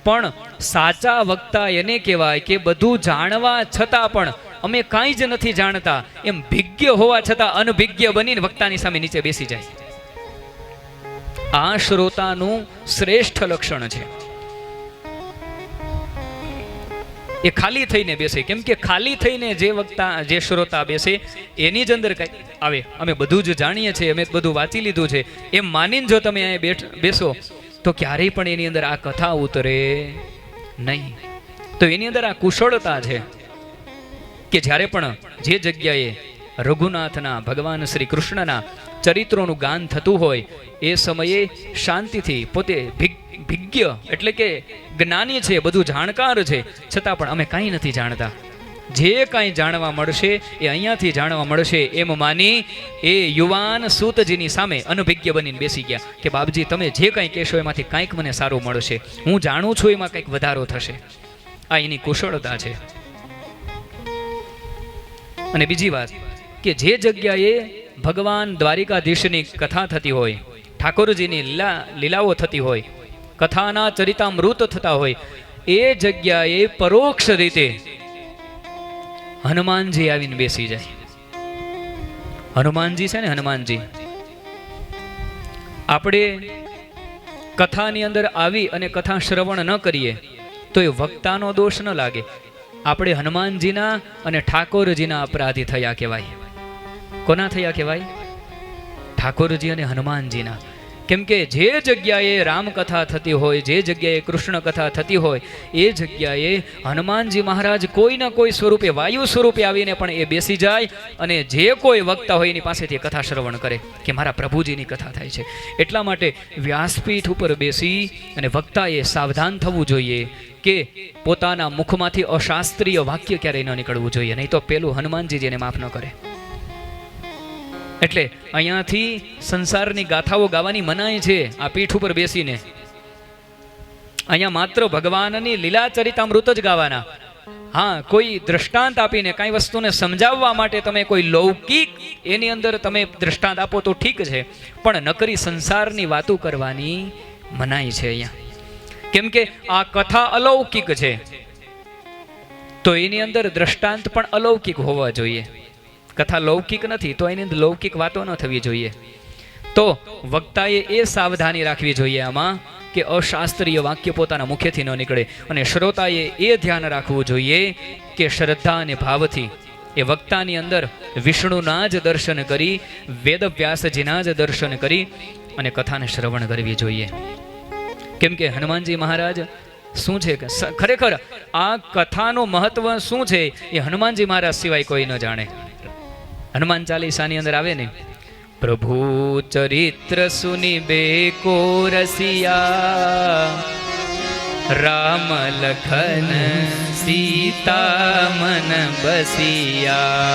પણ સાચા વક્તા એને કહેવાય કે બધું જાણવા છતાં પણ અમે કાંઈ જ નથી જાણતા એમ ભિજ્ઞ હોવા છતાં અનભિજ્ઞ બનીને વક્તાની સામે નીચે બેસી જાય. આ શ્રોતાનું શ્રેષ્ઠ લક્ષણ છે. એ ખાલી થઈને બેસે. કેમ કે ખાલી થઈને જે વક્તા, જે શ્રોતા બેસે એની જ અંદર કઈ આવે, અમે બધું જ જાણીએ છીએ, અમે બધું વાંચી લીધું છે એમ માનીને જો તમે અહીંયા બેસો તો ક્યારેય પણ એની અંદર આ કથા ઉતરે નહીં. તો એની અંદર આ કુશળતા છે કે જ્યારે પણ જે જગ્યાએ રઘુનાથના ભગવાન શ્રી કૃષ્ણના ચરિત્રોનું ગાન થતું હોય એ સમયે શાંતિથી પોતે ભિજ્ઞ એટલે કે જ્ઞાની છે, બધું જાણકાર છે, છતાં પણ અમે કાંઈ નથી જાણતા, જે કાંઈ જાણવા મળશે એ અહીંયાથી જાણવા મળશે એમ માની એ યુવાન સૂતજીની સામે અનભિજ્ઞ બનીને બેસી ગયા કે બાપજી તમે જે કાંઈ કહેશો એમાંથી કાંઈક મને સારું મળશે, હું જાણું છું એમાં કંઈક વધારો થશે. આ એની કુશળતા છે. અને બીજી વાત કે જે જગ્યાએ ભગવાન દ્વારિકાધીશની કથા થતી હોય, ઠાકોરજીની લીલાઓ થતી હોય, કથાના ચરિતામૃત થતા હોય, એ જગ્યાએ પરોક્ષ રીતે હનુમાનજી આવીને બેસી જાય. હનુમાનજી છે ને, હનુમાનજી આપણે કથાની અંદર આવી અને કથા શ્રવણ ન કરીએ તો એ વક્તાનો દોષ ન લાગે, આપણે હનુમાનજીના અને ઠાકોરજીના અપરાધી થયા કહેવાય. કોના થયા કહેવાય? ઠાકોરજી અને હનુમાનજીના. કેમ કે જે જગ્યાએ રામકથા થતી હોય, જે જગ્યાએ કૃષ્ણ કથા થતી હોય, એ જગ્યાએ હનુમાનજી મહારાજ કોઈના કોઈ સ્વરૂપે, વાયુ સ્વરૂપે આવીને પણ એ બેસી જાય અને જે કોઈ વક્તા હોય એની પાસેથી કથા શ્રવણ કરે કે મારા પ્રભુજીની કથા થાય છે. એટલા માટે વ્યાસપીઠ ઉપર બેસી અને વક્તાએ સાવધાન થવું જોઈએ કે પોતાના મુખમાંથી અશાસ્ત્રીય વાક્ય ક્યારેય ન નીકળવું જોઈએ, નહીં તો પેલું હનુમાનજી જેને માફ ન કરે. એટલે અહીંયાથી સંસારની ગાથાઓ ગાવાની મનાઈ છે આ પીઠ ઉપર બેસીને. અહીંયા માત્ર ભગવાનની લીલા ચરિતામૃત જ ગાવાના. હા, કોઈ દ્રષ્ટાંત આપીને કાંઈ વસ્તુને સમજાવવા માટે તમે કોઈ લૌકિક એની અંદર તમે દ્રષ્ટાંત આપો તો ઠીક છે, પણ નકરી સંસારની વાતો કરવાની મનાઈ છે અહીંયા. કેમ કે આ કથા અલૌકિક છે તો એની અંદર દ્રષ્ટાંત પણ અલૌકિક હોવા જોઈએ. કથા લૌકિક નથી તો એની અંદર લૌકિક વાતો ન થવી જોઈએ. તો વક્તાએ એ સાવધાની રાખવી જોઈએ આમાં કે અશાસ્ત્રીય વાક્ય પોતાના મુખેથી ન નીકળે, અને શ્રોતાએ એ ધ્યાન રાખવું જોઈએ કે શ્રદ્ધા અને ભાવથી એ વક્તાની અંદર વિષ્ણુના જ દર્શન કરી, વેદવ્યાસજીના જ દર્શન કરી અને કથાને શ્રવણ કરવી જોઈએ. કેમ કે હનુમાનજી મહારાજ શું છે કે ખરેખર આ કથાનું મહત્વ શું છે એ હનુમાનજી મહારાજ સિવાય કોઈ ન જાણે. હનુમાન ચાલીસાની અંદર આવે ને, પ્રભુ ચરિત્ર સુની બેકો રસિયા, રામ લખન સીતા મન બસિયા.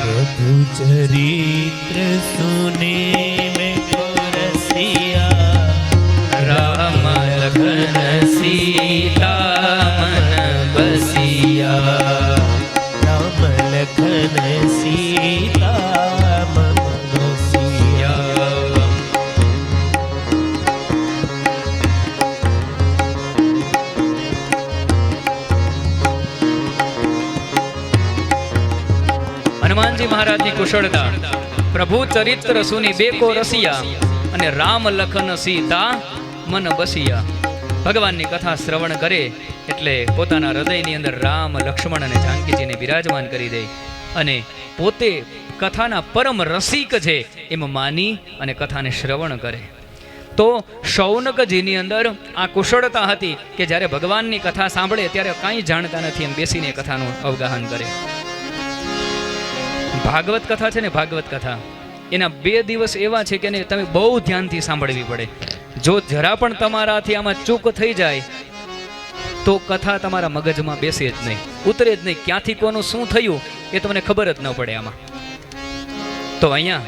પ્રભુ ચરિત્ર સુને બેકો રસિયા, રામ લખન સીતા મન બસિયા. રામ લખન સીતા મન બસિયા. હનુમાનજી મહારાજની કુશળતા, પ્રભુ ચરિત્ર સુની બેકો રસિયા અને રામ લખન સીતા મન બસિયા. ભગવાનની કથા શ્રવણ કરે એટલે પોતાના હૃદયની અંદર રામ, લક્ષ્મણ અને જાનકીજીને બિરાજમાન કરી દે અને પોતે કથાના પરમ રસિક છે એમ માની અને કથાને શ્રવણ કરે. તો શૌનકજીની અંદર આ કુશળતા હતી કે જ્યારે ભગવાનની કથા સાંભળે ત્યારે કાંઈ જાણતા નથી એમ બેસીને કથાનું અવગાહન કરે. ભાગવત કથા છે ને, ભાગવત કથા એના 2 દિવસ એવા છે કે તમે બહુ ધ્યાનથી સાંભળવી પડે. જો જરા પણ તમારાથી આમાં ચૂક થઈ જાય તો કથા તમારા મગજમાં બેસે જ નહીં, ઉતરે જ નહીં. ક્યાંથી કોનું શું થયું એ તમને ખબર જ ન પડે આમાં. તો અહીંયા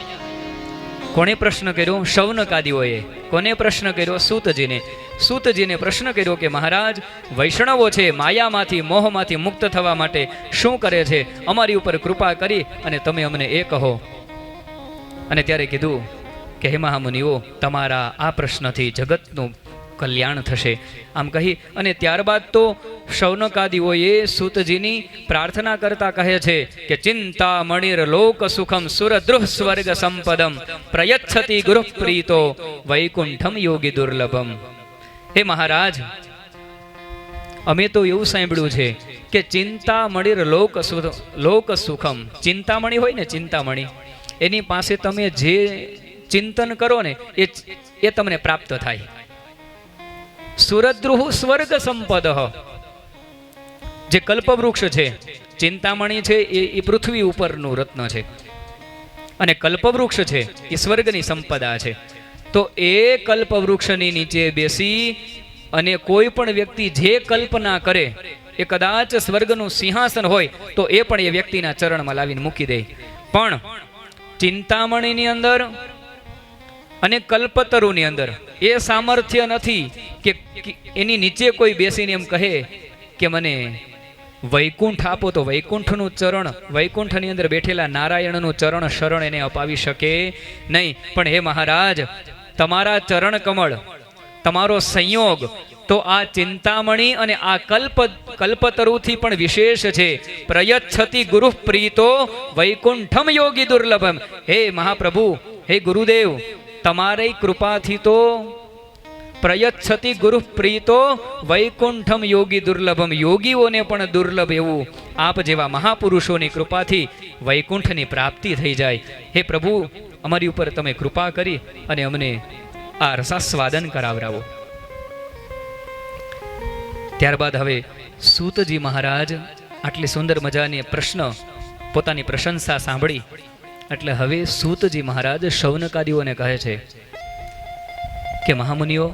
કોણે પ્રશ્ન કર્યો? શૌનકાદિઓએ. કોને પ્રશ્ન કર્યો? સૂતજીને. સૂતજીને પ્રશ્ન કર્યો કે મહારાજ, વૈષ્ણવો છે માયામાંથી, મોહમાંથી મુક્ત થવા માટે શું કરે છે? અમારી ઉપર કૃપા કરી અને તમે અમને એ કહો. અને ત્યારે કીધું કે હે મહામુનિઓ, તમારા આ પ્રશ્નથી જગતનું કલ્યાણ થશે. આમ કહી અને ત્યારબાદ તો શૌનકાદિઓએ સૂતજીની પ્રાર્થના કરતા કહે છે કે ચિંતા મણિર લોક સુખમ સુરદ્રુહ સ્વર્ગ સંપદમ પ્રયચ્છતિ ગુરુ પ્રીતો વૈકુંઠમ યોગી દુર્લભમ. હે મહારાજ, અમે તો એવું સાંભળ્યું છે કે ચિંતા મણિર લોક સુખમ, ચિંતામણી હોય ને, ચિંતામણી, એની પાસે તમે જે ચિંતન કરો ને એ તમને પ્રાપ્ત થાય. સુરદ્રુહ સ્વર્ગ સંપદ, જે કલ્પવૃક્ષ છે, ચિંતામણી છે એ પૃથ્વી ઉપરનું રત્ન છે, અને કલ્પવૃક્ષ છે એ સ્વર્ગની સંપદા છે. તો એ કલ્પવૃક્ષની નીચે બેસી અને કોઈ પણ વ્યક્તિ જે કલ્પના કરે એ કદાચ સ્વર્ગનું સિંહાસન હોય તો એ પણ એ વ્યક્તિના ચરણમાં લાવીને મૂકી દે. પણ ચિંતામણીની અંદર અને કલ્પતરુની અંદર એ સામર્થ્ય નથી કે એની નીચે કોઈ બેસીને એમ કહે કે મને વૈકુંઠ આપો, તો વૈકુંઠનું ચરણ, વૈકુંઠની અંદર બેઠેલા નારાયણનું ચરણ શરણ એને અપાવી શકે નહીં. પણ હે મહારાજ, તમારા ચરણ કમળ, તમારો સંયોગ તો આ ચિંતામણી અને આ કલ્પતરુથી પણ વિશેષ છે. પ્રયચ્છતિ ગુરુ પ્રીતો વૈકુંઠમ યોગી દુર્લભમ. હે મહાપ્રભુ, હે ગુરુદેવ, તમારી કૃપાથી તો પ્રયચ્છતિ ગુરુ પ્રીતો વૈકુંઠમ યોગી દુર્લભમ. યોગીઓને પણ દુર્લભ એવું આપ જેવા મહાપુરુષોની કૃપાથી વૈકુંઠની પ્રાપ્તિ થઈ જાય. હે પ્રભુ, અમારી ઉપર તમે કૃપા કરી અને અમને આ રસાસ્વાદન કરાવરાવો. ત્યારબાદ હવે સૂતજી મહારાજ આટલી સુંદર મજાની પ્રશ્ન, પોતાની પ્રશંસા સાંભળી એટલે હવે સૂતજી મહારાજ શૌનકાદીઓને કહે છે કે મહામુનિઓ,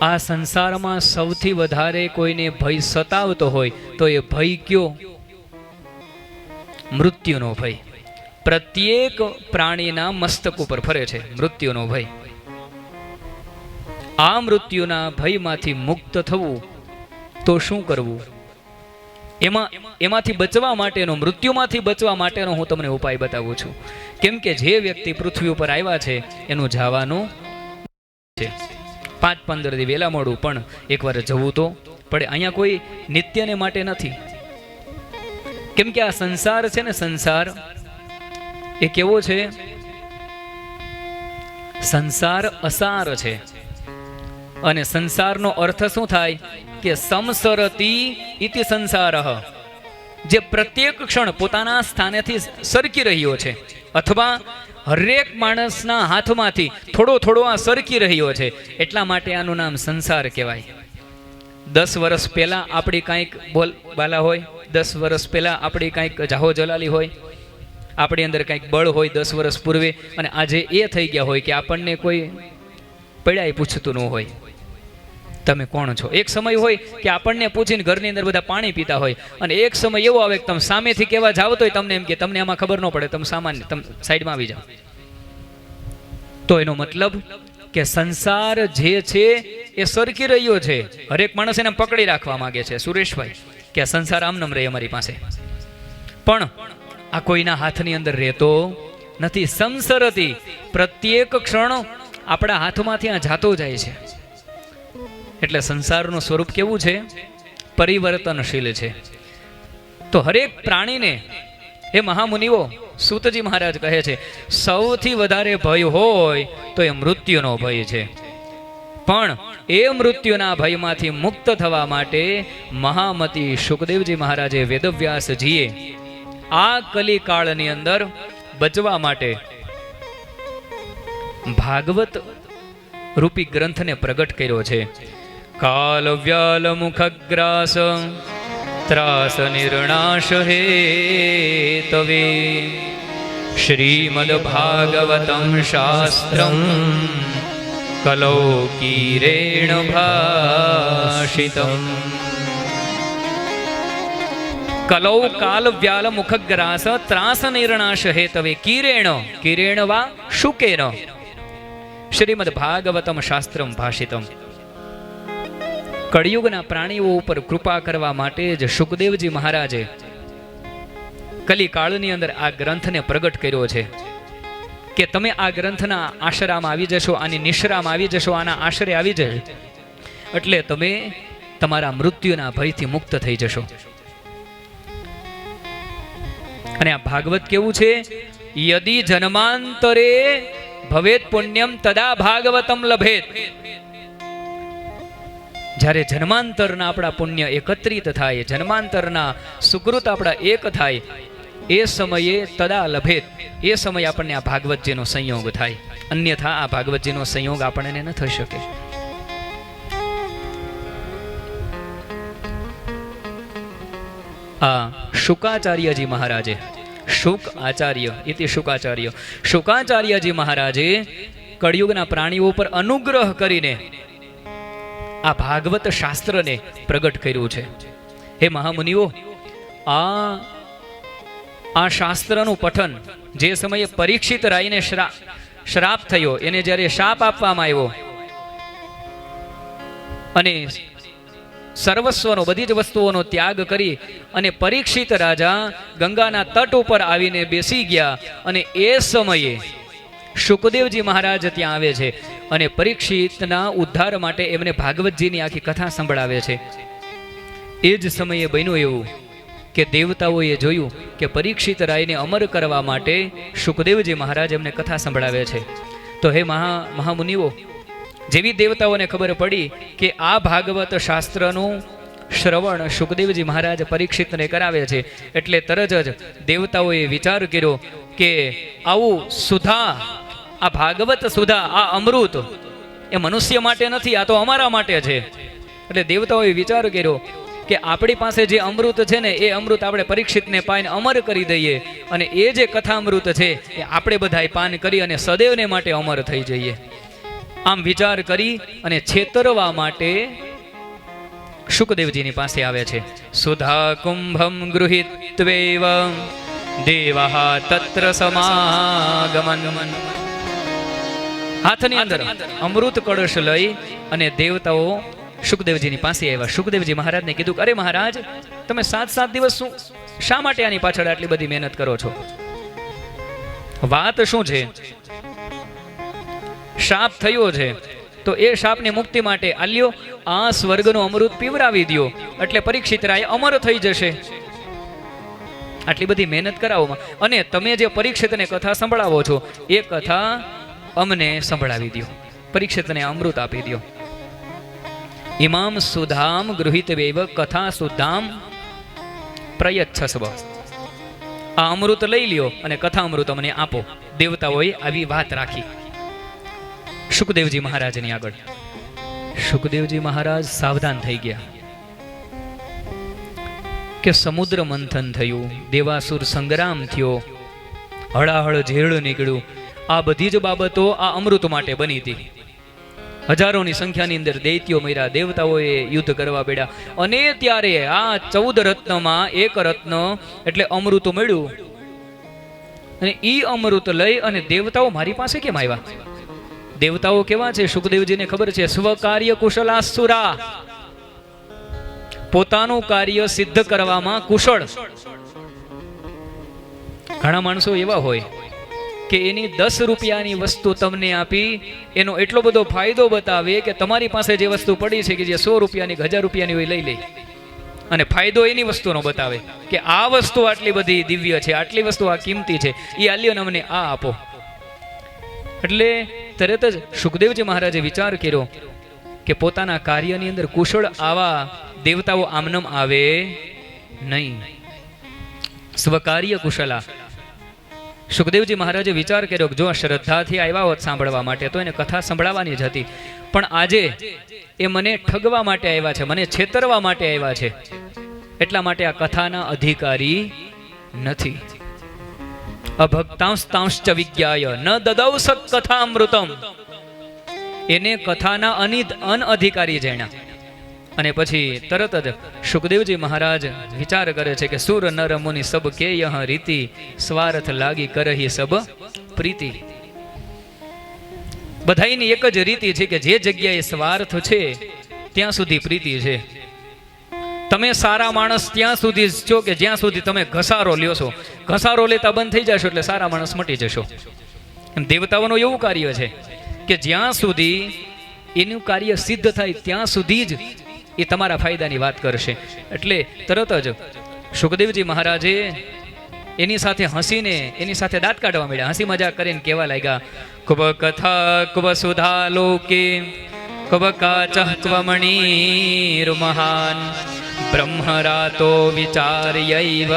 આ સંસારમાં સૌથી વધારે કોઈને ભય સતાવતો હોય તો એ ભય કયો? મૃત્યુનો ભય. પ્રત્યેક પ્રાણીના મસ્તક ઉપર ફરે છે મૃત્યુનો ભય. આ મૃત્યુના ભયમાંથી મુક્ત થવું તો શું કરવું? એમાંથી બચવા માટેનો, મૃત્યુમાંથી બચવા માટેનો હું તમને ઉપાય બતાવું છું. કેમ કે જે વ્યક્તિ પૃથ્વી ઉપર આવ્યા છે એનું જવાનું છે. 5-15 દી વહેલા મોડું પણ એકવાર જવું તો પડે. અહીંયા કોઈ નિત્યને માટે નથી. કેમ કે આ સંસાર છે ને, સંસાર એ કેવો છે? સંસાર અસાર છે. અને સંસારનો અર્થ શું થાય કે સંસરતી ઇતિ સંસારઃ. જે પ્રત્યેક ક્ષણ પોતાના સ્થાનેથી સરકી રહ્યો છે, અથવા હરેક માણસના હાથમાંથી થોડો થોડો આ સરકી રહ્યો છે, એટલા માટે આનું નામ સંસાર કહેવાય. 10 વર્ષ પહેલા આપણી કાંઈક બોલબાલા હોય, 10 વર્ષ પહેલા આપણી કાંઈક જાહો જલાલી હોય, આપણી અંદર કાંઈક બળ હોય 10 વર્ષ પૂર્વે, અને આજે એ થઈ ગયા હોય કે આપણને કોઈ પડ્યા પૂછતું ન હોય તમે કોણ છો. એક સમય હોય કે આપણને પૂછીને ઘરની અંદર બધા પાણી પીતા હોય, અને એક સમય એવો આવે કે તમે સામેથી કહેવા જાવ તો તમને એમ કે તમને આમાં ખબર ન પડે, તમે સામાન્ય તમે સાઈડમાં આવી જાઓ. તો એનો મતલબ કે સંસાર જે છે એ સરકી રહ્યો છે. હરેક માણસ એને પકડી રાખવા માંગે છે સુરેશભાઈ, કે આ સંસાર આમ નમ રહે અમારી પાસે, પણ આ કોઈના હાથની અંદર રહેતો નથી. સંસરતી, પ્રત્યેક ક્ષણ આપણા હાથમાંથી આ જાતો જાય છે. એટલે સંસારનું સ્વરૂપ કેવું છે? પરિવર્તનશીલ છે. તો હરેક પ્રાણીને, એ મહામુનિઓ, સૂતજી મહારાજ કહે છે, સૌથી વધારે ભય હોય તો એ મૃત્યુનો ભય છે. પણ એ મૃત્યુના ભયમાંથી મુક્ત થવા માટે મહામતી શુકદેવજી મહારાજે, વેદવ્યાસજીએ આ કલિકાળની અંદર બચવા માટે ભાગવત રૂપી ગ્રંથને પ્રગટ કર્યો છે. કાલ વ્યાલ મુખગ્રાસ ત્રાસ નિર્ણાશ હે તવે શ્રીમદ ભાગવતમ શાસ્ત્રમ કલૌકીરેણ ભાષિતમ. કલૌ કાલ વ્યાલ મુખગ્રાસ ત્રાસ નિર્ણાશ હે તવે કિરેણ, કિરેણ વા શુકેન શ્રીમદ ભાગવતમ શાસ્ત્રમ ભાષિતમ. કળિયુગના પ્રાણીઓ ઉપર કૃપા કરવા માટે જ શુકદેવજી મહારાજે કલિકાળની અંદર આ ગ્રંથને પ્રગટ કર્યો છે કે તમે આ ગ્રંથના આશરામાં આવી જશો, આની નિશ્રામાં આવી જશો, આના આશરે આવી જશો એટલે તમે તમારા મૃત્યુના ભયથી મુક્ત થઈ જશો. અને આ ભાગવત કેવું છે? યદિ જન્માંતરે ભવેત પુણ્યમ તદા ભાગવતમ લભેત. જ્યારે જન્માંતરના આપણા પુણ્ય એકત્રિત થાય, જન્માંતરના સુકૃત આપણા એક થાય, એ સમયે તદા લભેત, એ સમયે આપણને આ ભાગવતજીનો સંયોગ થાય. અન્યથા આ ભાગવતજીનો સંયોગ આપણને ન થઈ શકે. આ શુકાચાર્યજી મહારાજે, શુક આચાર્ય ઇતિ શુકાચાર્ય, શુકાચાર્યજી મહારાજે કળિયુગના પ્રાણીઓ પર અનુગ્રહ કરીને આ ભાગવત શાસ્ત્રને પ્રગટ કર્યું છે. હે મહામુનિઓ, આ શાસ્ત્રનું પઠન જે સમયે પરીક્ષિત રાયને શ્રાપ થયો, એને જ્યારે શાપ આપવામાં આવ્યો અને સર્વસ્વનો, બધી જ વસ્તુઓનો ત્યાગ કરી અને પરીક્ષિત રાજા ગંગાના તટ ઉપર આવીને બેસી ગયા અને એ સમયે શુકદેવજી મહારાજ ત્યાં આવે છે અને પરીક્ષિતના ઉદ્ધાર માટે એમને ભાગવતજીની આખી કથા સંભળાવે છે. એ જ સમયે બન્યું એવું કે દેવતાઓએ જોયું કે પરીક્ષિત રાયને અમર કરવા માટે શુકદેવજી મહારાજ એમને કથા સંભળાવે છે. તો હે મહામુનિઓ, જેવી દેવતાઓને ખબર પડી કે આ ભાગવત શાસ્ત્રનું શ્રવણ શુકદેવજી મહારાજ પરીક્ષિતને કરાવે છે, એટલે તરત જ દેવતાઓએ વિચાર કર્યો કે આવું સુધા, આ ભાગવત સુધા, આ અમૃત એ મનુષ્ય માટે નથી, આ તો અમારા માટે છે. એટલે દેવતાઓએ વિચાર કર્યો કે આપણી પાસે જે અમૃત છે ને, એ અમૃત આપણે પરીક્ષિતને પાઈને અમર કરી દઈએ અને એ જે કથા અમૃત છે એ આપણે બધાય પાન કરી અને સદૈવને માટે અમર થઈ જઈએ. આમ વિચાર કરી અને છેતરવા માટે શુકદેવજીની પાસે આવે છે. સુધા કુંભમ ગૃહીત્વેવ દેવઃ તત્ર સમાગમન. હાથની અંદર અમૃત કળશ લઈ અને દેવતાઓ શુકદેવજીની પાસે આવ્યા. શુકદેવજી મહારાજને કીધું, અરે મહારાજ, તમે 7 દિવસ શા માટે આની પાછળ આટલી બધી મહેનત કરો છો? વાત શું છે? શાપ થયો છે, તો એ શાપની મુક્તિ માટે આલ્યો આ સ્વર્ગનું અમૃત પીવરાવી દો, એટલે પરીક્ષિત રાય અમર થઈ જશે. આટલી બધી મહેનત કરાવો અને તમે જે પરીક્ષિતને કથા સંભળાવો છો એ કથા અમને સંભળાવી દો, પરીક્ષિતને અમૃત આપી દો. ઇમામ સુધામ ગૃહીતવેવ કથા સુધામ પ્રયચ્છસ્વ. આ અમૃત લઈ લ્યો અને કથા અમૃત અમને આપો. દેવતાઓએ આવી વાત રાખી શુકદેવજી મહારાજની આગળ. શુકદેવજી મહારાજ સાવધાન થઈ ગયા કે સમુદ્ર મંથન થયું, દેવાસુર સંગ્રામ થયો, હળાહળ ઝેડ નીકળ્યું. આ બધી જ બાબતો આ અમૃત માટે બની હતી. હજારોની સંખ્યાની અંદર દૈત્યો મર્યા, દેવતાઓએ યુદ્ધ કરવા બેડા અને ત્યારે આ 14 રત્નમાં એક રત્ન એટલે અમૃત મળ્યું અને ઈ અમૃત લઈ અને દેવતાઓ મારી પાસે કેમ આવ્યા? દેવતાઓ કેવા છે? શુકદેવજીને ખબર છે, સ્વકાર્ય કુશલાસુરા, પોતાનું કાર્ય સિદ્ધ કરવામાં કુશળ. ઘણા માણસો એવા હોય કે એની 10 રૂપિયાની વસ્તુ તમને આપી એનો એટલો બધો ફાયદો બતાવે કે તમારી પાસે જે વસ્તુ પડી છે કે જે 100 રૂપિયાની 1000 રૂપિયાની હોય લઈ લે અને ફાયદો એની વસ્તુનો બતાવે કે આ વસ્તુ આટલી બધી દિવ્ય છે, આટલી વસ્તુ આ કિંમતી છે, એ આલ્યો ને અમને આ આપો. એટલે તરત જ શુકદેવજી મહારાજે વિચાર કર્યો કે પોતાના કાર્યની અંદર કુશળ આવા દેવતાઓ આમનમ આવે નહીં. સ્વકાર્ય કુશલા. શુકદેવજી મહારાજે વિચાર કર્યો કે જો શ્રદ્ધાથી આવ્યા હોત સાંભળવા માટે તો એને કથા સંભળાવવાની જ હતી, પણ આજે એ મને ઠગવા માટે આવ્યા છે, મને છેતરવા માટે આવ્યા છે, એટલા માટે આ કથાના અધિકારી નથી. અભક્તાંશ્ચ વિજ્ઞાય ન દદૌસ કથામૃતમ. એને કથાના અનઅધિકારી જાણ્યા. અને પછી તરત જ શુકદેવજી મહારાજ વિચાર કરે છે કે સુર નર મુનિ સબ કે યહ રીતિ સ્વાર્થ લાગી કરહી સબ પ્રીતિ. બધાયની એક જ રીતિ છે કે જે જગ્યાએ સ્વાર્થ છે ત્યાં સુધી પ્રીતિ છે. તમે સારા માણસ ત્યાં સુધી છો કે જ્યાં સુધી તમે ઘસારો લ્યો છો. ઘસારો લેતા બંધ થઈ જશો એટલે સારા માણસ મટી જશો. દેવતાઓનું એવું કાર્ય છે કે જ્યાં સુધી એનું કાર્ય સિદ્ધ થાય ત્યાં સુધી જ એ તમારા ફાયદાની વાત કરશે. એટલે તરત જ શુકદેવજી મહારાજે એની સાથે હસીને એની સાથે દાંત કાઢવા માંડ્યા. હસી મજાક કરીને કહેવા લાગ્યા, કુબ કથા કુબ સુધા લોકે કુબ કાચ કુબ મણીર મહાન બ્રહ્મરાતો વિચાર્યૈવ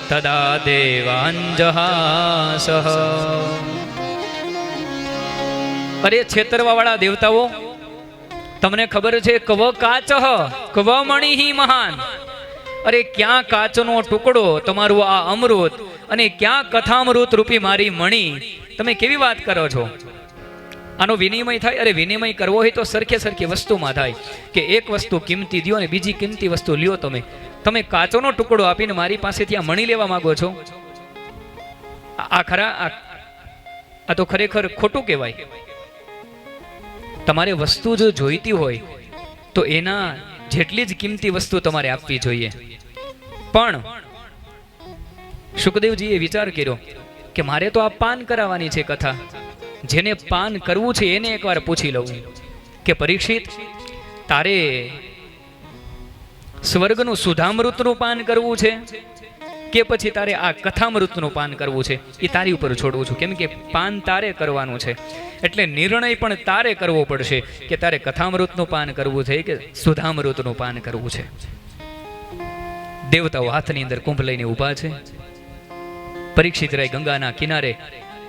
તદા દેવાંજહાસઃ. અરે છેતરવા વાળા દેવતાઓ, તમને ખબર છે કવ કાચ કવ મણિ મહાન. અરે ક્યાં કાચનો ટુકડો તમારું આ અમૃત અને ક્યાં કથામૃત રૂપી મારી મણી, તમે કેવી વાત કરો છો? આનો વિનિમય થાય? અરે વિનિમય કરવો હોય તો સરખે સરખી વસ્તુમાં થાય કે એક વસ્તુ કિંમતી દો અને બીજી કિંમતી વસ્તુ લ્યો. તમે કાચોનો ટુકડો આપીને મારી પાસેથી આ મણી લેવા માંગો છો? આ તો ખરેખર ખોટું કહેવાય. તમારે વસ્તુ જો જોઈતી હોય તો એના જેટલી જ કિંમતી વસ્તુ તમારે આપવી જોઈએ. પણ શુકદેવજીએ વિચાર કર્યો કે મારે તો આ પાન કરાવવાની છે કથા. જેને પાન કરવું છે એને એકવાર પૂછી લઉં કે પરીક્ષિત, તારે સ્વર્ગનું સુધામૃતનું પાન કરવું છે કે પછી તારે આ કથામૃતનું પાન કરવું છે? એ તારી ઉપર છોડવું છું, કેમ કે પાન તારે કરવાનું છે. એટલે નિર્ણય પણ તારે કરવો પડશે કે તારે કથામૃતનું પાન કરવું છે કે સુધામૃતનું પાન કરવું છે. દેવતાઓ હાથની અંદર કુંભ લઈને ઊભા છે. પરીક્ષિત રાય ગંગાના કિનારે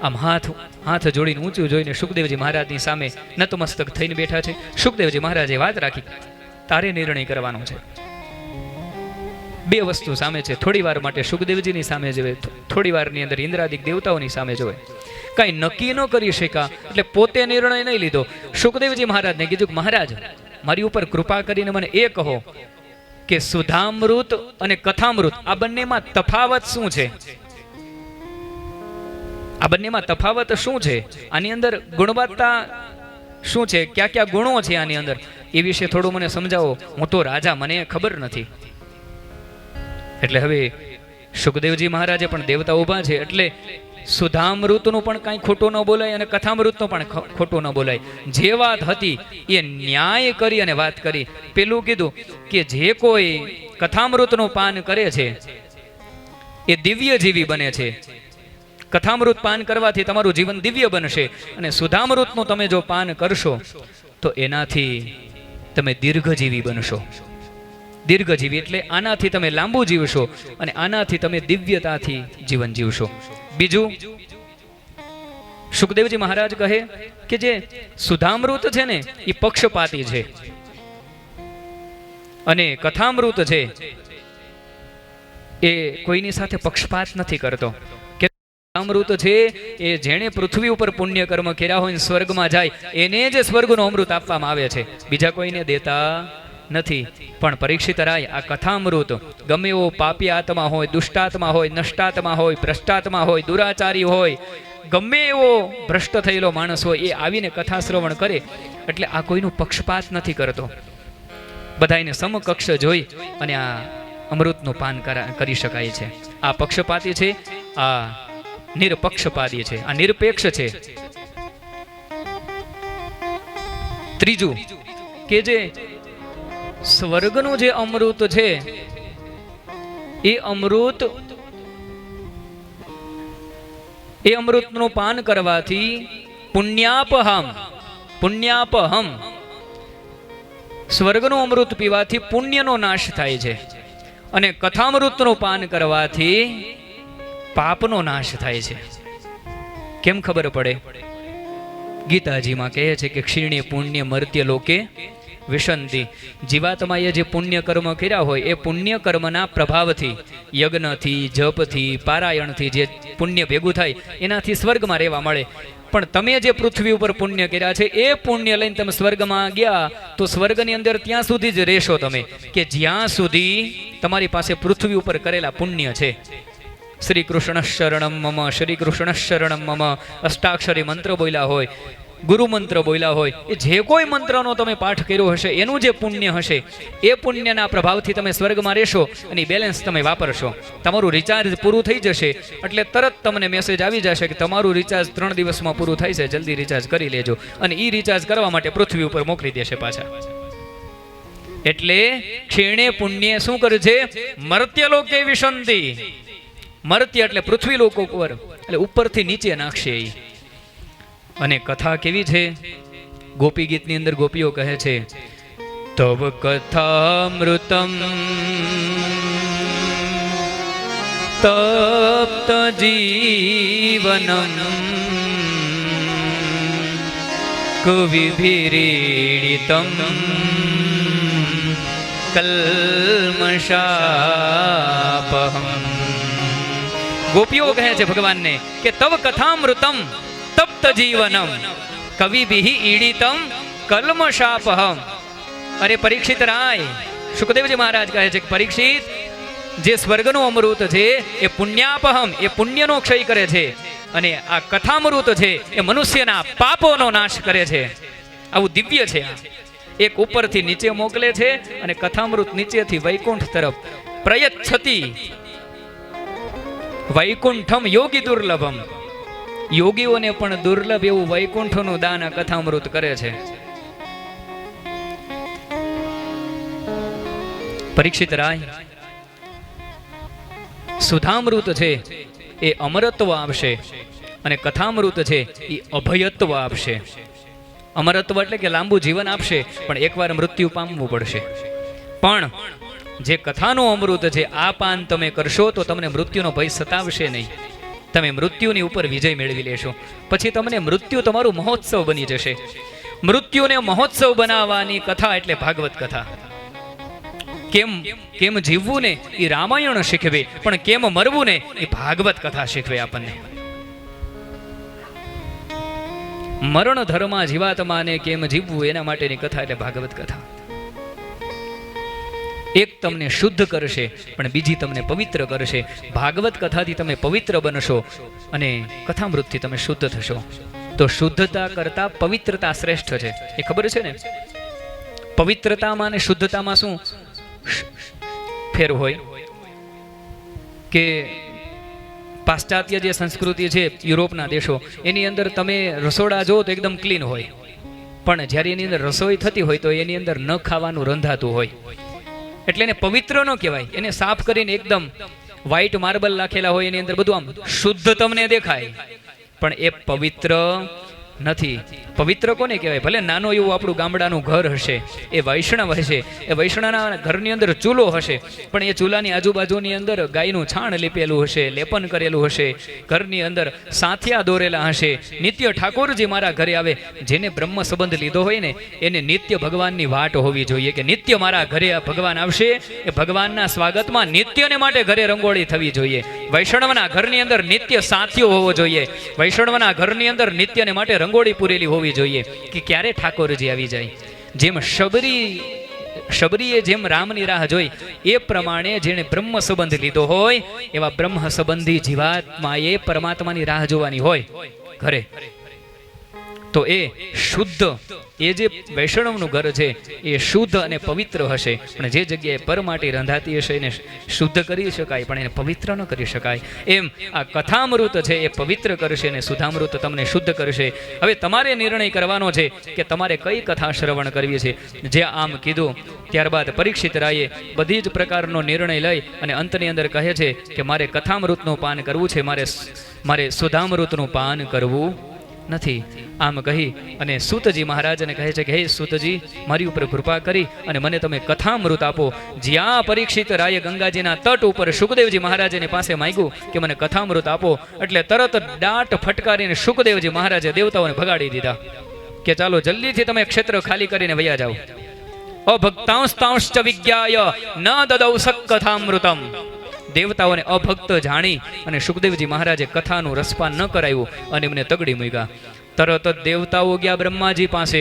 આમ હાથ જોડીને ઊંચું જોઈને શુકદેવજી મહારાજની સામે નતમસ્તક થઈને બેઠા છે. શુકદેવજી મહારાજે વાત રાખી, તારે નિર્ણય કરવાનો છે. બે વસ્તુ સામે છે. થોડી વાર માટે શુકદેવજીની સામે જોવે, થોડી વારની અંદર ઇન્દ્રાદિક દેવતાઓની સામે જોવે. કાંઈ નક્કી ન કરી શક્યા એટલે પોતે નિર્ણય નહીં લીધો. શુકદેવજી મહારાજને કીધું, મહારાજ મારી ઉપર કૃપા કરીને મને એ કહો કે સુધામૃત અને કથામૃત આ બંનેમાં તફાવત શું છે? આ બંનેમાં તફાવત શું છે? આની અંદર ગુણવત્તા શું છે? કયા કયા ગુણો છે આની અંદર? એ વિશે થોડું મને સમજાવો. હું તો રાજા, મને ખબર નથી. એટલે હવે શુકદેવજી મહારાજે પણ દેવતા ઊભા છે એટલે સુધામૃતનું પણ કાંઈ ખોટું ન બોલાય અને કથામૃતનું પણ ખોટું ન બોલાય. જે વાત હતી એ ન્યાય કરી અને વાત કરી. પેલું કીધું કે જે કોઈ કથામૃતનું પાન કરે છે એ દિવ્ય જીવી બને છે. કથામૃત પાન કરવાથી તમારું જીવન દિવ્ય બનશે અને સુધામૃતનું તમે જો પાન કરશો તો એનાથી તમે દીર્ઘજીવી બનશો. દીર્ઘજીવી એટલે આનાથી તમે લાંબુ જીવશો અને આનાથી તમે દિવ્યતાથી જીવન જીવશો. બીજું શુકદેવજી મહારાજ કહે કે જે સુધામૃત છે ને એ પક્ષપાતી છે અને કથામૃત છે એ કોઈની સાથે પક્ષપાત નથી કરતો. અમૃત છે એ જેણે પૃથ્વી ઉપર પુણ્ય કર્મ કર્યા હોય સ્વર્ગમાં જાય એને જ સ્વર્ગનું અમૃત આપવામાં આવે છે, બીજા કોઈને દેતા નથી. પણ પરીક્ષિત રાય આ કથામૃત ગમે એવો પાપી આત્મા હોય, દુષ્ટાત્મા હોય, નષ્ટાત્મા હોય, ભ્રષ્ટાત્મા હોય, દુરાચારી હોય, ગમે એવો ભ્રષ્ટ થયેલો માણસ હોય એ આવીને કથા શ્રવણ કરે એટલે આ કોઈનું પક્ષપાત નથી કરતો. બધાને સમકક્ષ જોઈ અને આ અમૃતનું પાન કરી શકાય છે. આ પક્ષપાતી છે, આ નિરપક્ષપાતી છે, આ નિરપેક્ષ છે. ત્રીજું કે જે સ્વર્ગનું જે અમૃત છે એ અમૃતનું પાન કરવાથી પુણ્યાપહમ સ્વર્ગનું અમૃત પીવાથી પુણ્યનો નાશ થાય છે અને કથામૃતનું પાન કરવાથી પાપનો નાશ થાય છે. કેમ ખબર પડે? ગીતાજીમાં કહે છે કે ક્ષીણે પુણ્ય મર્ત્ય લોકે વિશંતિ. જીવાત્માએ જે પુણ્ય કર્મ કર્યા હોય એ પુણ્ય કર્મના પ્રભાવથી, યજ્ઞથી, જપથી, પારાયણથી જે પુણ્ય ભેગું થાય એનાથી સ્વર્ગમાં રહેવા મળે. પણ તમે જે પૃથ્વી ઉપર પુણ્ય કર્યા છે એ પુણ્ય લઈને તમે સ્વર્ગમાં ગયા તો સ્વર્ગની અંદર ત્યાં સુધી જ રહેશો તમે કે જ્યાં સુધી તમારી પાસે પૃથ્વી ઉપર કરેલા પુણ્ય છે. શ્રી કૃષ્ણ શરણમ મમ, શ્રી કૃષ્ણ શરણમ મમ અષ્ટાક્ષરી મંત્ર બોલ્યા હોય, ગુરુ મંત્ર બોલ્યા હોય, એ જે કોઈ મંત્રનો તમે પાઠ કર્યો હશે એનું જે પુણ્ય હશે એ પુણ્યના પ્રભાવથી તમે સ્વર્ગમાં રહેશો અને બેલેન્સ તમે વાપરશો. તમારું રિચાર્જ પૂરું થઈ જશે એટલે તરત તમને મેસેજ આવી જશે કે તમારું રિચાર્જ 3 દિવસમાં પૂરું થાય છે, જલ્દી રિચાર્જ કરી લેજો. અને એ રિચાર્જ કરવા માટે પૃથ્વી ઉપર મોકલી દેશે પાછા. એટલે ક્ષીણે પુણ્ય શું કરે છે? મર્ત્ય લોકે વિશંતિ. મર્ત્ય એટલે પૃથ્વી લોકો ઉપર, એટલે ઉપરથી નીચે નાખશે. અને કથા કેવી છે? ગોપી ગીતની અંદર ગોપીઓ કહે છે તવ કથામૃતમ તપ્ત જીવનમ કવિભીરીડિતમ કલ્મષાપહમ. ગોપીઓ કહે છે ભગવાનને કે તવ કથામૃતમ તપ્ત જીવનમ કવિભિઃ ઈડિતમ કલ્મષાપહમ. અરે પરીક્ષિત રાય, સુખદેવજી મહારાજ કહે છે કે પરીક્ષિત, જે સ્વર્ગનું અમૃત છે એ પુણ્યાપહમ, એ પુણ્યનો ક્ષય કરે છે, અને આ કથામૃત છે એ મનુષ્યના પાપોનો નાશ કરે છે. આવું દિવ્ય છે. એક ઉપરથી નીચે મોકલે છે અને કથામૃત નીચેથી વૈકુંઠ તરફ પ્રયચ્છતિ. વૈકુંઠમ યોગી દુર્લભમ. યોગીઓને પણ દુર્લભ એવું વૈકુંઠનું દાન આ કથામૃત કરે છે. પરીક્ષિત રાય, સુધામૃત છે એ અમરત્વ આપશે અને કથામૃત છે એ અભયત્વ આપશે. અમરત્વ એટલે કે લાંબુ જીવન આપશે, પણ એકવાર મૃત્યુ પામવું પડશે. પણ જે કથાનું અમૃત છે, આ પાન તમે કરશો તો તમને મૃત્યુનો ભય સતાવશે નહીં. તમે મૃત્યુની ઉપર વિજય મેળવી લેશો. પછી તમને મૃત્યુ તમારું મહોત્સવ બની જશે. મૃત્યુને મહોત્સવ બનાવવાની કથા એટલે ભાગવત કથા. કેમ કેમ જીવવું ને એ રામાયણ શીખવે, પણ કેમ મરવું ને એ ભાગવત કથા શીખવે આપણને. મરણ ધર્મા જીવાત્માને કેમ જીવવું એના માટેની કથા એટલે ભાગવત કથા. એક તમને શુદ્ધ કરશે, પણ બીજી તમને પવિત્ર કરશે. ભાગવત કથાથી તમે પવિત્ર બનશો અને કથામૃતથી તમે શુદ્ધ થશો. તો શુદ્ધતા કરતા પવિત્રતા શ્રેષ્ઠ છે, એ ખબર છે ને? પવિત્રતામાં અને શુદ્ધતામાં શું ફેર હોય? કે પાશ્ચાત્ય જે સંસ્કૃતિ છે, યુરોપના દેશો, એની અંદર તમે રસોડા જો તો એકદમ ક્લીન હોય, પણ જ્યારે એની અંદર રસોઈ થતી હોય તો એની અંદર ન ખાવાનું રંધાતું હોય. એટલે એને પવિત્ર ન કહેવાય. એને સાફ કરીને એકદમ વ્હાઈટ માર્બલ નાખેલા હોય, એની અંદર બધું આમ શુદ્ધ તમને દેખાય, પણ એ પવિત્ર નથી. પવિત્ર કોને કહેવાય? ભલે નાનો એવું આપણું ગામડાનું ઘર હશે, એ વૈષ્ણવ હશે, એ વૈષ્ણવના ઘરની અંદર ચૂલો હશે, પણ એ ચૂલાની આજુબાજુની અંદર ગાયનું છાણ લીપેલું હશે, લેપન કરેલું હશે, ઘરની અંદર સાથિયા દોરેલા હશે. નિત્ય ઠાકોરજી મારા ઘરે આવે, જેને બ્રહ્મ સંબંધ લીધો હોય ને એને નિત્ય ભગવાનની વાટ હોવી જોઈએ કે નિત્ય મારા ઘરે આ ભગવાન આવશે. એ ભગવાનના સ્વાગતમાં નિત્યને માટે ઘરે રંગોળી થવી જોઈએ. વૈષ્ણવના ઘરની અંદર નિત્ય સાથિયો હોવો જોઈએ. વૈષ્ણવના ઘરની અંદર નિત્યને માટે રંગોળી પૂરેલી હોવી જોઈએ કે ક્યારે ઠાકોરજી આવી જાય. જેમ શબરીએ જેમ રામની રાહ જોઈ, એ પ્રમાણે જેણે બ્રહ્મ સંબંધ લીધો હોય એવા બ્રહ્મ સંબંધી જીવાત્માએ પરમાત્માની રાહ જોવાની હોય ઘરે. તો એ શુદ્ધ, એ જે વૈષ્ણવનું ઘર છે એ શુદ્ધ અને પવિત્ર હશે. પણ જે જગ્યાએ પરમાટી રંધાતી હશે એને શુદ્ધ કરી શકાય, પણ એને પવિત્ર ન કરી શકાય. એમ આ કથામૃત છે એ પવિત્ર કરશે અને સુધામૃત તમને શુદ્ધ કરશે. હવે તમારે નિર્ણય કરવાનો છે કે તમારે કઈ કથા શ્રવણ કરવી છે. જે આમ કીધું ત્યારબાદ પરીક્ષિત રાયે બધી જ પ્રકારનો નિર્ણય લઈ અને અંતની અંદર કહે છે કે મારે કથામૃતનું પાન કરવું છે, મારે સુધામૃતનું પાન કરવું નથી. આમ કહી અને સૂતજી મહારાજને કહે છે કે હે સૂતજી, મારી ઉપર કૃપા કરી અને મને તમે કથામૃત આપો. જ્યાં પરીક્ષિત રાયે ગંગાજીના તટ ઉપર સુખદેવજી મહારાજની પાસે માંગ્યું કે મને કથામૃત આપો, એટલે તરત દાટ ફટકારીને સુખદેવજી મહારાજે દેવતાઓને ભગાડી દીધા કે ચાલો જલ્દીથી તમે ક્ષેત્ર ખાલી કરીને વયા જાઓ. અભક્તાંસ્તાંશ્ચ વિજ્ઞાય ન દદૌ સત્કથામૃતમ. દેવતાઓને અભક્ત જાણી અને સુખદેવજી મહારાજે કથાનું રસપાન ન કરાયું અને એમને તગડી મૂક્યા. તરત જ દેવતાઓ ગયા બ્રહ્માજી પાસે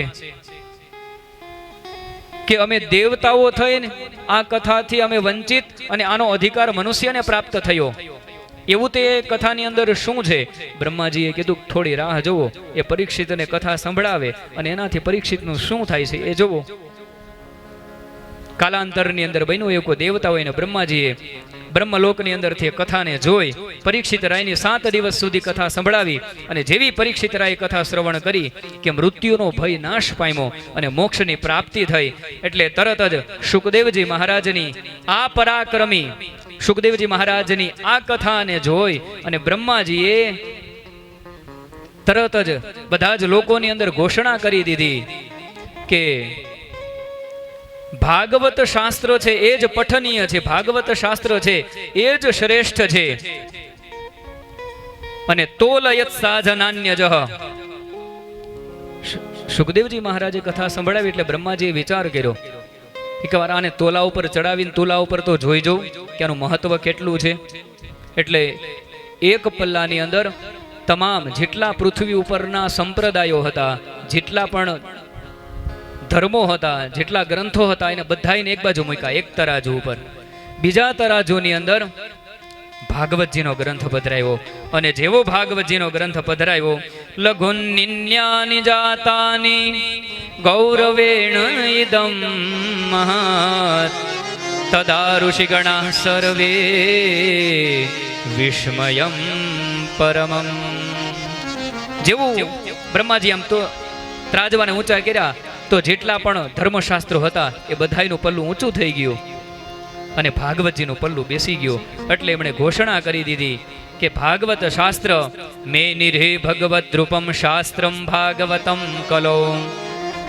કે અમે દેવતાઓ થઈને આ કથાથી અમે વંચિત અને આનો અધિકાર મનુષ્યને પ્રાપ્ત થયો, એવું તે કથાની અંદર શું છે? બ્રહ્માજીએ કીધું થોડી રાહ જોવો, એ પરીક્ષિતને કથા સંભળાવે અને એનાથી પરીક્ષિતનું શું થાય છે એ જોવો. કાલાંતરની અંદર બન્યું એવું કોઈ દેવતાઓ એને બ્રહ્માજીએ બ્રહ્મલોકની અંદરથી કથાને જોઈ પરીક્ષિત રાયની 7 દિવસ સુધી કથા સંભળાવી. અને જેવી પરીક્ષિત રાય કથા શ્રવણ કરી કે મૃત્યુનો ભય નાશ પામ્યો અને મોક્ષની પ્રાપ્તિ થઈ, એટલે તરત જ સુખદેવજી મહારાજની આ પરાક્રમી સુખદેવજી મહારાજની આ કથાને જોઈ અને બ્રહ્માજીએ તરત જ બધા જ લોકોની અંદર ઘોષણા કરી દીધી કે ભાગવત શાસ્ત્ર છે એ જ પઠનીય છે, ભાગવત શાસ્ત્ર છે એ જ શ્રેષ્ઠ છે. અને તોલયત સાધનાન્યજઃ. સુખદેવજી મહારાજે કથા સંભળાવી એટલે બ્રહ્માજીએ વિચાર કર્યો એકવાર આને તોલા ઉપર ચડાવીને તોલા ઉપર તો જોઈ જવું કે આનું મહત્વ કેટલું છે. એટલે એક પલ્લાની અંદર તમામ જેટલા પૃથ્વી ઉપરના સંપ્રદાયો હતા, જેટલા પણ ધર્મો હતા, જેટલા ગ્રંથો હતા, એને બધાને એક બાજુ મૂક્યા એક તરાજુ ઉપર. બીજા તરાજુની અંદર ભાગવતજીનો ગ્રંથ પધરાયો અને જેવો ભાગવતજીનો ગ્રંથ પધરાયો, લઘુન્નિન્યાની જાતાની ગૌરવેણ ઇદમ મહાત તદા ઋષિગણા સર્વે વિસ્મયમ પરમમ. જેવું બ્રહ્માજી આમ તો ત્રાજવાને ઊંચા કર્યા તો જેટલા પણ ધર્મશાસ્ત્રો હતા એ બધાયનું પલ્લું ઊંચું થઈ ગયું અને ભાગવતજીનું પલ્લું બેસી ગયું. એટલે એમણે ઘોષણા કરી દીધી કે ભાગવત શાસ્ત્ર મે નિરે ભગવત રૂપમ શાસ્ત્રમ ભાગવતમ કલો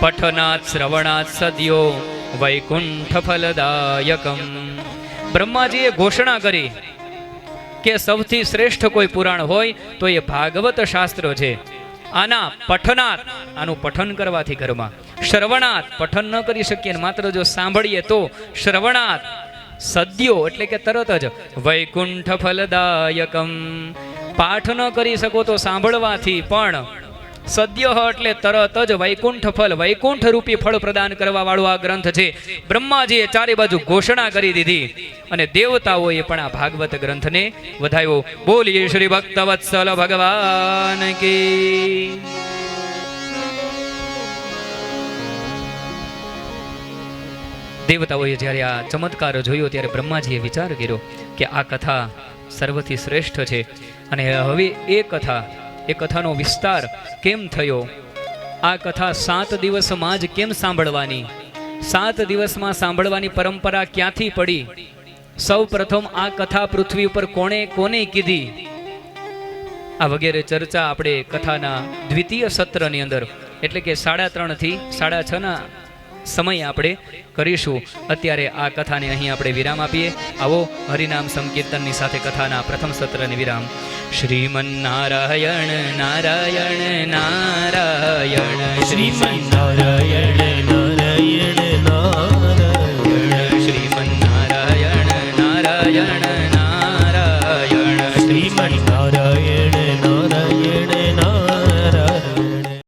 પઠનાત શ્રવણાત સદ્યો વૈકુંઠ ફલદાયકમ. બ્રહ્માજીએ ઘોષણા કરી કે સૌથી શ્રેષ્ઠ કોઈ પુરાણ હોય તો એ ભાગવત શાસ્ત્ર છે. આના પઠનાત, આનું પઠન કરવાથી ઘરમાં, શ્રવણાત, પઠન ન કરી શકીએ માત્ર જો સાંભળીએ તો શ્રવણાત, સદ્યો એટલે કે તરત જ, વૈકુંઠ ફલદાયકમ, પાઠ ન કરી શકો તો સાંભળવાથી પણ, સદ્ય એટલે તરત જ વૈકુંઠ ફલ, વૈકુંઠ રૂપી ફળ પ્રદાન કરવા વાળો આ ગ્રંથ છે. બ્રહ્માજીએ ચારે બાજુ ઘોષણા કરી દીધી અને દેવતાઓએ પણ આ ભાગવત ગ્રંથને વધાવ્યો. બોલીએ શ્રી ભક્તવત્સલ ભગવાન કી. દેવતાઓએ જ્યારે આ ચમત્કાર જોયો ત્યારે બ્રહ્માજીએ વિચાર કર્યો કે આ કથા સર્વથી શ્રેષ્ઠ છે અને હવે એ કથાનો વિસ્તાર કેમ થયો, આ કથા 7 દિવસમાં જ કેમ સાંભળવાની, 7 દિવસમાં સાંભળવાની પરંપરા ક્યાંથી પડી, સૌ પ્રથમ આ કથા પૃથ્વી ઉપર કોને કીધી, આ વગેરે ચર્ચા આપણે કથાના દ્વિતીય સત્રની અંદર એટલે કે 3:30 થી 6:30 ના સમય આપણે કરીશું. અત્યારે આ કથાને અહીં આપણે વિરામ આપીએ. આવો હરિનામ સંકીર્તનની સાથે કથાના પ્રથમ સત્રને વિરામ. શ્રીમન્નારાયણ નારાયણ નારાયણ, શ્રીમન્નારાયણ નારાયણ નારાયણ, શ્રીમન્નારાયણ નારાયણ નારાયણ, શ્રીમન્નારાયણ